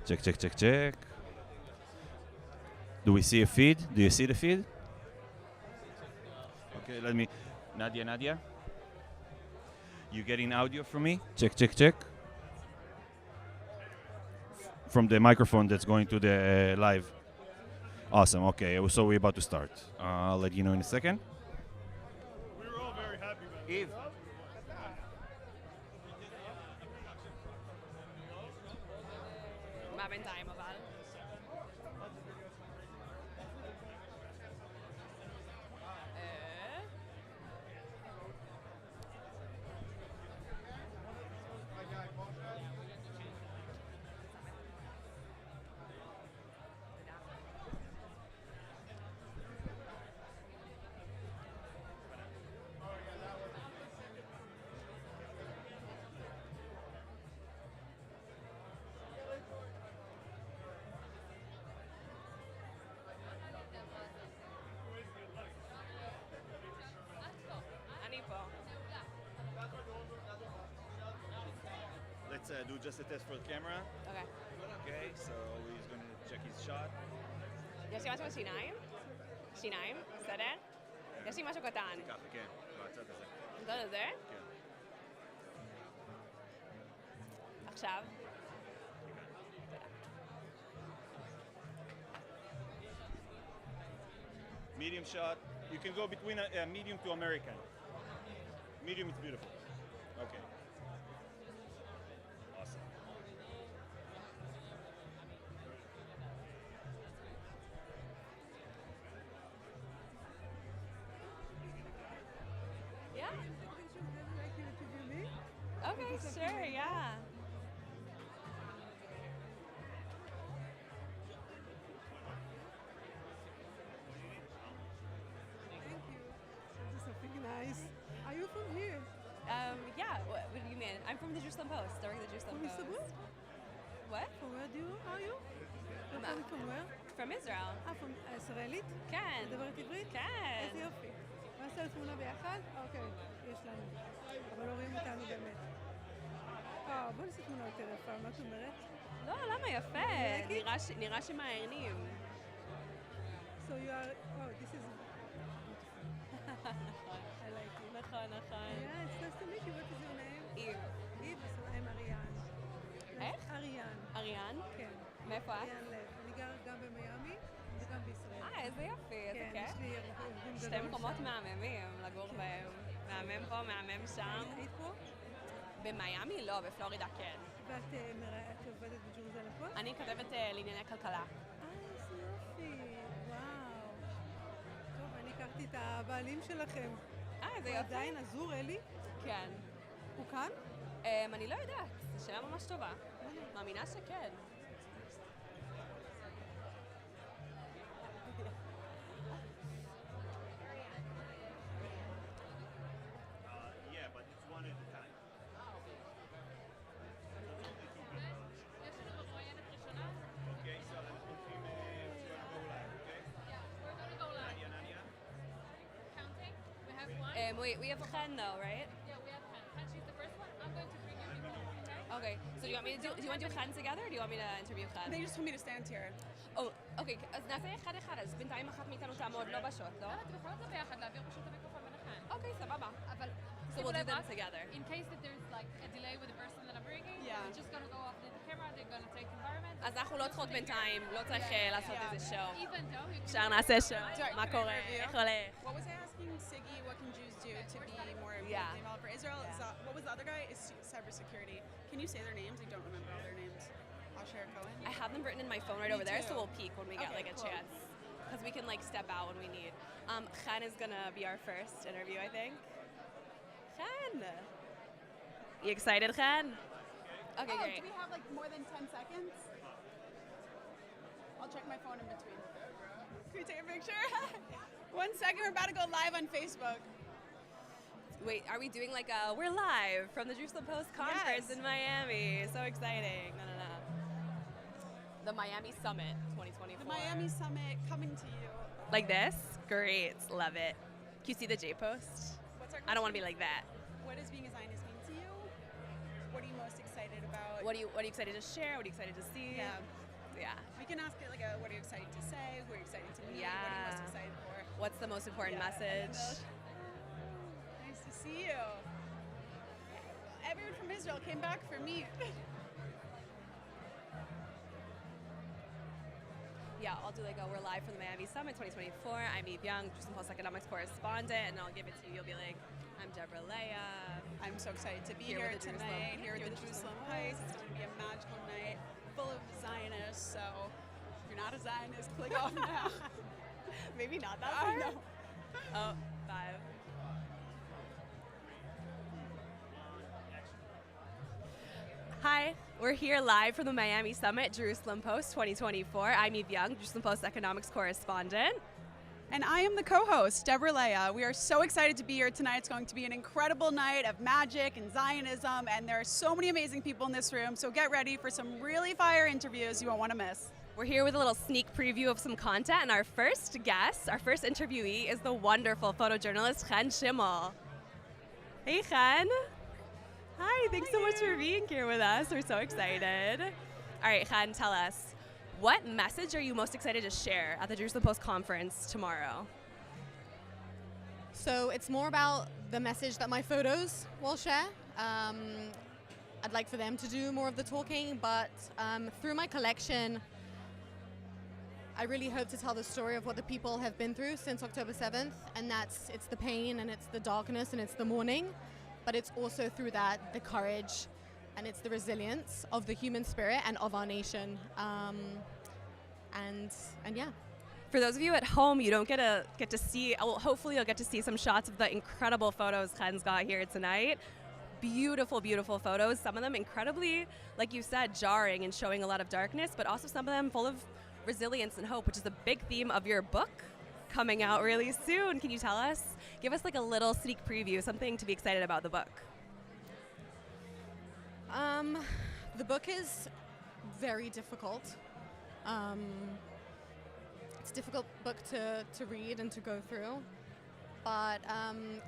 Check, check, check, check. Do we see a feed? Do you see the feed? Okay, let me... Nadia. You getting audio from me? Check, check, check. From the microphone that's going to the live. Awesome, okay, so we're about to start. I'll let you know in a second. We were all very happy about it. Eve. מה בינתיים אבל? Let's do just a test for the camera. אוקיי. Okay, so he's going to check his shot. יש לי משהו בשיניים? שיניים? בסדר? יש לי משהו קטן. ככה, כן, בצד הזה. אתה יודע זה? כן. עכשיו? Medium shot. You can go between a medium to American. Medium is beautiful. Okay. Awesome. Yeah. Okay, sure, yeah. Thank you. This is something nice. Are you from here? Yeah, what do you mean? I'm from the Jerusalem Post, during the Jerusalem From Post. Istanbul? What? From where are you? You're Ma- coming from where? From Israel. from ישראלית? כן. מדברת עברית? כן. איזה יופי. נעשה תמונה ביחד? אוקיי, יש לנו. אבל לא רואים אותנו באמת. בוא נעשה תמונה יותר יפה, מה את אומרת? לא, למה יפה? נראה שמעיינים. So you are... Oh, this is... beautiful. I like it. נכון. Yeah, it's nice to meet you. What is your name? Eve. Eve, so I'm אריאן. איך? אריאן. אריאן? כן. מאיפה את? אריאן לב. אני גרה גם במיאמי וגם בישראל. איזה יופי, איזה כן, כיף. יש לי ארגון גדול שתי מקומות שם. מהממים לגור בהם. מהמם פה, מהמם שם. היית פה? במיאמי? לא, בפלורידה כן. ואת את עובדת בג'רוזלם פוסט? אני כתבת לענייני כלכלה. איזה יופי. וואו. טוב, אני הכרתי את הבעלים שלכם. איזה הוא יופי. עדיין עזור, אלי? כן. הוא כאן? אני לא יודעת, זו שאלה ממש טובה. מאמינה שכן. Yeah, but it's one at a time. Okay, so let's put him go live, okay? Nadia. We have Ken though, right? Okay, so do you want me to do you want to do Ken together or do you want me to interview Ken? They just told me to stand here. Oh, okay, אז נעשה אחד, אז בינתיים אחת מאיתנו תעמוד, לא בשוט, לא? אתם יכולות זה ביחד, להעביר פשוט את המיקרופון ביניכן. אוקיי, סבבה. אבל So we'll do them together. In case that there's like a delay with the person that I'm bringing, Yeah. we're just gonna go off the camera, they're gonna take environment. אז אנחנו לא צריכות בינתיים, לא צריך לעשות איזה שואו. Even though you אפשר נעשה שואו. Sorry, מה can I קורה? interview? איך הולך? What was I asking Siggy? What can Jews do to be more of a Yeah. developer? Israel. What was the other guy? Is cybersecurity. Can you say their names? I don't remember all their names. Asher Cohen. I have them written in my phone right Me over there, so too. we'll peek when we get Okay, like a cool. chance. Because we can like step out when we need. Chen is gonna be our first interview, I think. Chen! You excited, Chen? Okay, great. Do we have like more than 10 seconds? I'll check my phone in between. Can we take a picture? 1 second, we're about to go live on Facebook. Wait, are we doing like we're live from the Jerusalem Post conference Yes. in Miami. So exciting. No. The Miami Summit 2024. The Miami Summit coming to you. Like this? Great. Love it. Can you see the J post? What's our I don't want to question? be like that. What does being a Zionist mean to you? What are you most excited about? What are you excited to share? What are you excited to see? Yeah. Yeah. We can ask it like a, what are you excited to say? Who are you excited to meet? What are you most excited for? What's the most important Yeah, and message? then nice to see you. Everyone from Israel came back for me. Yeah, I'll do like we're live from the Miami Summit 2024. I'm Eve Young, Jerusalem Post economics correspondent, and I'll give it to you. You'll be like, I'm Deborah Leah. I'm so excited to be Here here with the Jerusalem- tonight, here here at with the the Jerusalem Jerusalem Heights. It's going to be a magical night full of Zionists, so if you're not a Zionist, click off now. Maybe not that I far. know. Oh, 5. Hi, we're here live from the Miami Summit, Jerusalem Post 2024. I'm Eve Young, Jerusalem Post economics correspondent. And I am the co-host, Deborah Leah. We are so excited to be here tonight. It's going to be an incredible night of magic and Zionism, and there are so many amazing people in this room, so get ready for some really fire interviews you won't want to miss. We're here with a little sneak preview of some content, and our first guest, our first interviewee, is the wonderful photojournalist Ken Shimel. Hey, Ken. Hi, thanks so much for being here with us. We're so excited. All right, Ken, tell us, what message are you most excited to share at the Jerusalem Post conference tomorrow? So it's more about the message that my photos will share. I'd like for them to do more of the talking, but through my collection, I really hope to tell the story of what the people have been through since October 7th, and it's the pain and it's the darkness and it's the mourning, but it's also through that the courage and it's the resilience of the human spirit and of our nation. And yeah. For those of you at home, you don't get to see, well, hopefully you'll get to see some shots of the incredible photos Ken's got here tonight. Beautiful, beautiful photos. Some of them incredibly, like you said, jarring and showing a lot of darkness, but also some of them full of resilience and hope, which is a big theme of your book coming out really soon. Can you tell us? Give us like a little sneak preview, something to be excited about the book. The book is very difficult. It's a difficult book to read and to go through, but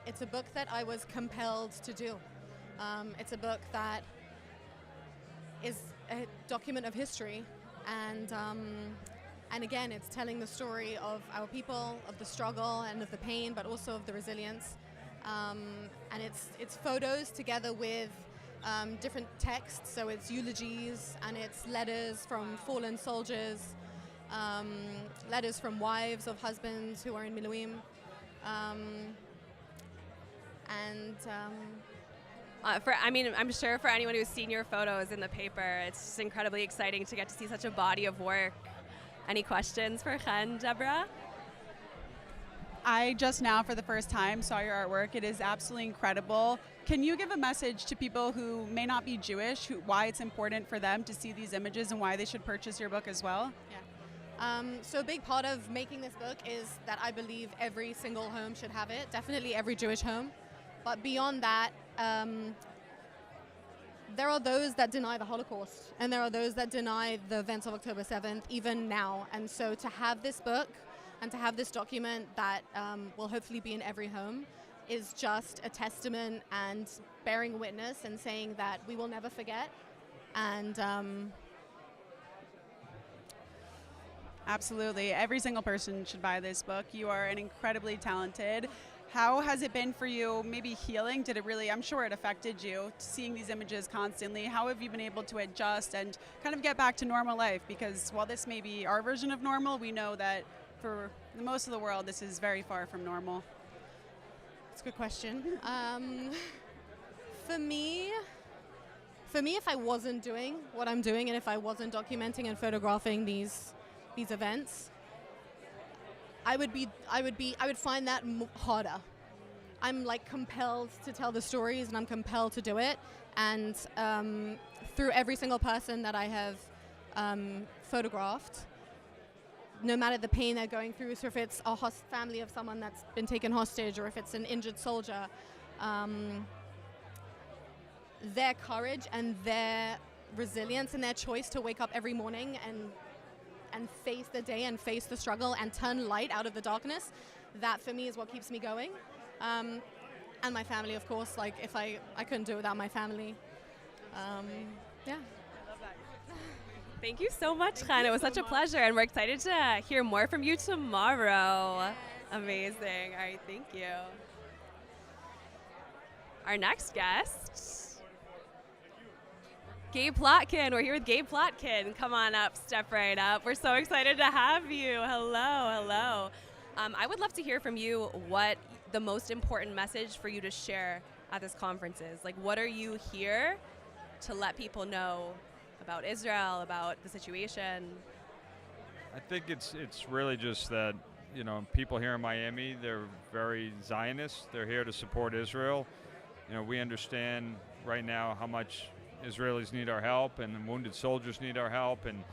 it's a book that I was compelled to do. It's a book that is a document of history, and again, it's telling the story of our people, of the struggle and of the pain, but also of the resilience. And it's photos together with different texts, so it's eulogies and it's letters from fallen soldiers, letters from wives of husbands who are in Miluim, I'm sure for anyone who's seen your photos in the paper, it's just incredibly exciting to get to see such a body of work. Any questions for Ken, Deborah? I just now, for the first time, saw your artwork. It is absolutely incredible. Can you give a message to people who may not be Jewish, why it's important for them to see these images and why they should purchase your book as well? Yeah. So a big part of making this book is that I believe every single home should have it, definitely every Jewish home. But beyond that, there are those that deny the Holocaust, and there are those that deny the events of October 7th, even now. And so to have this book and to have this document that will hopefully be in every home is just a testament and bearing witness and saying that we will never forget. And absolutely. Every single person should buy this book. You are an incredibly talented. How has it been for you, maybe healing? Did it really, I'm sure it affected you, seeing these images constantly. How have you been able to adjust and kind of get back to normal life? Because while this may be our version of normal, we know that for the most of the world, this is very far from normal. That's a good question. For me, if I wasn't doing what I'm doing and if I wasn't documenting and photographing these events, I would find that harder. I'm like compelled to tell the stories and I'm compelled to do it. And through every single person that I have photographed, no matter the pain they're going through, so if it's a family of someone that's been taken hostage or if it's an injured soldier, their courage and their resilience and their choice to wake up every morning and face the day and face the struggle and turn light out of the darkness, that for me is what keeps me going. And my family, of course, like if I couldn't do it without my family. Yeah. Thank you so much, Chen. It was such a pleasure, and we're excited to hear more from you tomorrow. Amazing. All right, thank you. Our next guest, Gabe Plotkin. We're here with Gabe Plotkin. Come on up, step right up. We're so excited to have you. Hello, hello. I would love to hear from you what the most important message for you to share at this conference is. Like, what are you here to let people know about Israel, about the situation? I think it's really just that, you know, people here in Miami, they're very Zionist. They're here to support Israel. You know, we understand right now how much Israelis need our help, and wounded soldiers need our help, and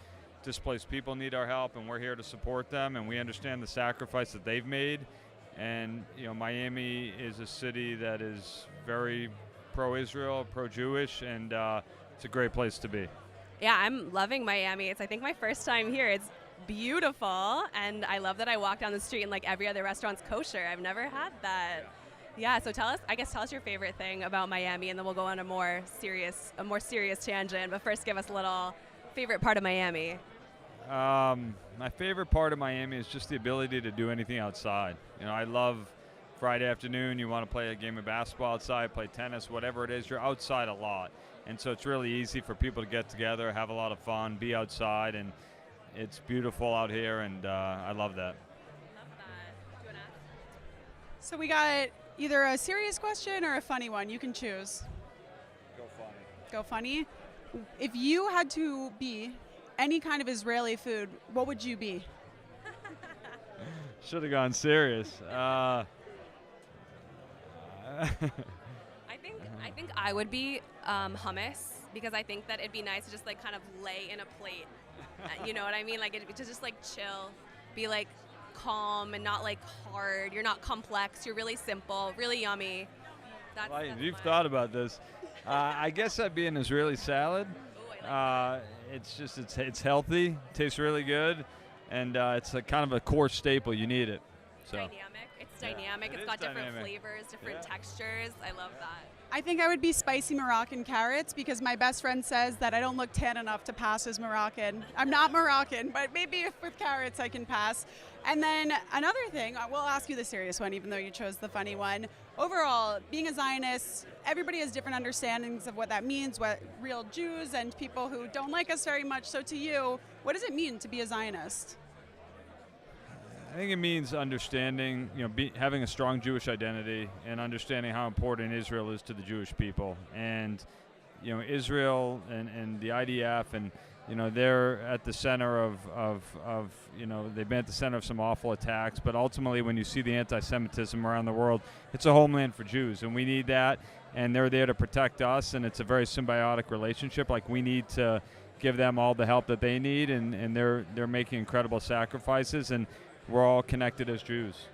displaced people need our help, and we're here to support them, and we understand the sacrifice that they've made. And, you know, Miami is a city that is very pro-Israel, pro-Jewish, and it's a great place to be. Yeah, I'm loving Miami. It's, I think, my first time here. It's beautiful, and I love that I walk down the street and like every other restaurant's kosher. I've never had that. Yeah, so tell us your favorite thing about Miami, and then we'll go on a more serious tangent. But first, give us a little favorite part of Miami. My favorite part of Miami is just the ability to do anything outside. You know, I love Friday afternoon. You want to play a game of basketball outside, play tennis, whatever it is. You're outside a lot, and so it's really easy for people to get together, have a lot of fun, be outside, and it's beautiful out here, and I love that. Love that. Do you want to ask? So we got either a serious question or a funny one. You can choose. Go funny. Go funny. If you had to be any kind of Israeli food, what would you be? Should have gone serious. I think I would be hummus, because I think that it'd be nice to just like kind of lay in a plate. You know what I mean? Like to just like chill, be like calm and not like hard. You're not complex. You're really simple, really yummy. That's You've fun. thought about this. I guess I'd be an Israeli salad. Ooh, I like that. It's healthy, tastes really good, and it's a kind of a core staple. You need it. So. Dynamic. It's dynamic. it It's is got different dynamic. flavors, different Yeah. textures. I love that. I think I would be spicy Moroccan carrots, because my best friend says that I don't look tan enough to pass as Moroccan. I'm not Moroccan, but maybe if with carrots I can pass. And then another thing, we'll ask you the serious one, even though you chose the funny one. Overall, being a Zionist, everybody has different understandings of what that means, what real Jews and people who don't like us very much. So to you, what does it mean to be a Zionist? I think it means understanding, you know, having a strong Jewish identity and understanding how important Israel is to the Jewish people. And, you know, Israel and the IDF, and, you know, they're at the center of you know, they've been at the center of some awful attacks. But ultimately, when you see the anti-Semitism around the world, it's a homeland for Jews, and we need that. And they're there to protect us, and it's a very symbiotic relationship. Like, we need to give them all the help that they need, and they're making incredible sacrifices, and we're all connected as Jews.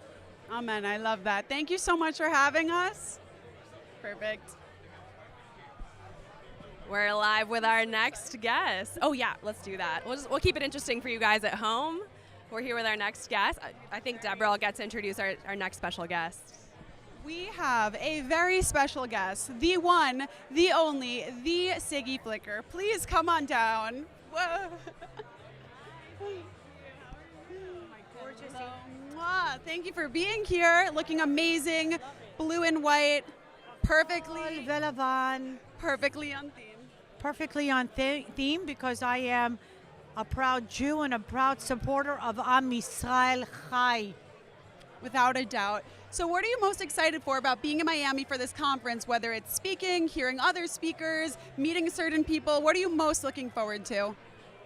Amen. I love that. Thank you so much for having us. Perfect. We're live with our next guest. Oh yeah, let's do that. We'll keep it interesting for you guys at home. We're here with our next guest. I think Deborah will get to introduce our next special guest. We have a very special guest, the one, the only, the Siggy Flicker. Please come on down. Whoa. Mwah. Thank you for being here, looking amazing, blue and white, perfectly on theme. Perfectly on theme, because I am a proud Jew and a proud supporter of Am Yisrael Chai. Without a doubt. So what are you most excited for about being in Miami for this conference, whether it's speaking, hearing other speakers, meeting certain people? What are you most looking forward to?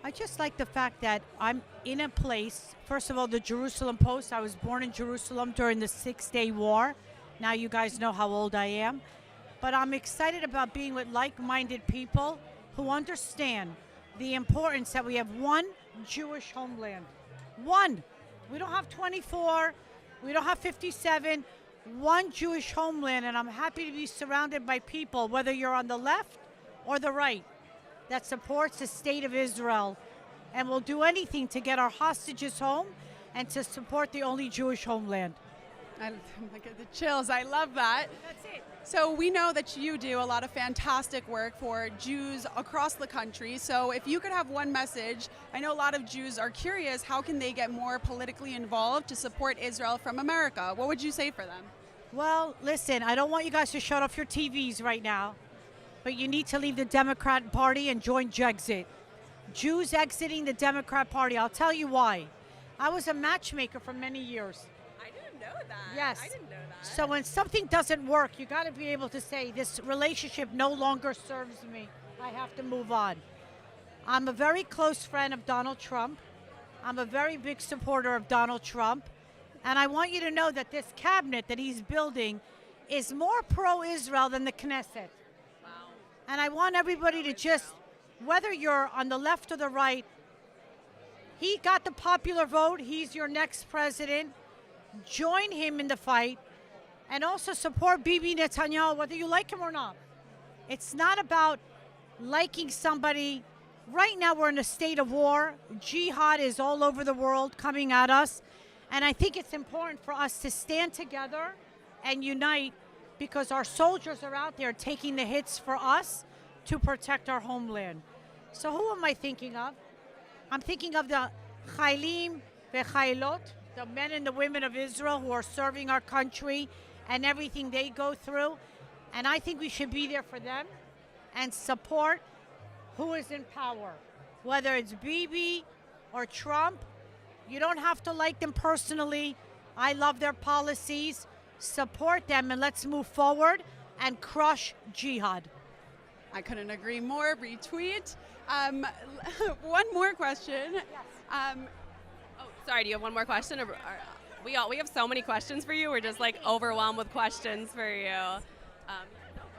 I just like the fact that I'm in a place, first of all, the Jerusalem Post. I was born in Jerusalem during the 6-Day War. Now you guys know how old I am. But I'm excited about being with like-minded people who understand the importance that we have one Jewish homeland. One. We don't have 24. We don't have 57. One Jewish homeland, and I'm happy to be surrounded by people, whether you're on the left or the right, that supports the state of Israel and will do anything to get our hostages home and to support the only Jewish homeland. I get the chills. I love that. That's it. So we know that you do a lot of fantastic work for Jews across the country. So if you could have one message, I know a lot of Jews are curious, how can they get more politically involved to support Israel from America? What would you say for them? Well, listen, I don't want you guys to shut off your TVs right now, but you need to leave the Democrat Party and join Jexit. Jews exiting the Democrat Party. I'll tell you why. I was a matchmaker for many years. I didn't know that. Yes. I didn't know that. So when something doesn't work, you got to be able to say, this relationship no longer serves me. I have to move on. I'm a very close friend of Donald Trump. I'm a very big supporter of Donald Trump. And I want you to know that this cabinet that he's building is more pro-Israel than the Knesset. Wow. And I want everybody to just, whether you're on the left or the right, he got the popular vote. He's your next president. Join him in the fight. And also support Bibi Netanyahu, whether you like him or not. It's not about liking somebody. Right now we're in a state of war. Jihad is all over the world coming at us. And I think it's important for us to stand together and unite because our soldiers are out there taking the hits for us to protect our homeland. So who am I thinking of? I'm thinking of the Chaylim ve'Chaylot, the men and the women of Israel who are serving our country and everything they go through. And I think we should be there for them and support who is in power, whether it's Bibi or Trump. You don't have to like them personally. I love their policies. Support them and let's move forward and crush jihad. I couldn't agree more. Retweet. One more question. Oh, sorry. Do you have one more question? Or we have so many questions for you. We're just like overwhelmed with questions for you.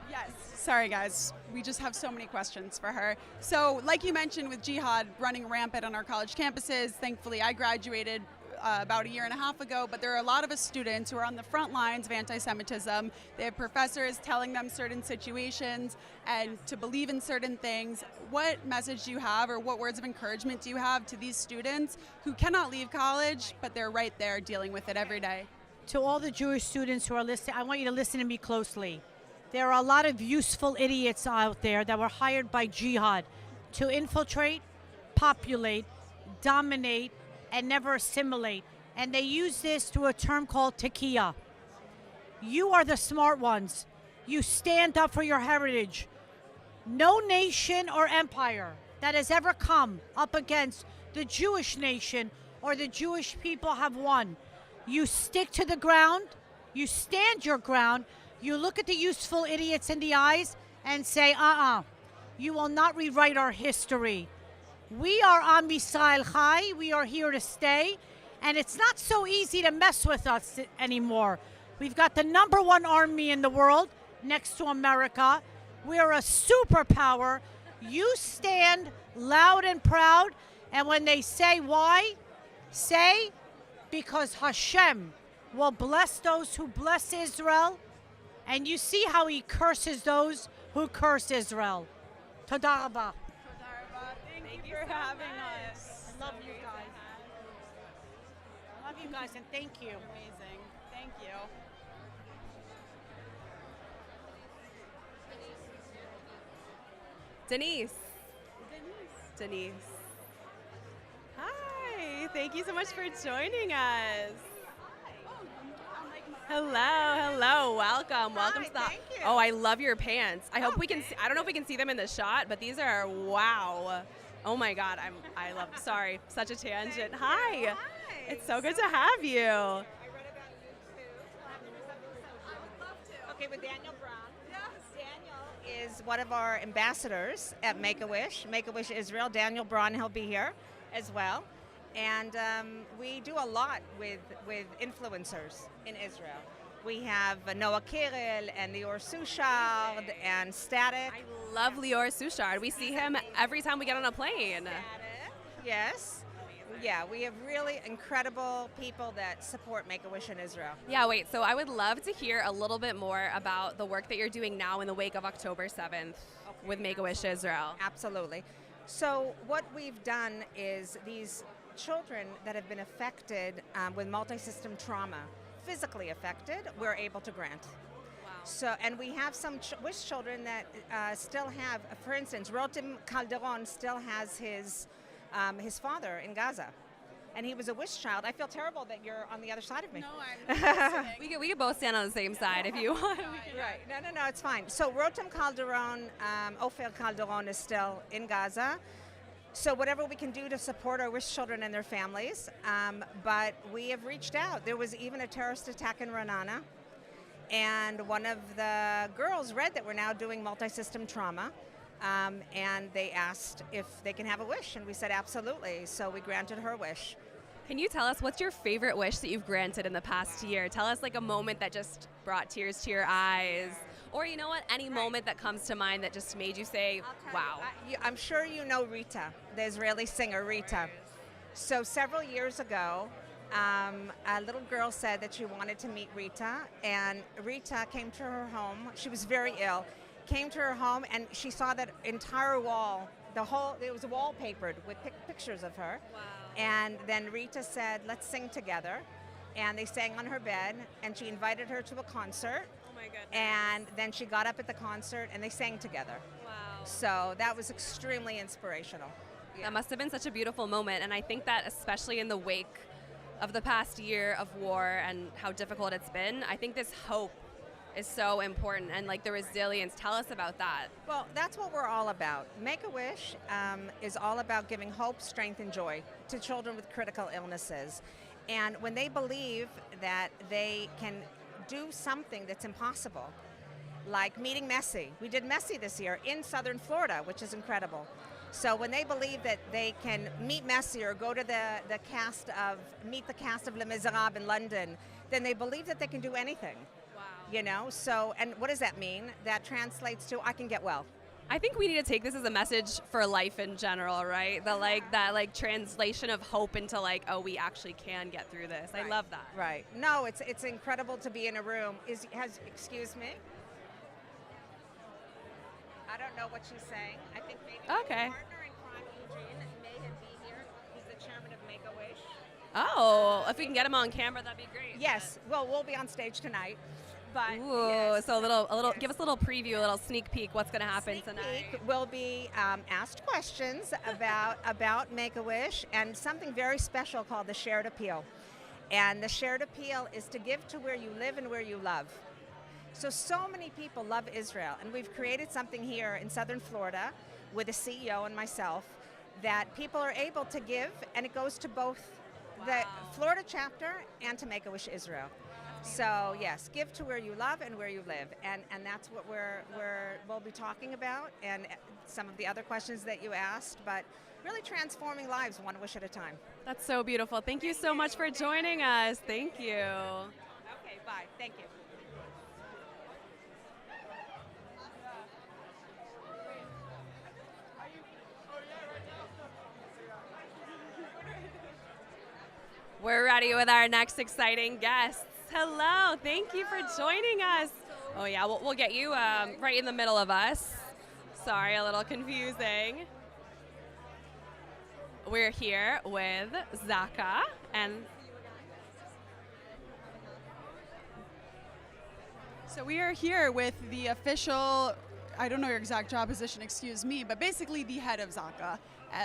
Yes. Sorry, guys. We just have so many questions for her. So, like you mentioned, with jihad running rampant on our college campuses, thankfully I graduated about a year and a half ago, but there are a lot of us students who are on the front lines of anti-Semitism. They have professors telling them certain situations and to believe in certain things. What message do you have, or what words of encouragement do you have to these students who cannot leave college, but they're right there dealing with it every day? To all the Jewish students who are listening, I want you to listen to me closely. There are a lot of useful idiots out there that were hired by jihad to infiltrate, populate, dominate, and never assimilate. And they use this through a term called tekiya. You are the smart ones. You stand up for your heritage. No nation or empire that has ever come up against the Jewish nation or the Jewish people have won. You stick to the ground. You stand your ground. You look at the useful idiots in the eyes and say, you will not rewrite our history. We are Am Yisrael Chai. We are here to stay. And it's not so easy to mess with us anymore. We've got the #1 army in the world next to America. We're a superpower. You stand loud and proud. And when they say why, say, because Hashem will bless those who bless Israel. And you see how he curses those who curse Israel. Toda rabba. Thank you for having us. I love you guys. I love you guys and thank you. Amazing. Thank you. Denise. Hi. Thank you so much for joining us. Hello. Welcome to the. Thank you. Oh, I love your pants. I hope we can. I don't know if we can see them in the shot, but these are wow. Oh my God, I love. Sorry, such a tangent. Hi. It's so good to have you. I read about you too. I would love to. Okay, with Daniel Brown. Yes. Daniel is one of our ambassadors at Make-A-Wish Israel. Daniel Braun, he'll be here as well. And we do a lot with influencers in Israel. We have Noah Kiril and Lior Sushard and Static. I love Lior Sushard. We see him every time we get on a plane. Static, yes. Yeah, we have really incredible people that support Make-A-Wish in Israel. Yeah, wait, so I would love to hear a little bit more about the work that you're doing now in the wake of October 7th with Make-A-Wish Israel. Absolutely. So what we've done is these children that have been affected with multi-system trauma physically affected, we're able to grant. So, and we have some wish children that still have, for instance, Rotem Calderon still has his father in Gaza. And he was a wish child. I feel terrible that you're on the other side of me. No, I'm We could both stand on the same side if you want. Right. No, it's fine. So Rotem Calderon, Ofer Calderon is still in Gaza. So whatever we can do to support our wish children and their families. But we have reached out. There was even a terrorist attack in Ra'anana. And one of the girls read that we're now doing multi-system trauma. And they asked if they can have a wish. And we said absolutely. So we granted her wish. Can you tell us what's your favorite wish that you've granted in the past year? Tell us like a moment that just brought tears to your eyes. Or you know what, any moment that comes to mind that just made you say, wow. I'm sure you know Rita, the Israeli singer Rita. So several years ago, a little girl said that she wanted to meet Rita, and Rita came to her home. She was very ill. Came to her home, and she saw that entire wall, it was wallpapered with pictures of her. Wow. And then Rita said, let's sing together. And they sang on her bed, and she invited her to a concert. Oh my goodness. And then she got up at the concert, and they sang together. Wow. So that was extremely inspirational. Yeah. That must have been such a beautiful moment, and I think that especially in the wake of the past year of war and how difficult it's been, I think this hope is so important, and like the resilience. Tell us about that. Well, that's what we're all about. Make-A-Wish is all about giving hope, strength, and joy to children with critical illnesses. And when they believe that they can do something that's impossible, like meeting Messi. We did Messi this year in southern Florida, which is incredible. So when they believe that they can meet Messi or go to meet the cast of Les Miserables in London, then they believe that they can do anything. Wow. You know, so, and what does that mean? That translates to, I can get well. I think we need to take this as a message for life in general, right? That translation of hope into like, oh, we actually can get through this. Right. I love that. Right. No, it's incredible to be in a room. Excuse me? I don't know what she's saying. I think maybe Okay. your partner in crime, Eugene, may have be here. He's the chairman of Make-A-Wish. Oh, if we can get him on camera, that'd be great. Yes. Well, we'll be on stage tonight. But Ooh, yes, so a little, yes. give us a little preview, a little sneak peek. What's going to happen Sneak tonight? peek will be asked questions about Make-A-Wish and something very special called the shared appeal. And the shared appeal is to give to where you live and where you love. So many people love Israel, and we've created something here in southern Florida with the CEO and myself that people are able to give, and it goes to both the Florida chapter and to Make-A-Wish Israel. So yes, give to where you love and where you live, and that's what we'll be talking about, and some of the other questions that you asked, but really transforming lives one wish at a time. That's so beautiful. Thank you so much for joining us. Thank you. Okay, bye. Thank you. We're ready with our next exciting guests. Hello, thank you for joining us. Oh yeah, we'll get you right in the middle of us. Sorry, a little confusing. We're here with Zaka and So we are here with the official, I don't know your exact job position, excuse me, but basically the head of Zaka,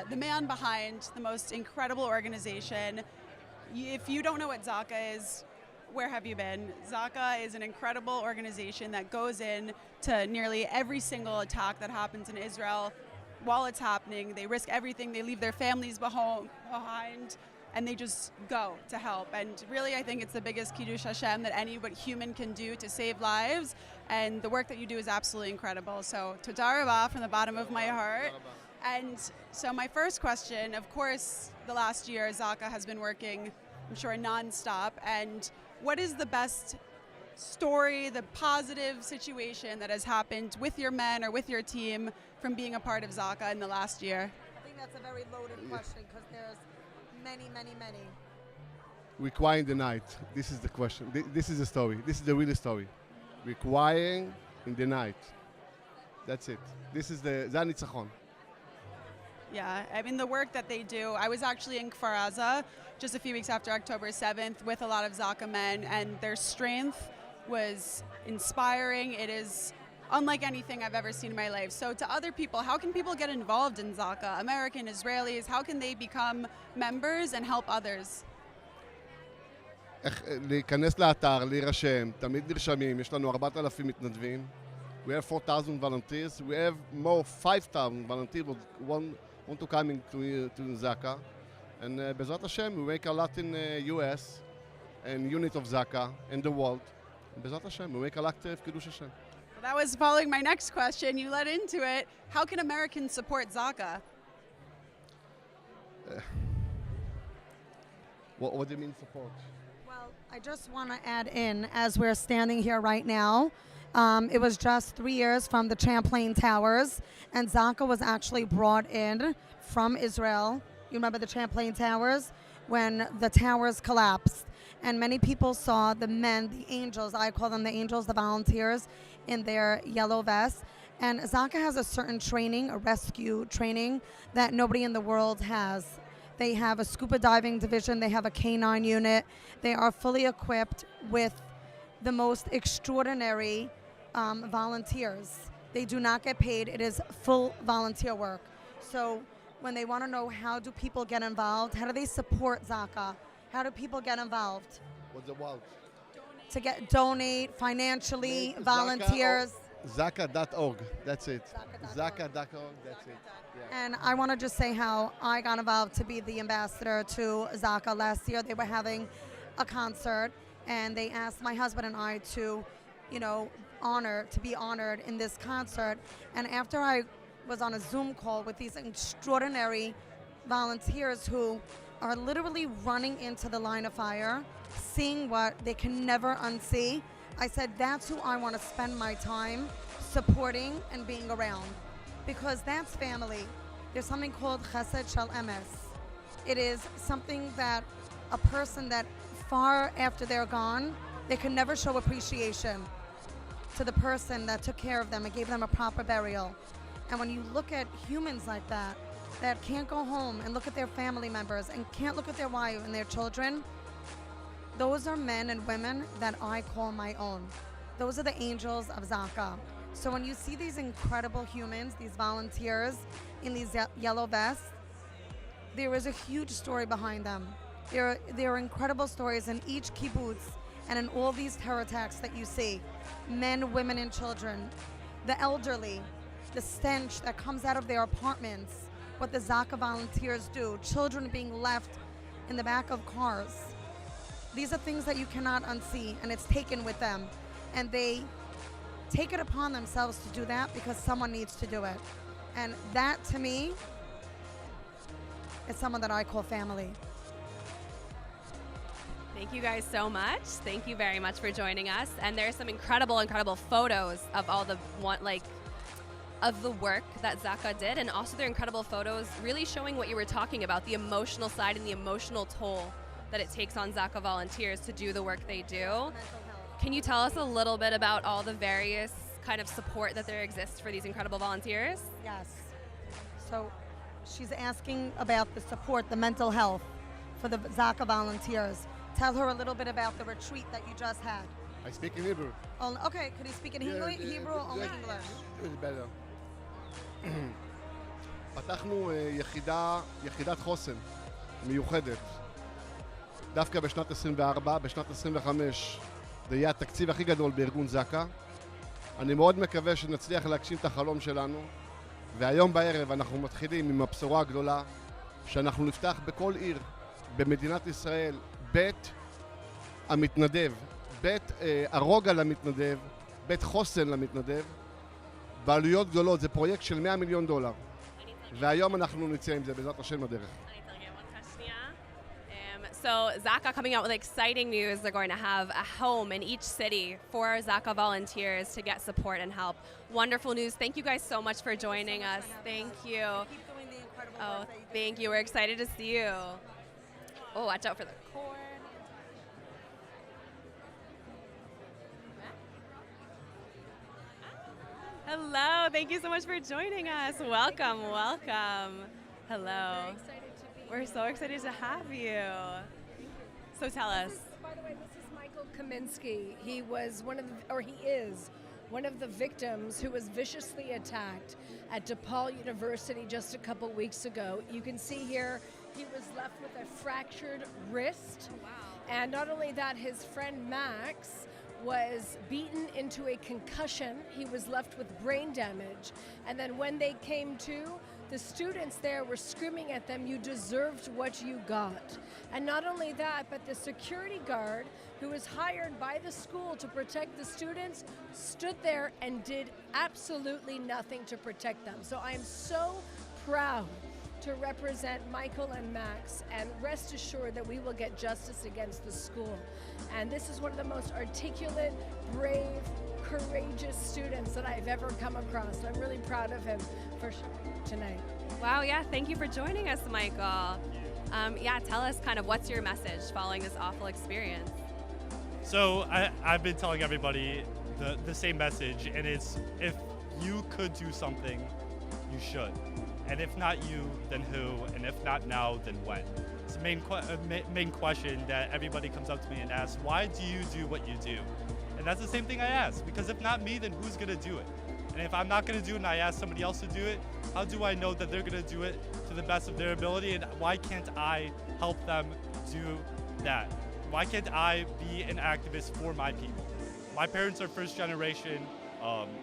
the man behind the most incredible organization. If you don't know what Zaka is, where have you been? Zaka is an incredible organization that goes in to nearly every single attack that happens in Israel while it's happening. They risk everything. They leave their families behind, and they just go to help. And really, I think it's the biggest Kiddush Hashem that any human can do to save lives. And the work that you do is absolutely incredible. So, Toda Rabah from the bottom of my heart. And so my first question, of course, the last year, Zaka has been working, I'm sure, nonstop. And what is the best story, the positive situation that has happened with your men or with your team from being a part of Zaka in the last year? I think that's a very loaded question because there's many. We cry in the night. This is the question. This is the story. This is the real story. We're crying in the night. That's it. This is the Zanitzachon. Yeah, I mean, the work that they do. I was actually in Kfar Aza just a few weeks after October 7th with a lot of Zaka men, and their strength was inspiring. It is unlike anything I've ever seen in my life. So to other people, how can people get involved in Zaka? American, Israelis, how can they become members and help others? להיכנס לאתר, להירשם, תמיד נרשמים, יש לנו 4,000 מתנדבים. We have 4,000 volunteers. We have more 5,000 volunteers who want to come to Zaka. And Bezrat Hashem, we make a lot in US and unit of Zaka in the world. And Bezrat Hashem, we make a lot of Kiddush Hashem. Well, that was following my next question. You led into it. How can Americans support Zaka? What do you mean support? Well, I just want to add in, as we're standing here right now, it was just 3 years from the Champlain Towers, and Zaka was actually brought in from Israel. You remember the Champlain Towers? When the towers collapsed, and many people saw the men, the angels, I call them the angels, the volunteers, in their yellow vests. And Zaka has a certain training, a rescue training, that nobody in the world has. They have a scuba diving division, they have a K9 unit, they are fully equipped with the most extraordinary volunteers. They do not get paid. It is full volunteer work. So when they want to know how do people get involved, how do they support Zaka, how do people get involved? What's the world? To donate financially, volunteers. Zaka.org, that's it. Zaka.org, that's it. Yeah. And I want to just say how I got involved to be the ambassador to Zaka. Last year they were having a concert, and they asked my husband and I to, be honored in this concert. And after I was on a Zoom call with these extraordinary volunteers who are literally running into the line of fire, seeing what they can never unsee, I said, that's who I want to spend my time supporting and being around, because that's family. There's something called Chesed Shel Emes. It is something that a person that far after they're gone, they can never show appreciation to the person that took care of them and gave them a proper burial. And when you look at humans like that can't go home and look at their family members and can't look at their wife and their children, those are men and women that I call my own. Those are the angels of Zaka. So when you see these incredible humans, these volunteers in these yellow vests, there is a huge story behind them. There are incredible stories in each kibbutz and in all these terror attacks that you see. Men, women, and children, the elderly, the stench that comes out of their apartments, what the Zaka volunteers do, children being left in the back of cars. These are things that you cannot unsee, and it's taken with them. And they take it upon themselves to do that because someone needs to do it. And that, to me, is someone that I call family. Thank you guys so much. Thank you very much for joining us. And there's some incredible photos of all of the work that Zaka did, and also their incredible photos really showing what you were talking about, the emotional side and the emotional toll that it takes on Zaka volunteers to do the work they do. Can you tell us a little bit about all the various kind of support that there exists for these incredible volunteers? Yes. So she's asking about the support, the mental health for the Zaka volunteers. Tell her a little bit about the retreat that you just had. I speak in Hebrew. Okay, could he speak in Hebrew or only English? It's better. פתחנו יחידת חוסן מיוחדת. דווקא בשנת 24, בשנת 25 זה יהיה התקציב הכי גדול בארגון זקה. אני מאוד מקווה שנצליח להגשים את החלום שלנו, והיום בערב אנחנו מתחילים עם הבשורה הגדולה שאנחנו נפתח בכל עיר במדינת ישראל בית המתנדב, בית הרוגע למתנדב, בית חוסן למתנדב, בעלויות גדולות. זה פרויקט של $100 מיליון, והיום אנחנו נצא עם זה בעזרת השם לדרך. So Zaka coming out with exciting news. They're going to have a home in each city for Zaka volunteers to get support and help. Wonderful news. Thank you guys so much for joining us. Thank you. Keep doing the incredible work that you do. Thank you. We're excited to see you. Oh, watch out for the cord. Hello. Thank you so much for joining us. Welcome. Hello. Very excited to be We're here. so excited to have you. So tell us. By the way, this is Michael Kaminsky. He was he is one of the victims who was viciously attacked at DePaul University just a couple weeks ago. You can see here he was left with a fractured wrist. Wow. And not only that, his friend Max was beaten into a concussion. He was left with brain damage. And then when they came to, the students there were screaming at them, "You deserved what you got." And not only that, but the security guard who was hired by the school to protect the students stood there and did absolutely nothing to protect them. So I am so proud to represent Michael and Max, and rest assured that we will get justice against the school. And this is one of the most articulate, brave, courageous students that I've ever come across. So I'm really proud of him for tonight. Wow, yeah, thank you for joining us, Michael. Yeah, tell us kind of what's your message following this awful experience. So I've been telling everybody the same message, and it's if you could do something, you should. And if not you, then who? And if not now, then when? It's the main question that everybody comes up to me and asks, why do you do what you do? And that's the same thing I ask, because if not me, then who's gonna do it? And if I'm not gonna do it and I ask somebody else to do it, how do I know that they're gonna do it to the best of their ability? And why can't I help them do that? Why can't I be an activist for my people? My parents are first generation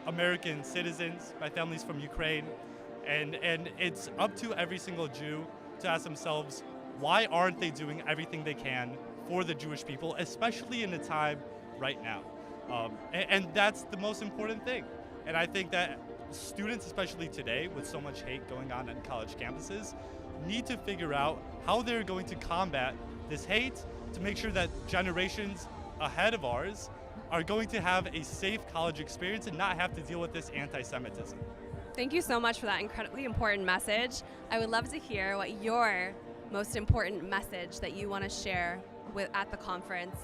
American citizens. My family's from Ukraine. And it's up to every single Jew to ask themselves, why aren't they doing everything they can for the Jewish people, especially in the time right now? And that's the most important thing. And I think that students, especially today, with so much hate going on college campuses, need to figure out how they're going to combat this hate to make sure that generations ahead of ours are going to have a safe college experience and not have to deal with this anti-Semitism. Thank you so much for that incredibly important message. I would love to hear what your most important message that you want to share at the conference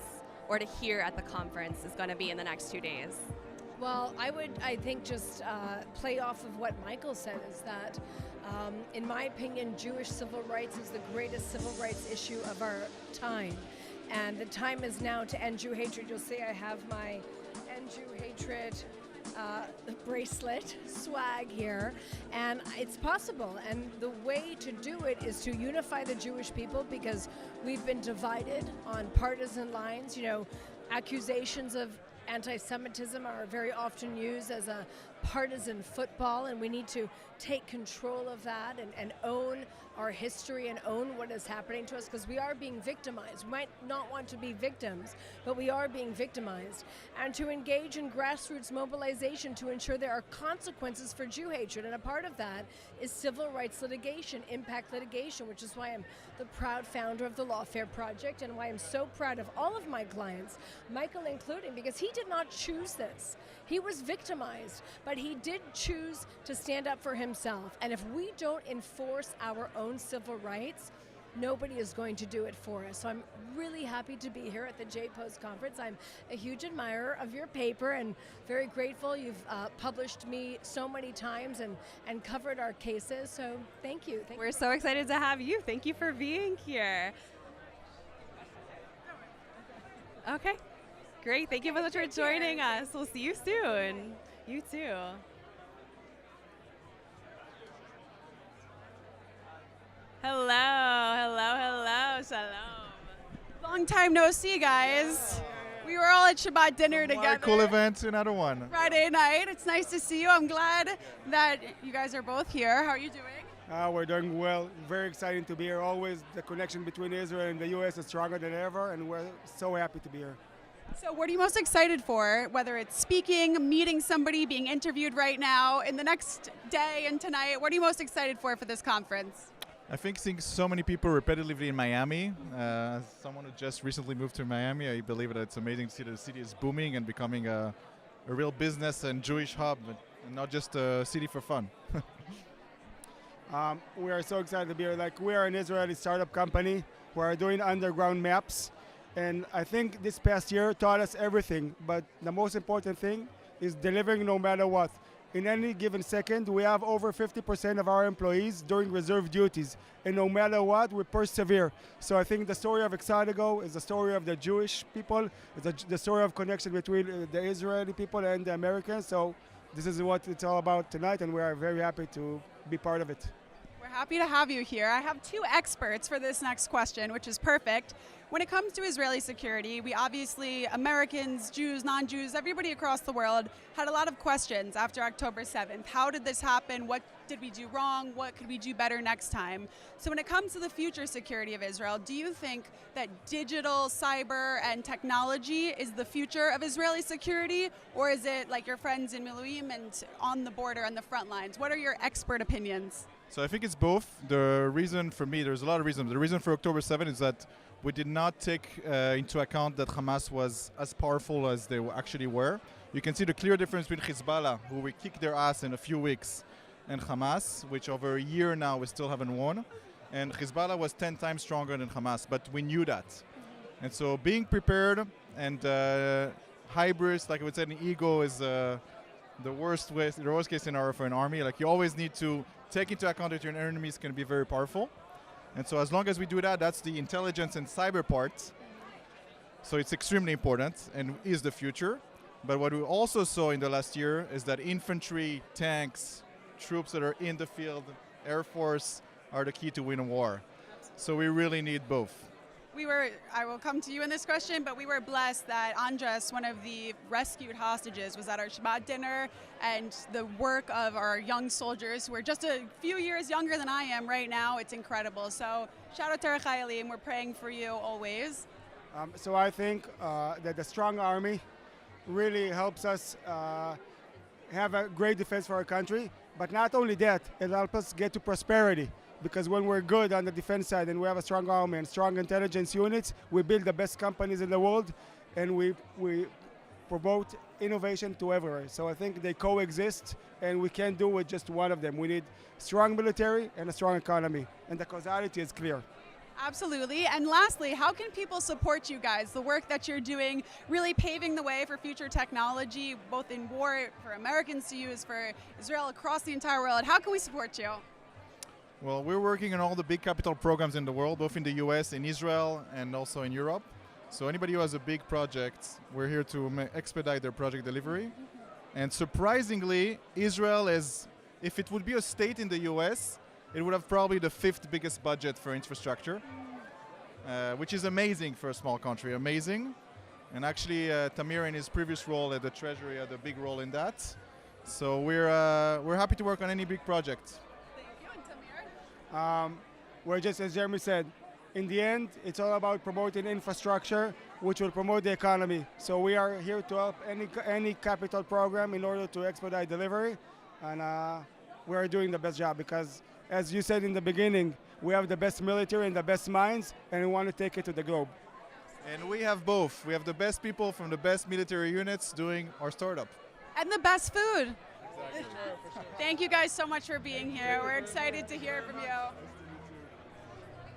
or to hear at the conference is going to be in the next 2 days. Well, I think just play off of what Michael said, is that, in my opinion, Jewish civil rights is the greatest civil rights issue of our time. And the time is now to end Jew hatred. You'll see I have my End Jew Hatred bracelet swag here, and it's possible. And the way to do it is to unify the Jewish people, because we've been divided on partisan lines. You know, accusations of anti-Semitism are very often used as a partisan football, and we need to take control of that and own our history and own what is happening to us, because we are being victimized. We might not want to be victims, but we are being victimized. And to engage in grassroots mobilization to ensure there are consequences for Jew hatred, and a part of that is civil rights litigation, impact litigation, which is why I'm the proud founder of the Lawfare Project, and why I'm so proud of all of my clients, Michael including, because he did not choose this. He was victimized, but he did choose to stand up for himself. And if we don't enforce our own civil rights, nobody is going to do it for us. So I'm really happy to be here at the J-Post conference. I'm a huge admirer of your paper and very grateful. You've published me so many times and covered our cases. So thank you. We're so excited to have you. Thank you for being here. Okay. Great. Thank you so much for joining us. We'll see you soon. You too. Hello. Shalom. Long time no see, guys. We were all at Shabbat dinner together. Cool event, another one. Friday night. It's nice to see you. I'm glad that you guys are both here. How are you doing? We're doing well. Very exciting to be here. Always the connection between Israel and the U.S. is stronger than ever, and we're so happy to be here. So what are you most excited for, whether it's speaking, meeting somebody, being interviewed right now, in the next day and tonight? What are you most excited for this conference? I think seeing so many people repetitively in Miami, as someone who just recently moved to Miami, I believe that it's amazing to see that the city is booming and becoming a real business and Jewish hub, and not just a city for fun. We are so excited to be here. Like, we are an Israeli startup company. We are doing underground maps. And I think this past year taught us everything, but the most important thing is delivering no matter what. in any given second, we have over 50% of our employees doing reserve duties. And no matter what, we persevere. So I think the story of Exadigo is the story of the Jewish people. It's the story of connection between the Israeli people and the Americans. So this is what it's all about tonight, and we are very happy to be part of it. We're happy to have you here. I have two experts for this next question, which is perfect. When it comes to Israeli security, we obviously, Americans, Jews, non-Jews, everybody across the world had a lot of questions after October 7th. How did this happen? What did we do wrong? What could we do better next time? So when it comes to the future security of Israel, do you think that digital, cyber, and technology is the future of Israeli security? Or is it like your friends in Miluim and on the border and the front lines? What are your expert opinions? So I think it's both. The reason for me, there's a lot of reasons. The reason for October 7th is that we did not take into account that Hamas was as powerful as they actually were. You can see the clear difference between Hezbollah, who we kicked their ass in a few weeks, and Hamas, which over a year now we still haven't won. And Hezbollah was 10 times stronger than Hamas, but we knew that. And so being prepared and hybris, like I would say, an ego is the worst case scenario for an army. Like you always need to take into account that your enemies can be very powerful. And so as long as we do that, that's the intelligence and cyber part. So it's extremely important and is the future. But what we also saw in the last year is that infantry, tanks, troops that are in the field, Air Force, are the key to win a war. So we really need both. I will come to you in this question, but we were blessed that Andres, one of the rescued hostages, was at our Shabbat dinner, and the work of our young soldiers, who are just a few years younger than I am right now, it's incredible. So shout out to our Chayalim, we're praying for you always. So I think that the strong army really helps us have a great defense for our country, but not only that, it helps us get to prosperity. Because when we're good on the defense side and we have a strong army and strong intelligence units, we build the best companies in the world, and we promote innovation to everywhere. So I think they coexist, and we can't do with just one of them. We need strong military and a strong economy, and the causality is clear. Absolutely. And lastly, how can people support you guys? The work that you're doing, really paving the way for future technology, both in war, for Americans to use, for Israel across the entire world. How can we support you? Well, we're working on all the big capital programs in the world, both in the US, in Israel, and also in Europe. So anybody who has a big project, we're here to expedite their project delivery. And surprisingly, Israel is, if it would be a state in the US, it would have probably the 5th biggest budget for infrastructure, which is amazing for a small country, amazing. And actually, Tamir in his previous role at the Treasury had a big role in that. So we're happy to work on any big project. We're just, as Jeremy said, in the end, it's all about promoting infrastructure, which will promote the economy. So we are here to help any capital program in order to expedite delivery, and we are doing the best job because, as you said in the beginning, we have the best military and the best minds, and we want to take it to the globe. And we have both. We have the best people from the best military units doing our startup. And the best food. Thank you guys so much for being here. We're excited to hear from you.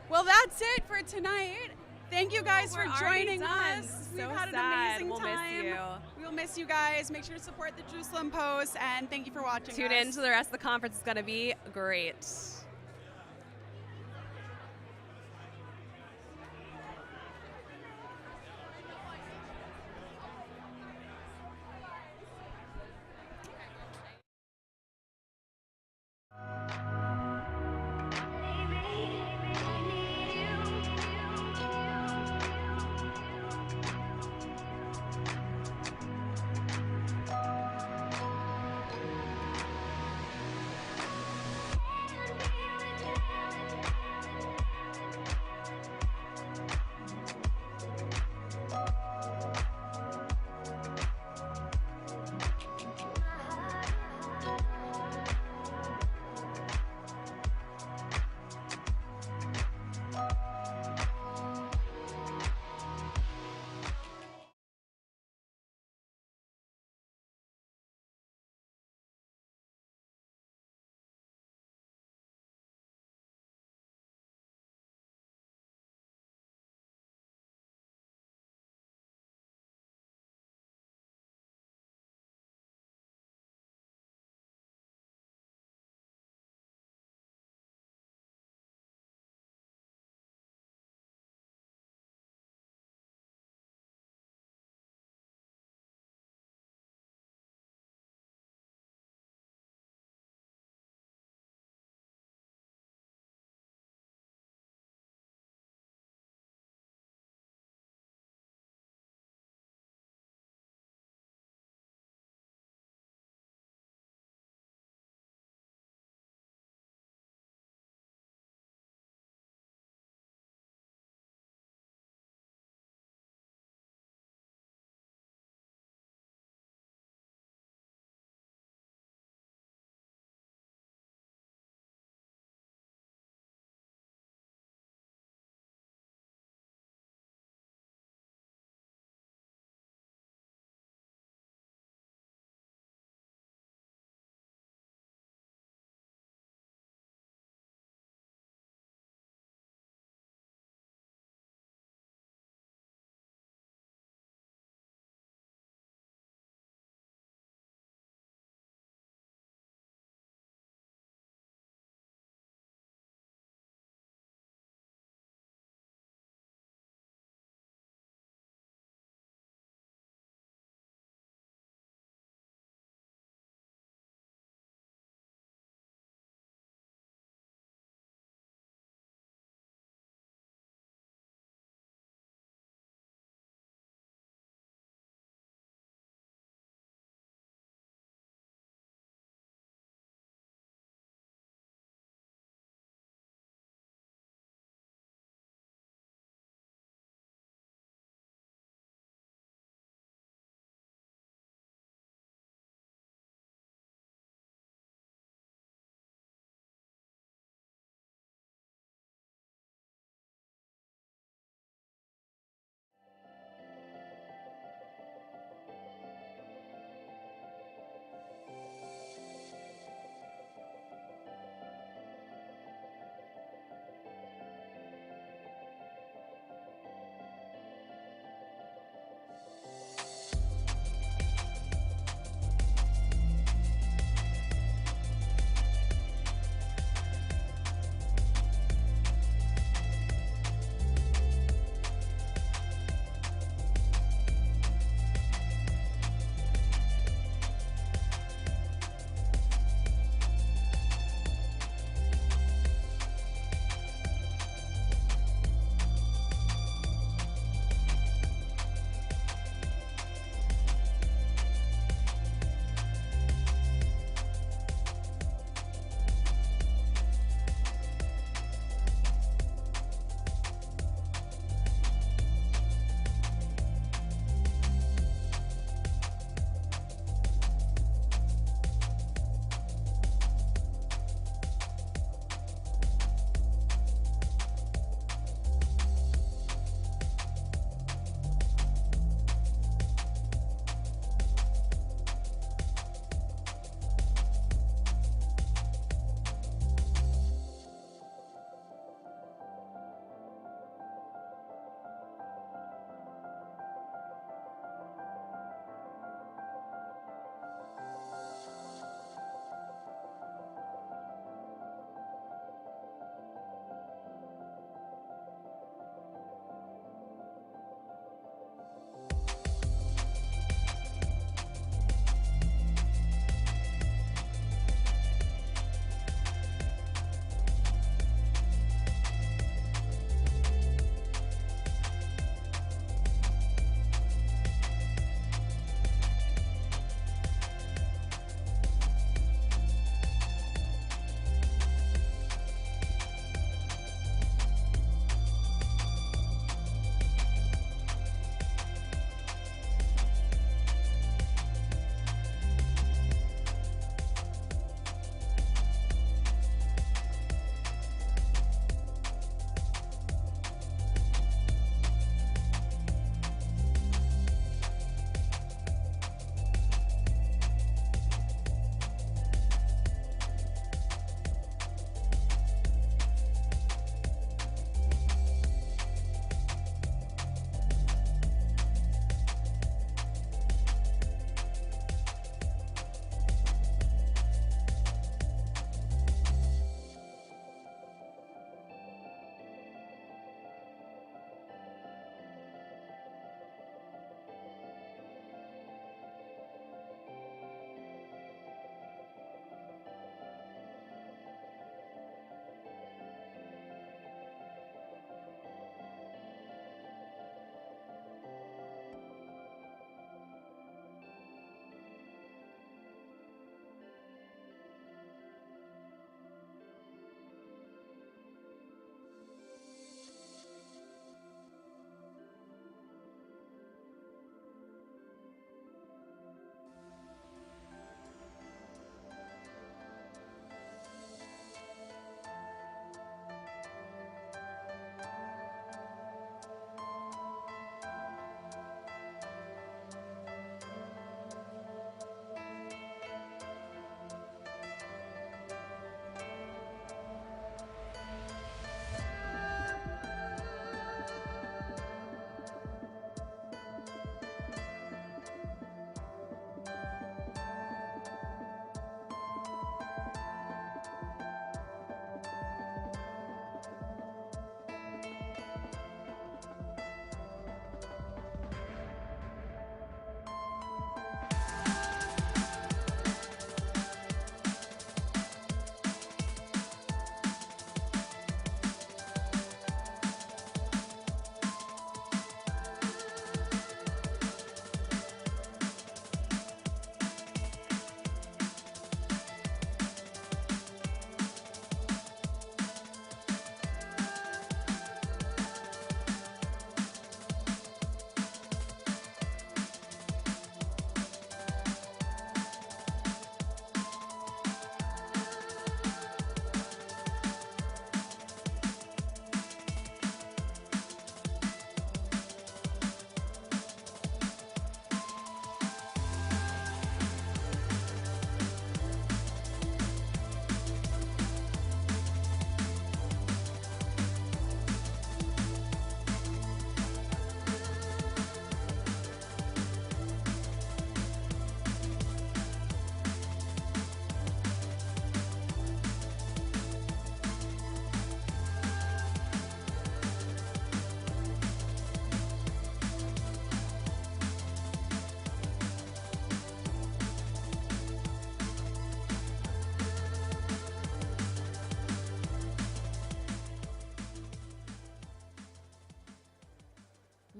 Well, that's it for tonight. Thank you guys for joining us. We've had an amazing time. Miss you. We'll miss you guys. Make sure to support the Jerusalem Post, and thank you for watching. Tune in to the rest of the conference. It's going to be great.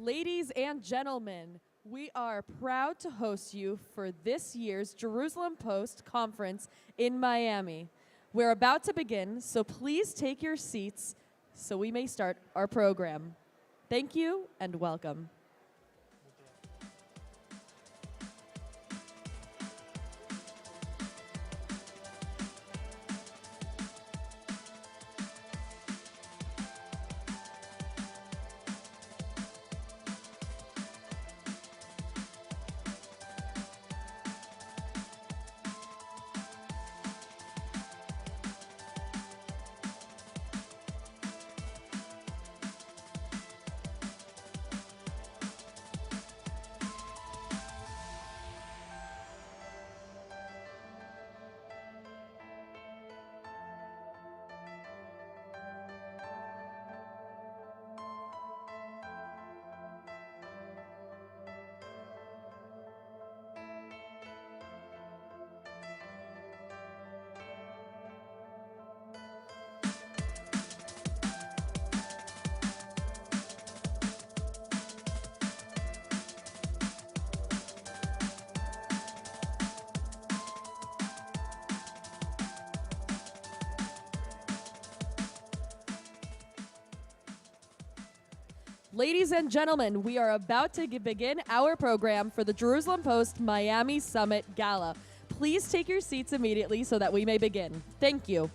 Ladies and gentlemen, we are proud to host you for this year's Jerusalem Post Conference in Miami. We're about to begin, so please take your seats so we may start our program. Thank you and welcome. Ladies and gentlemen, we are about to begin our program for the Jerusalem Post Miami Summit Gala. Please take your seats immediately so that we may begin. Thank you.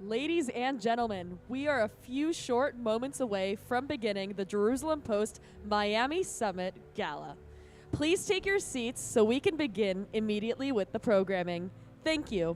Ladies and gentlemen, we are a few short moments away from beginning the Jerusalem Post Miami Summit Gala. Please take your seats so we can begin immediately with the programming. Thank you.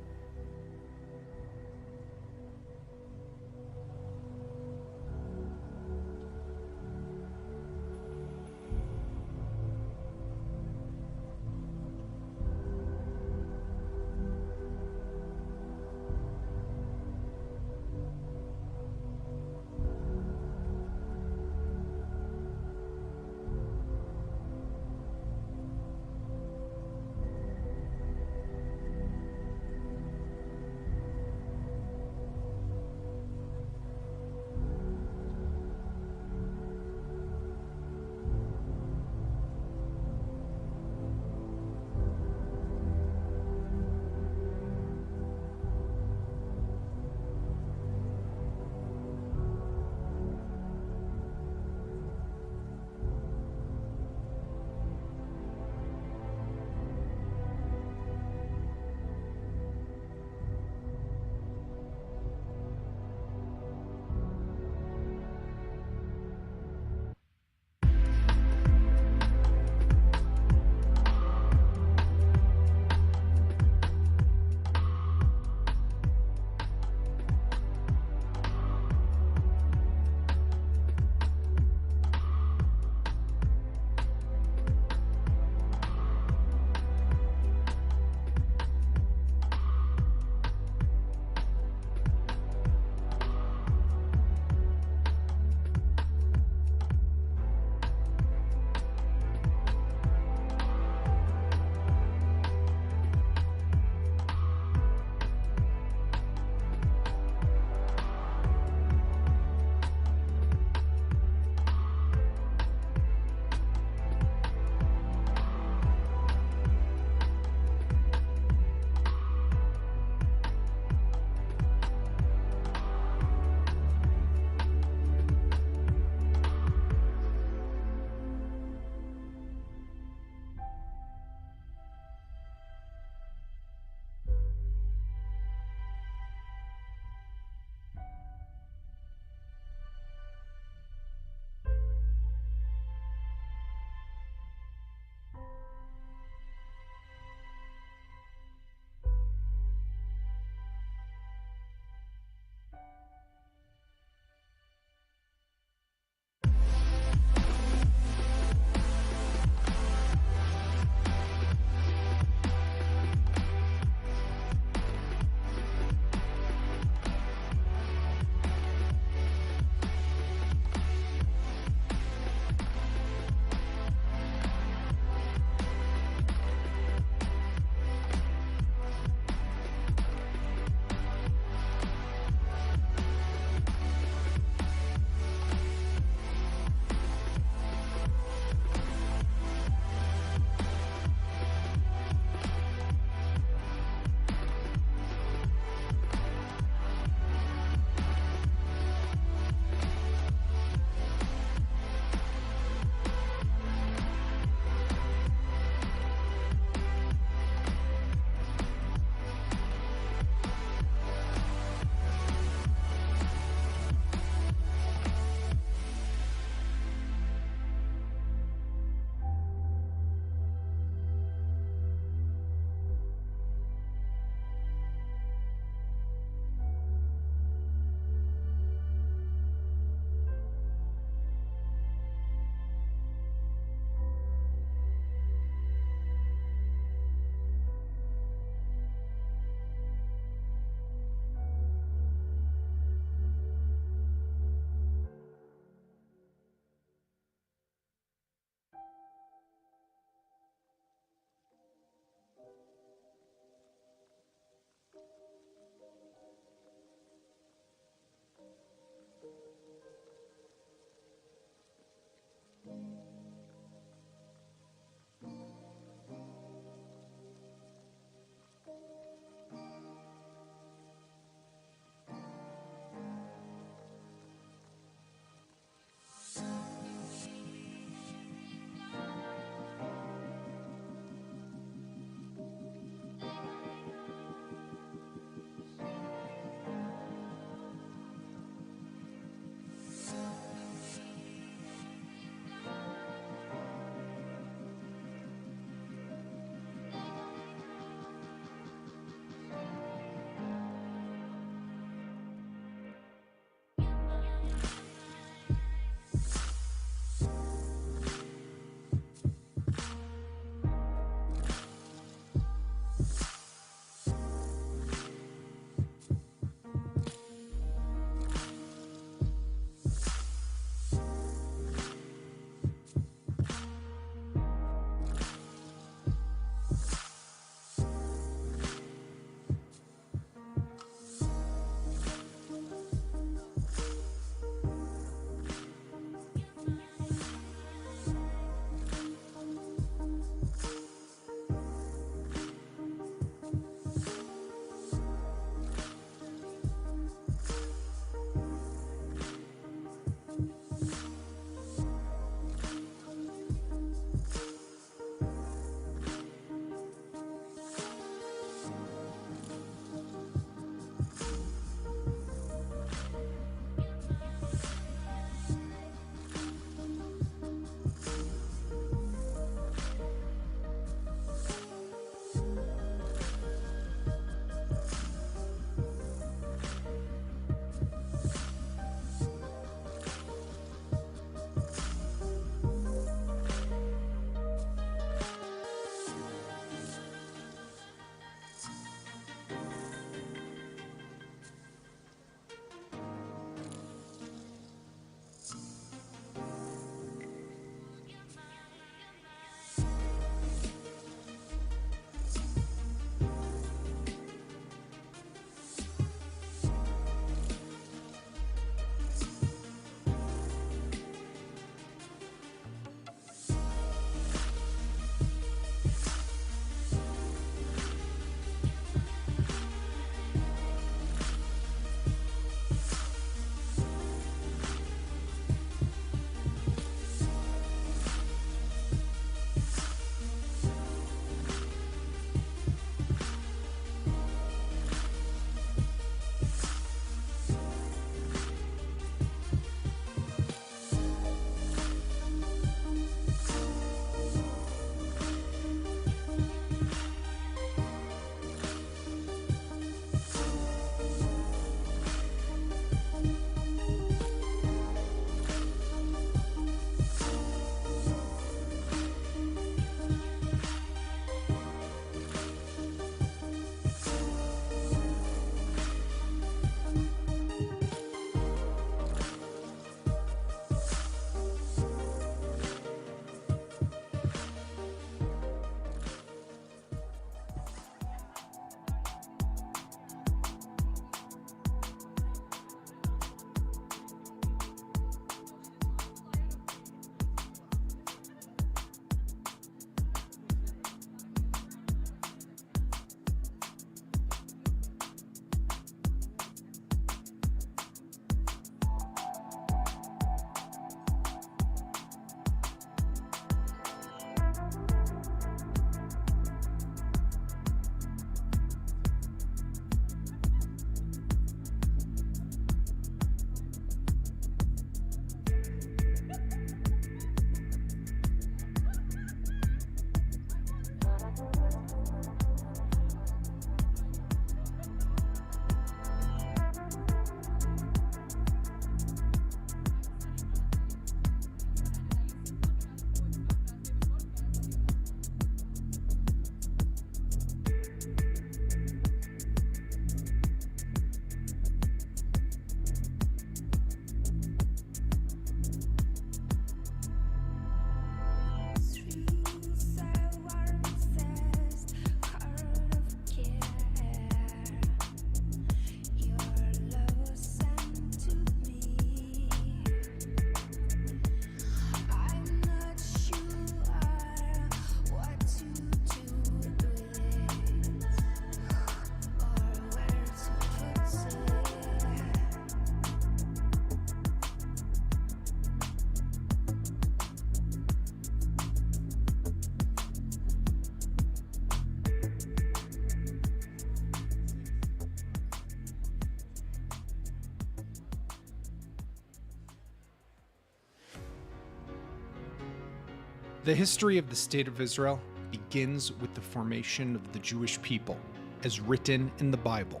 The history of the State of Israel begins with the formation of the Jewish people, as written in the Bible,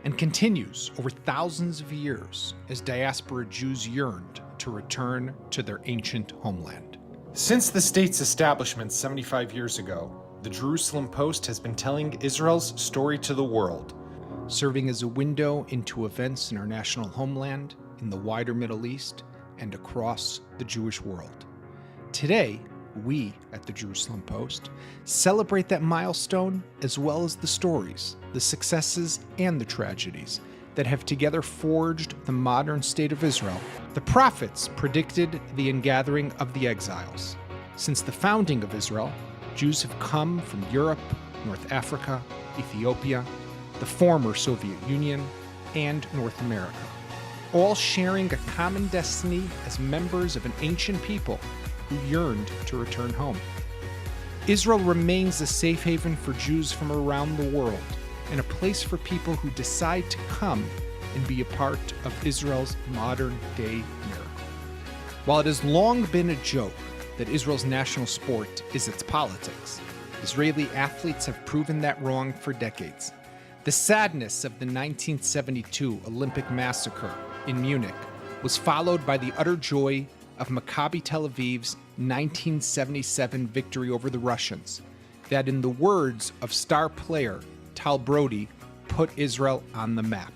and continues over thousands of years as diaspora Jews yearned to return to their ancient homeland. Since the state's establishment 75 years ago, the Jerusalem Post has been telling Israel's story to the world, serving as a window into events in our national homeland, in the wider Middle East, and across the Jewish world. Today, we at the Jerusalem Post celebrate that milestone as well as the stories, the successes, and the tragedies that have together forged the modern state of Israel. The prophets predicted the ingathering of the exiles. Since the founding of Israel, Jews have come from Europe, North Africa, Ethiopia, the former Soviet Union, and North America, all sharing a common destiny as members of an ancient people who yearned to return home. Israel remains a safe haven for Jews from around the world and a place for people who decide to come and be a part of Israel's modern-day miracle. While it has long been a joke that Israel's national sport is its politics, Israeli athletes have proven that wrong for decades. The sadness of the 1972 Olympic massacre in Munich was followed by the utter joy of Maccabi Tel Aviv's 1977 victory over the Russians, that, in the words of star player Tal Brody, put Israel on the map.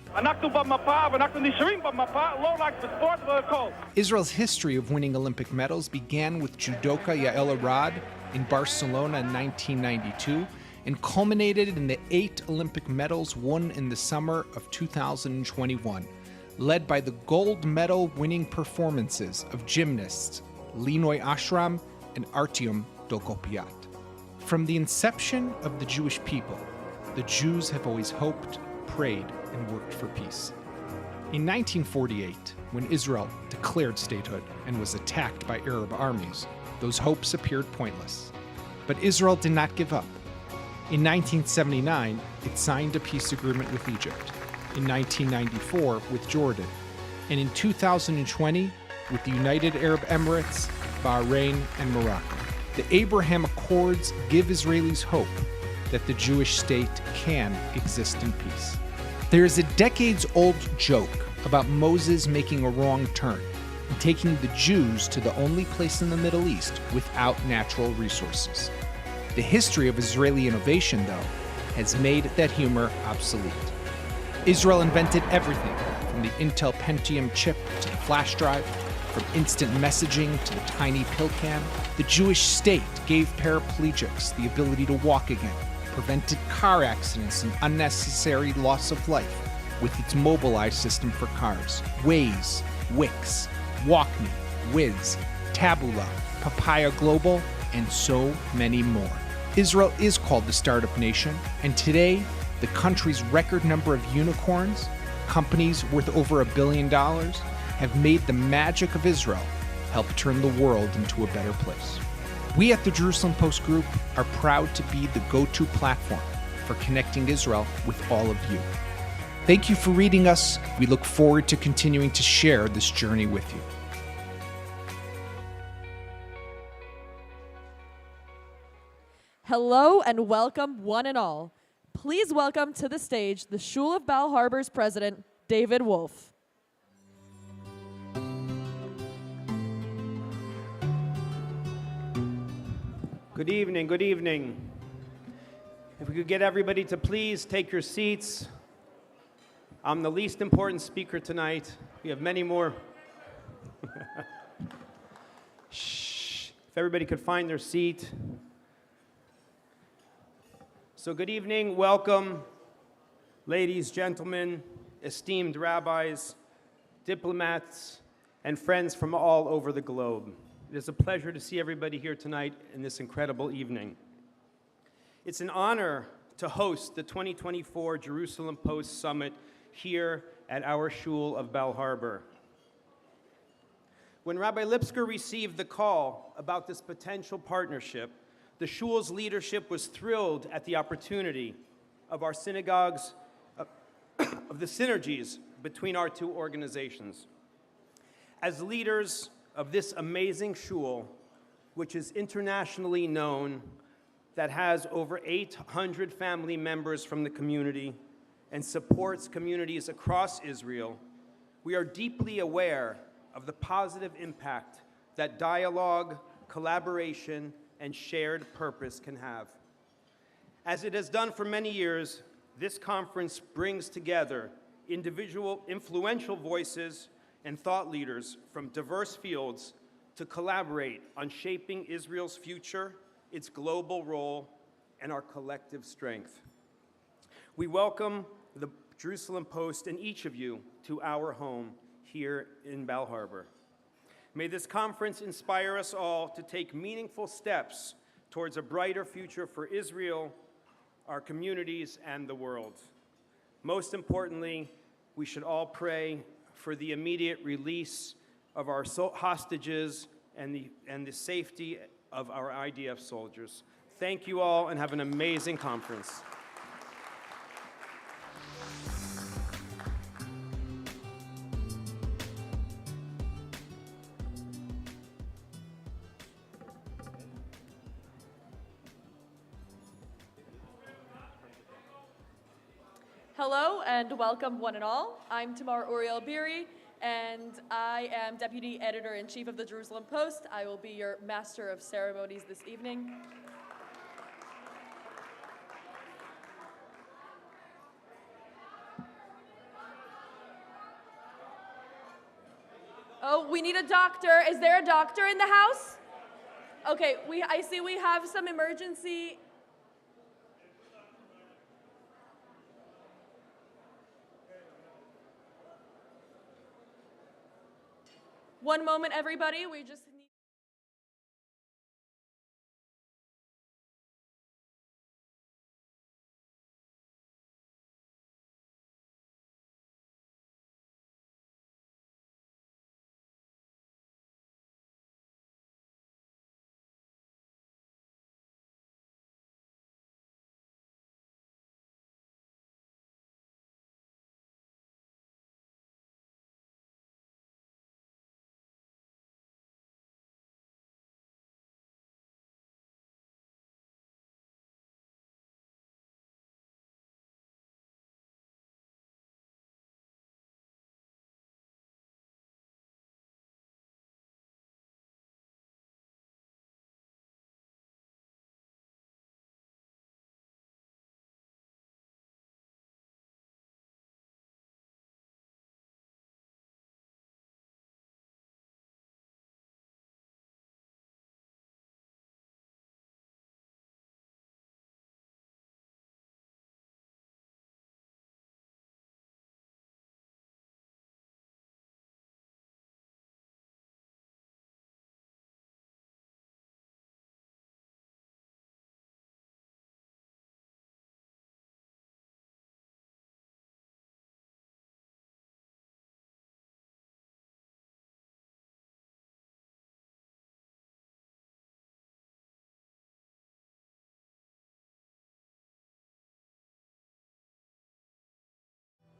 Israel's history of winning Olympic medals began with judoka Yael Arad in Barcelona in 1992 and culminated in the 8 Olympic medals won in the summer of 2021, led by the gold medal winning performances of gymnasts Linoy Ashram and Artyom Dolgopiat. From the inception of the Jewish people, the Jews have always hoped, prayed, and worked for peace. In 1948, when Israel declared statehood and was attacked by Arab armies, those hopes appeared pointless. But Israel did not give up. In 1979, it signed a peace agreement with Egypt. In 1994 with Jordan, and in 2020 with the United Arab Emirates, Bahrain, and Morocco. The Abraham Accords give Israelis hope that the Jewish state can exist in peace. There is a decades-old joke about Moses making a wrong turn and taking the Jews to the only place in the Middle East without natural resources. The history of Israeli innovation, though, has made that humor obsolete. Israel invented everything, from the Intel Pentium chip to the flash drive, from instant messaging to the tiny pill can. The Jewish state gave paraplegics the ability to walk again, prevented car accidents and unnecessary loss of life with its mobilized system for cars. Waze, Wix, WalkMe, Wiz, Taboola, Papaya Global, and so many more. Israel is called the Startup Nation, and today, the country's record number of unicorns, companies worth over $1 billion, have made the magic of Israel help turn the world into a better place. We at the Jerusalem Post Group are proud to be the go-to platform for connecting Israel with all of you. Thank you for reading us. We look forward to continuing to share this journey with you. Hello and welcome, one and all. Please welcome to the stage the Shul of Bal Harbor's president, David Wolf. Good evening, good evening. If we could get everybody to please take your seats. I'm the least important speaker tonight. We have many more. Shh. If everybody could find their seat. So good evening, welcome, ladies, gentlemen, esteemed rabbis, diplomats, and friends from all over the globe. It is a pleasure to see everybody here tonight in this incredible evening. It's an honor to host the 2024 Jerusalem Post Summit here at our Shul of Bal Harbor. When Rabbi Lipskar received the call about this potential partnership, the Shul's leadership was thrilled at the opportunity of our synagogues, of the synergies between our two organizations. As leaders of this amazing Shul, which is internationally known, that has over 800 family members from the community and supports communities across Israel, we are deeply aware of the positive impact that dialogue, collaboration, and shared purpose can have. As it has done for many years, this conference brings together individual influential voices and thought leaders from diverse fields to collaborate on shaping Israel's future, its global role, and our collective strength. We welcome the Jerusalem Post and each of you to our home here in Bal Harbor. May this conference inspire us all to take meaningful steps towards a brighter future for Israel, our communities, and the world. Most importantly, we should all pray for the immediate release of our hostages and the safety of our IDF soldiers. Thank you all and have an amazing conference. Hello and welcome one and all. I'm Tamar Uriel Biri, and I am Deputy Editor-in-Chief of the Jerusalem Post. I will be your Master of Ceremonies this evening. Oh, we need a doctor. Is there a doctor in the house? Okay, I see we have some emergency. One moment, everybody. We just need.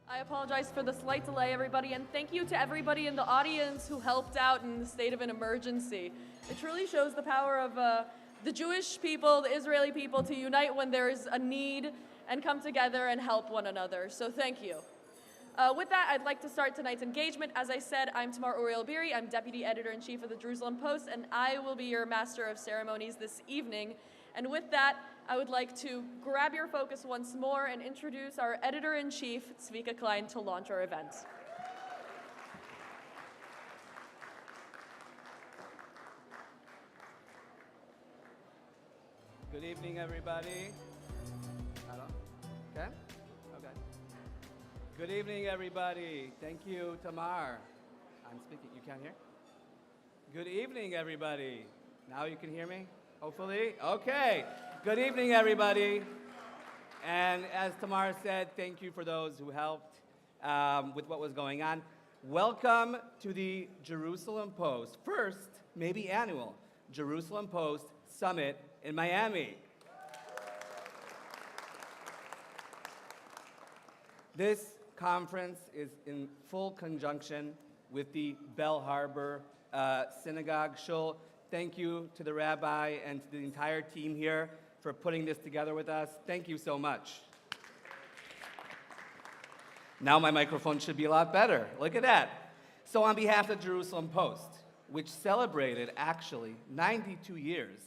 I apologize for the slight delay, everybody, and thank you to everybody in the audience who helped out in the state of an emergency. It truly shows the power of the Jewish people, the Israeli people, to unite when there is a need and come together and help one another. So thank you. With that, I'd like to start tonight's engagement. As I said, I'm Tamar Uriel Biri. I'm Deputy Editor-in-Chief of the Jerusalem Post, and I will be your Master of Ceremonies this evening. And with that, I would like to grab your focus once more and introduce our Editor-in-Chief, Sika Klein, to launch our event. Good evening, everybody. Hello? Okay? Okay. Good evening, everybody. Thank you, Tamar. I'm speaking. You can't hear? Good evening, everybody. Now you can hear me? Hopefully? Okay. Good evening, everybody. And as Tamar said, thank you for those who helped with what was going on. Welcome to the Jerusalem Post, first, maybe annual, Jerusalem Post Summit in Miami. This conference is in full conjunction with the Bal Harbor Synagogue Shul. Thank you to the rabbi and to the entire team here for putting this together with us. Thank you so much. Now my microphone should be a lot better. Look at that. So on behalf of the Jerusalem Post, which celebrated actually 92 years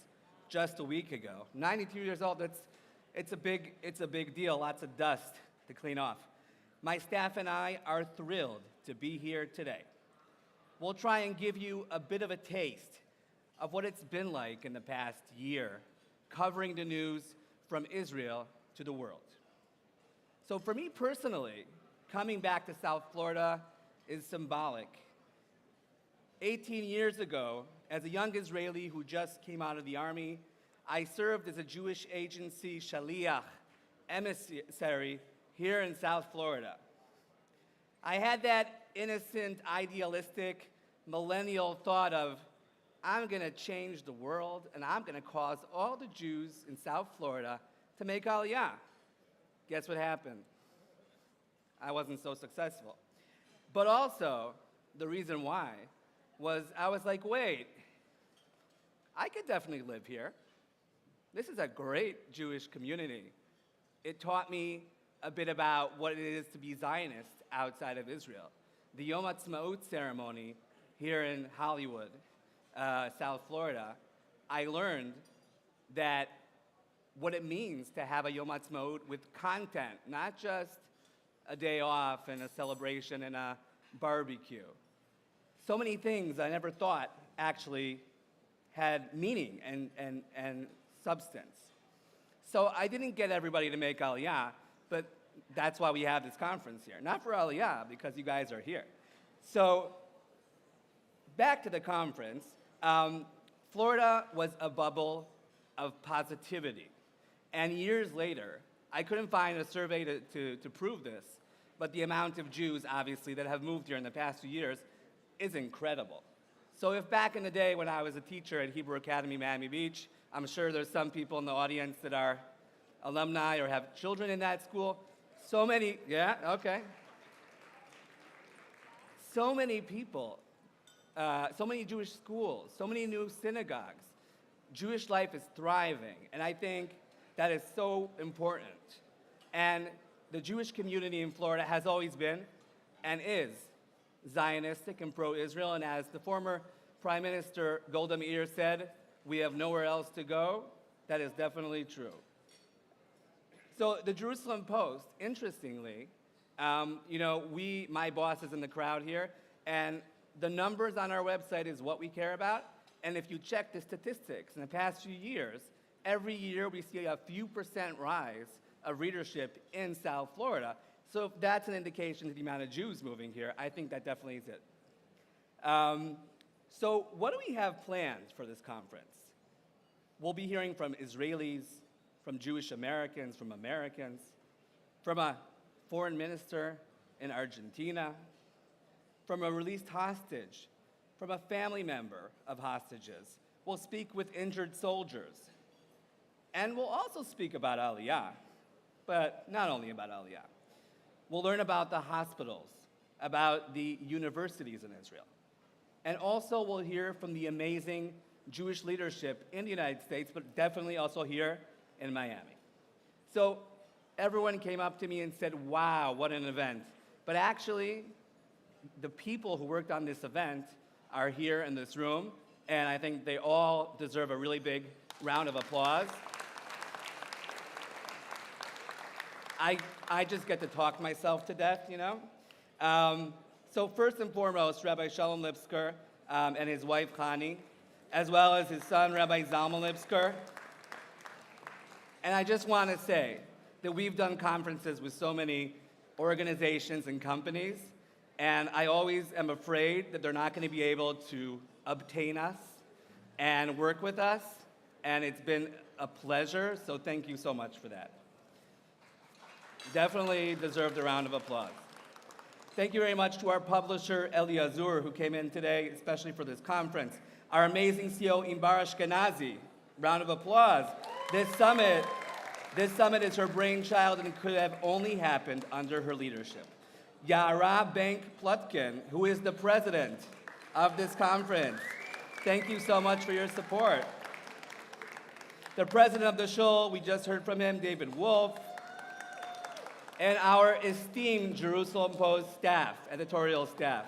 just a week ago, 92 years old, it's a big deal, lots of dust to clean off. My staff and I are thrilled to be here today. We'll try and give you a bit of a taste of what it's been like in the past year, covering the news from Israel to the world. So for me personally, coming back to South Florida is symbolic. 18 years ago, as a young Israeli who just came out of the army, I served as a Jewish agency shaliach, emissary, here in South Florida. I had that innocent, idealistic, millennial thought of, I'm gonna change the world and I'm gonna cause all the Jews in South Florida to make Aliyah. Guess what happened? I wasn't so successful. But also, the reason why was I was like, wait, I could definitely live here. This is a great Jewish community. It taught me a bit about what it is to be Zionist outside of Israel. The Yom Ha'atzmaut ceremony here in Hollywood, South Florida, I learned that what it means to have a Yom Ha'atzmaut with content, not just a day off and a celebration and a barbecue. So many things I never thought actually had meaning and substance. So I didn't get everybody to make Aliyah, but that's why we have this conference here. Not for Aliyah, because you guys are here. So back to the conference. Florida was a bubble of positivity. And years later, I couldn't find a survey to prove this, but the amount of Jews, obviously, that have moved here in the past few years is incredible. So if back in the day when I was a teacher at Hebrew Academy, Miami Beach, I'm sure there's some people in the audience that are alumni or have children in that school. So many, yeah, okay. So many people, so many Jewish schools, so many new synagogues. Jewish life is thriving, and I think that is so important. And the Jewish community in Florida has always been and is Zionistic and pro-Israel, and as the former Prime Minister Golda Meir said, we have nowhere else to go. That is definitely true. So the Jerusalem Post, interestingly, my boss is in the crowd here, and the numbers on our website is what we care about. And if you check the statistics, in the past few years, every year we see a few % rise of readership in South Florida. So if that's an indication of the amount of Jews moving here, I think that definitely is it. So what do we have planned for this conference? We'll be hearing from Israelis, from Jewish Americans, from a foreign minister in Argentina, from a released hostage, from a family member of hostages. We'll speak with injured soldiers. And we'll also speak about Aliyah, but not only about Aliyah. We'll learn about the hospitals, about the universities in Israel. And also we'll hear from the amazing Jewish leadership in the United States, but definitely also here in Miami. So everyone came up to me and said, wow, what an event. But actually, the people who worked on this event are here in this room, and I think they all deserve a really big round of applause. I just get to talk myself to death, you know? So first and foremost, Rabbi Shalom Lipskar and his wife, Chani, as well as his son, Rabbi Zalman Lipskar. And I just want to say that we've done conferences with so many organizations and companies, and I always am afraid that they're not going to be able to obtain us and work with us, and it's been a pleasure, so thank you so much for that. Definitely deserved a round of applause. Thank you very much to our publisher, Eliazur, who came in today, especially for this conference. Our amazing CEO, Imbar Ashkenazi. Round of applause. This summit is her brainchild and could have only happened under her leadership. Yara Bank Plotkin, who is the president of this conference. Thank you so much for your support. The president of the Shul, we just heard from him, David Wolf, and our esteemed Jerusalem Post staff, editorial staff.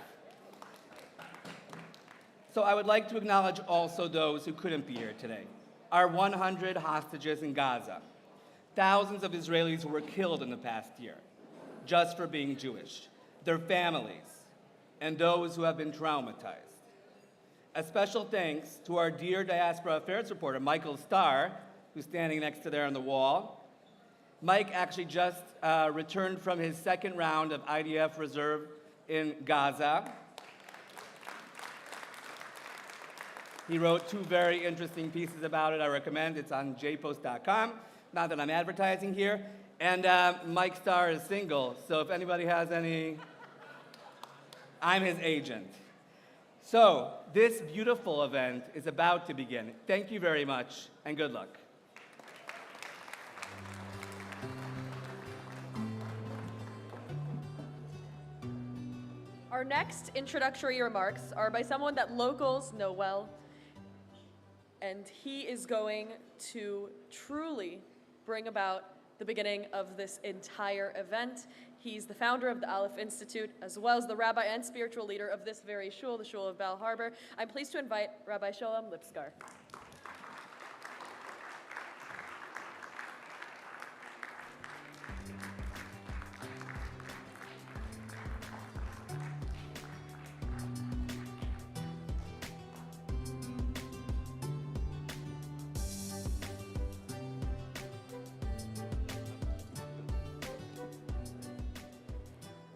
So I would like to acknowledge also those who couldn't be here today. Our 100 hostages in Gaza. Thousands of Israelis who were killed in the past year just for being Jewish. Their families, and those who have been traumatized. A special thanks to our dear Diaspora Affairs reporter, Michael Starr, who's standing next to there on the wall. Mike actually just returned from his second round of IDF reserve in Gaza. He wrote 2 very interesting pieces about it. I recommend it's on jpost.com. Not that I'm advertising here. And Mike Starr is single, so if anybody has any, I'm his agent. So this beautiful event is about to begin. Thank you very much, and good luck. Our next introductory remarks are by someone that locals know well, and he is going to truly bring about the beginning of this entire event. He's the founder of the Aleph Institute, as well as the rabbi and spiritual leader of this very shul, the Shul of Bal Harbor. I'm pleased to invite Rabbi Sholem Lipskar.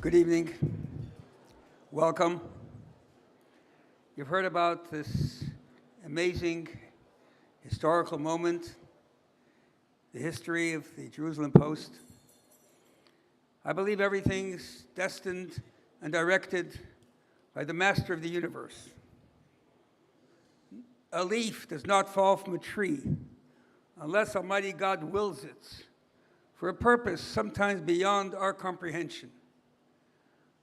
Good evening. Welcome. You've heard about this amazing historical moment, the history of the Jerusalem Post. I believe everything's destined and directed by the master of the universe. A leaf does not fall from a tree unless Almighty God wills it for a purpose sometimes beyond our comprehension.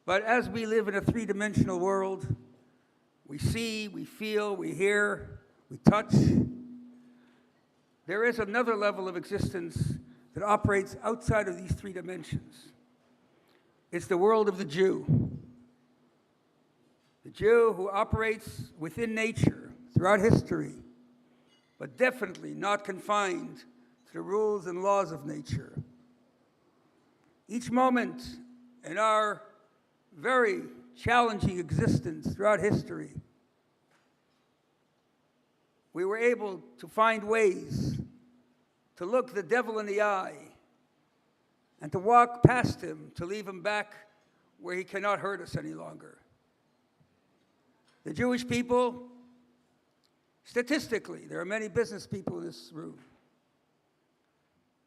But as we live in a three-dimensional world, we see, we feel, we hear, we touch. There is another level of existence that operates outside of these 3 dimensions. It's the world of the Jew. The Jew who operates within nature throughout history, but definitely not confined to the rules and laws of nature. Each moment in our very challenging existence throughout history, we were able to find ways to look the devil in the eye and to walk past him, to leave him back where he cannot hurt us any longer. The Jewish people, statistically, there are many business people in this room.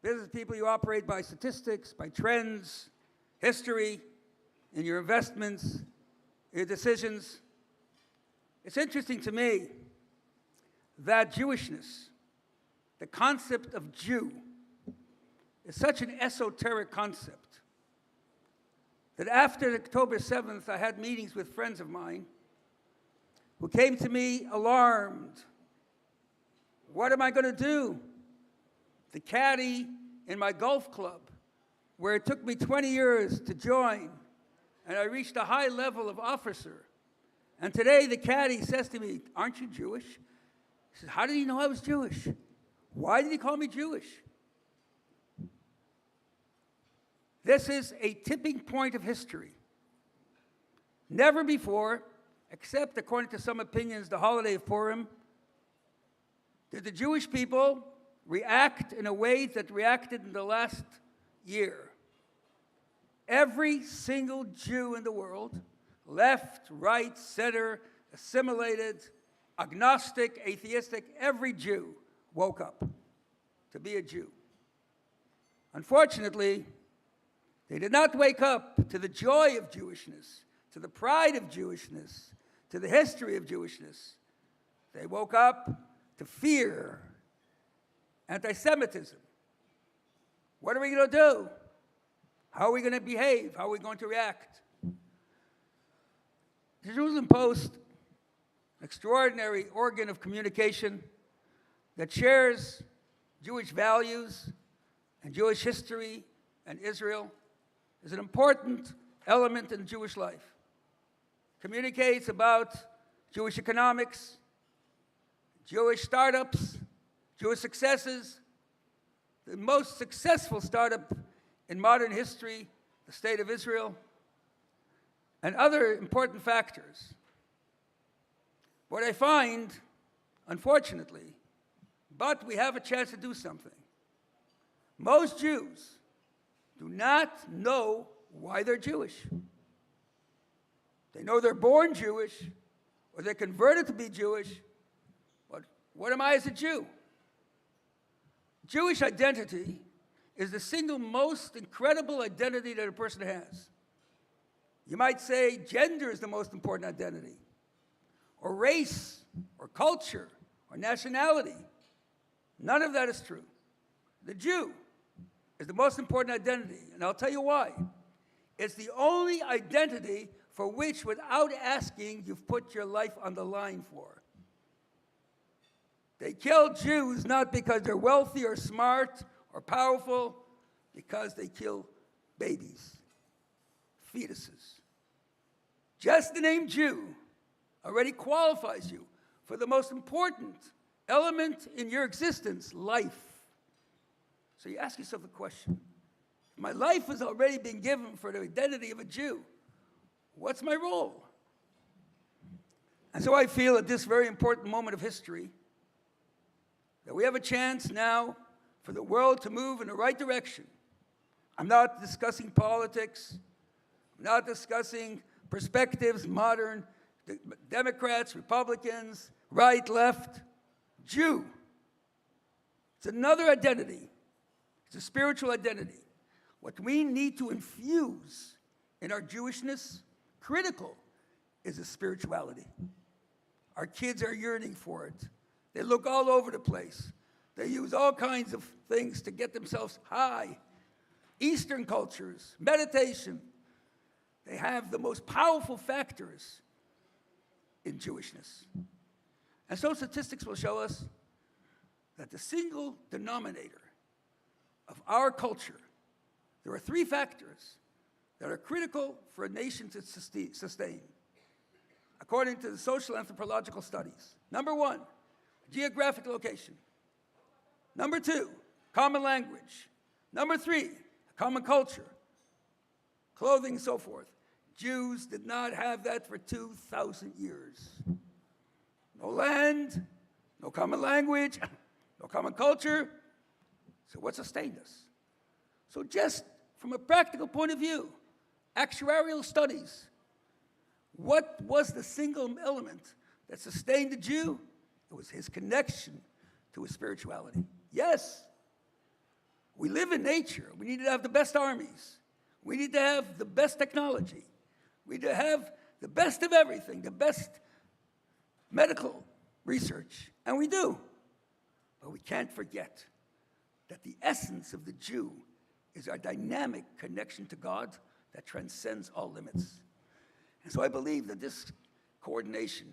Business people, you operate by statistics, by trends, history, in your investments, your decisions. It's interesting to me that Jewishness, the concept of Jew, is such an esoteric concept that after October 7th, I had meetings with friends of mine who came to me alarmed. What am I going to do? The caddy in my golf club, where it took me 20 years to join, and I reached a high level of officer. And today the caddy says to me, "Aren't you Jewish?" He says, "How did he know I was Jewish? Why did he call me Jewish?" This is a tipping point of history. Never before, except according to some opinions, the holiday of Purim, did the Jewish people react in a way that reacted in the last year. Every single Jew in the world, left, right, center, assimilated, agnostic, atheistic, every Jew woke up to be a Jew. Unfortunately, they did not wake up to the joy of Jewishness, to the pride of Jewishness, to the history of Jewishness. They woke up to fear, anti-Semitism. What are we going to do? How are we going to behave? How are we going to react? The Jerusalem Post, extraordinary organ of communication that shares Jewish values and Jewish history and Israel, is an important element in Jewish life. Communicates about Jewish economics, Jewish startups, Jewish successes. The most successful startup in modern history, the State of Israel, and other important factors. What I find, unfortunately, but we have a chance to do something. Most Jews do not know why they're Jewish. They know they're born Jewish, or they're converted to be Jewish, but what am I as a Jew? Jewish identity is the single most incredible identity that a person has. You might say gender is the most important identity, or race, or culture, or nationality. None of that is true. The Jew is the most important identity, and I'll tell you why. It's the only identity for which, without asking, you've put your life on the line for. They kill Jews not because they're wealthy or smart or powerful, because they kill babies, fetuses. Just the name Jew already qualifies you for the most important element in your existence, life. So you ask yourself the question, if my life has already been given for the identity of a Jew, what's my role? And so I feel at this very important moment of history that we have a chance now for the world to move in the right direction. I'm not discussing politics. I'm not discussing perspectives, modern, Democrats, Republicans, right, left, Jew. It's another identity. It's a spiritual identity. What we need to infuse in our Jewishness, critical, is a spirituality. Our kids are yearning for it. They look all over the place. They use all kinds of things to get themselves high. Eastern cultures, meditation, they have the most powerful factors in Jewishness. And so statistics will show us that the single denominator of our culture, there are three factors that are critical for a nation to sustain, according to the social anthropological studies. Number one, geographic location. Number two, common language. Number three, common culture, clothing, and so forth. Jews did not have that for 2,000 years. No land, no common language, no common culture. So what sustained us? So just from a practical point of view, actuarial studies, what was the single element that sustained the Jew? It was his connection to his spirituality. Yes, we live in nature. We need to have the best armies. We need to have the best technology. We need to have the best of everything, the best medical research, and we do. But we can't forget that the essence of the Jew is our dynamic connection to God that transcends all limits. And so I believe that this coordination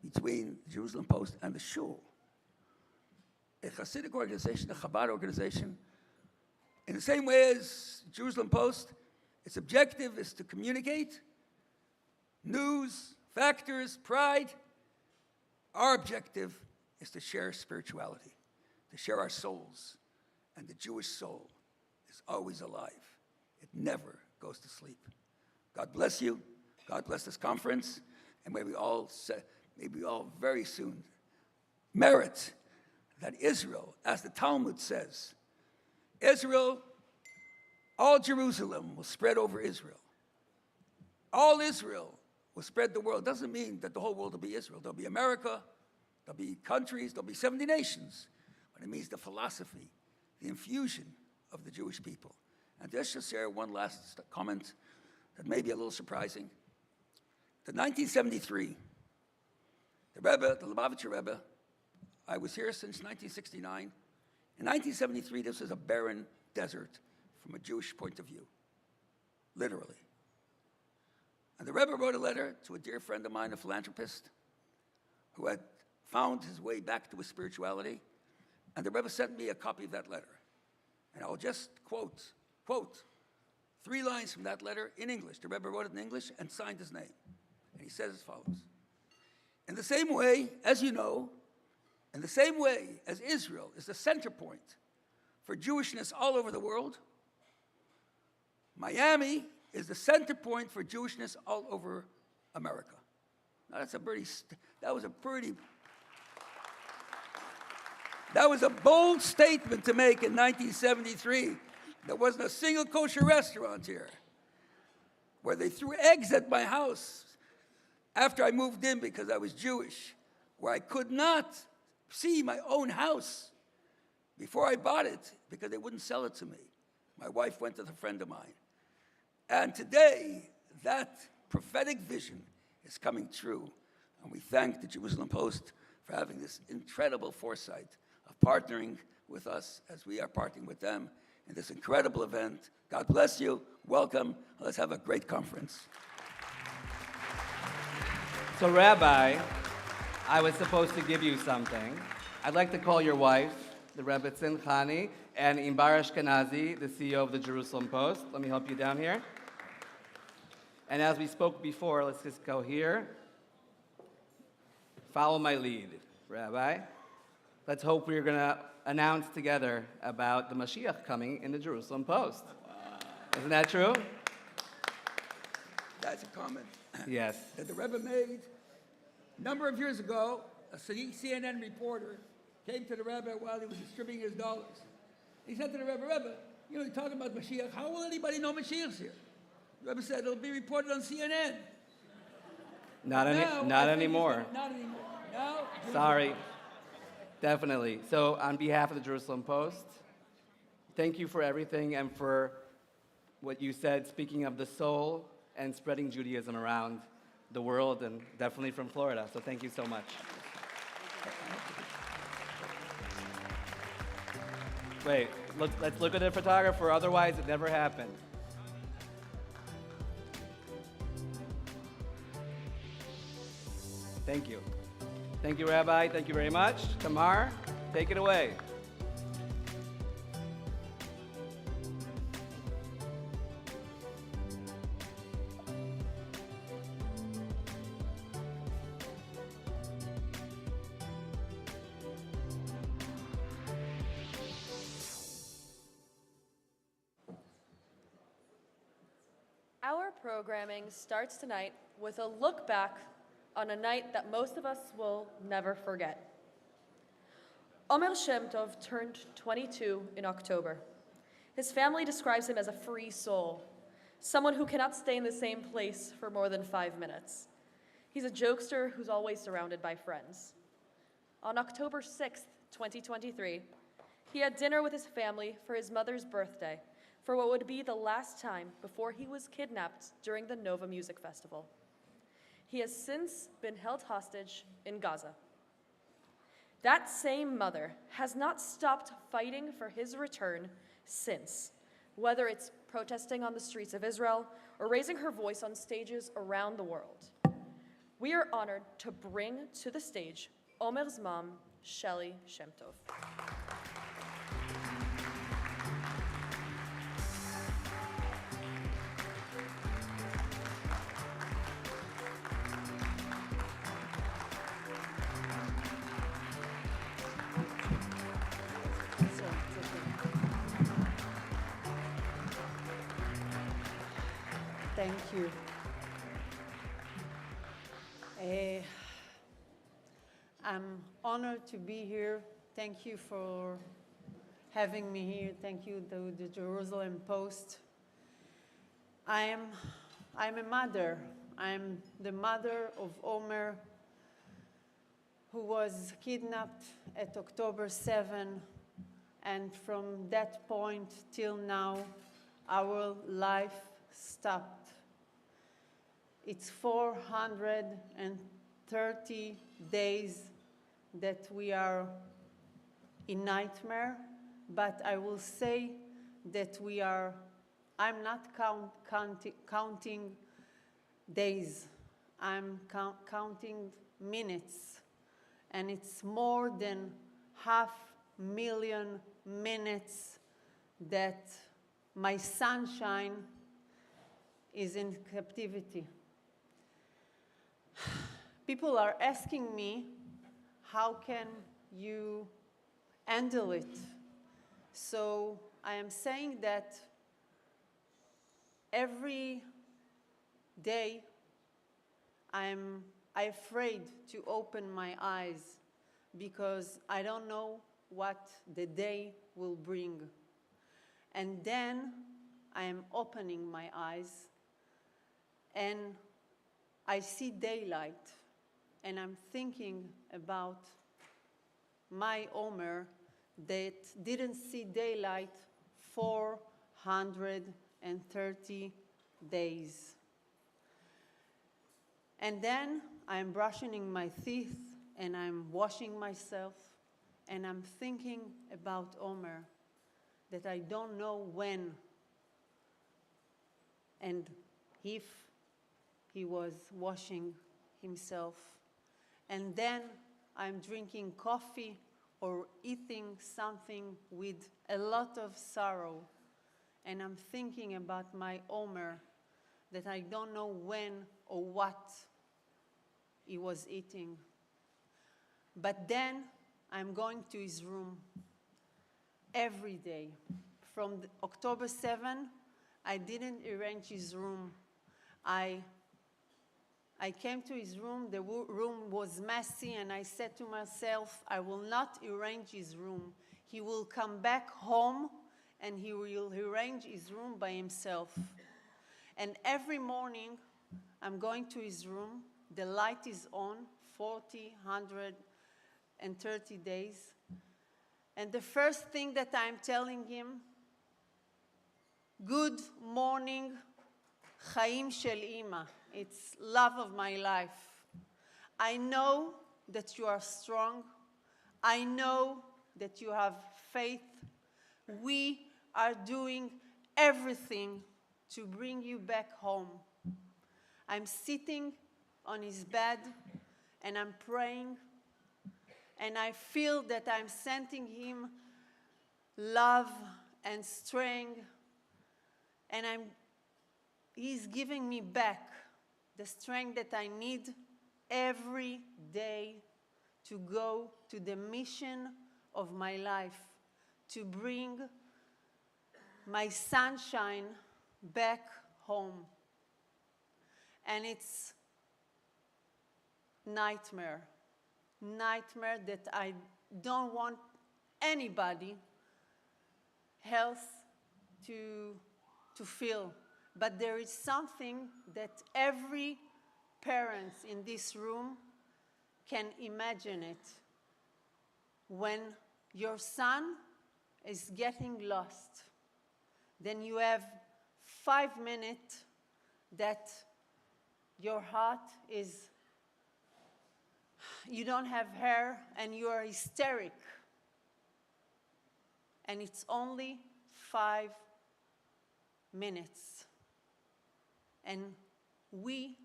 between the Jerusalem Post and the Shul, a Hasidic organization, a Chabad organization, in the same way as Jerusalem Post, its objective is to communicate news, factors, pride. Our objective is to share spirituality, to share our souls. And the Jewish soul is always alive. It never goes to sleep. God bless you. God bless this conference. And may we all very soon merit that Israel, as the Talmud says, Israel, all Jerusalem will spread over Israel. All Israel will spread the world. Doesn't mean that the whole world will be Israel. There'll be America, there'll be countries, there'll be 70 nations. But it means the philosophy, the infusion of the Jewish people. And just to share one last comment that may be a little surprising. In 1973, the Rebbe, the Lubavitcher Rebbe, I was here since 1969. In 1973, this was a barren desert from a Jewish point of view, literally. And the Rebbe wrote a letter to a dear friend of mine, a philanthropist, who had found his way back to his spirituality. And the Rebbe sent me a copy of that letter. And I'll just quote 3 lines from that letter in English. The Rebbe wrote it in English and signed his name. And he says as follows. In the same way, as you know, in the same way as Israel is the center point for Jewishness all over the world, Miami is the center point for Jewishness all over America. Now that was a bold statement to make in 1973. There wasn't a single kosher restaurant here. Where they threw eggs at my house after I moved in because I was Jewish, where I could not see my own house before I bought it because they wouldn't sell it to me. My wife went with a friend of mine. And today, that prophetic vision is coming true. And we thank the Jerusalem Post for having this incredible foresight of partnering with us as we are partnering with them in this incredible event. God bless you. Welcome. Let's have a great conference. So, Rabbi, I was supposed to give you something. I'd like to call your wife, the Rebbe Tzimchani, and Imbar Ashkenazi, the CEO of the Jerusalem Post. Let me help you down here. And as we spoke before, let's just go here. Follow my lead, Rabbi. Let's hope we're going to announce together about the Mashiach coming in the Jerusalem Post. Isn't that true? That's a comment. Yes. That the Rebbe made a number of years ago. A CNN reporter came to the Rebbe while he was distributing his dollars. He said to the Rebbe, you know, you're talking about Mashiach. How will anybody know Mashiach's here? The Rebbe said, it'll be reported on CNN. Not anymore. Not anymore. Now, Sorry. Definitely. So on behalf of the Jerusalem Post, thank you for everything and for what you said, speaking of the soul and spreading Judaism around the world and definitely from Florida. So thank you so much. Wait, let's look at the photographer, otherwise it never happened. Thank you. Thank you, Rabbi. Thank you very much. Tamar, take it away. Our programming starts tonight with a look back on a night that most of us will never forget. Shelly Shem Tov turned 22 in October. His family describes him as a free soul, someone who cannot stay in the same place for more than 5 minutes. He's a jokester who's always surrounded by friends. On October 6th, 2023, he had dinner with his family for his mother's birthday for what would be the last time before he was kidnapped during the Nova Music Festival. He has since been held hostage in Gaza. That same mother has not stopped fighting for his return since, whether it's protesting on the streets of Israel or raising her voice on stages around the world. We are honored to bring to the stage Omer's mom, Shelly Shem Tov. Thank you. I'm honored to be here. Thank you for having me here. Thank you to the Jerusalem Post. I'm a mother. I'm the mother of Omer, who was kidnapped at October 7, and from that point till now, our life stopped. It's 430 days that we are in nightmare, but I will say that I'm not counting days, I'm counting minutes. and it's more than 500,000 minutes that my sunshine is in captivity. People are asking me, how can you handle it? So I am saying that every day I'm afraid to open my eyes because I don't know what the day will bring. And then I am opening my eyes and I see daylight, and I'm thinking about my Omer that didn't see daylight 430 days. And then I'm brushing my teeth and I'm washing myself and I'm thinking about Omer, that I don't know when and if he was washing himself. And then I'm drinking coffee or eating something with a lot of sorrow. And I'm thinking about my Omer, that I don't know when or what he was eating. But then I'm going to his room every day. From October 7, I didn't arrange his room. I came to his room, the room was messy, and I said to myself, I will not arrange his room. He will come back home and he will arrange his room by himself. And every morning, I'm going to his room, the light is on, 130 days. And the first thing that I'm telling him, good morning, Chaim shel Ima. It's love of my life. I know that you are strong. I know that you have faith. We are doing everything to bring you back home. I'm sitting on his bed and I'm praying, and I feel that I'm sending him love and strength, and he's giving me back the strength that I need every day to go to the mission of my life, to bring my sunshine back home. And it's nightmare that I don't want anybody else to feel. But there is something that every parent in this room can imagine it. When your son is getting lost, then you have 5 minutes that your heart is, you don't have hair and you are hysteric. And it's only 5 minutes. And we,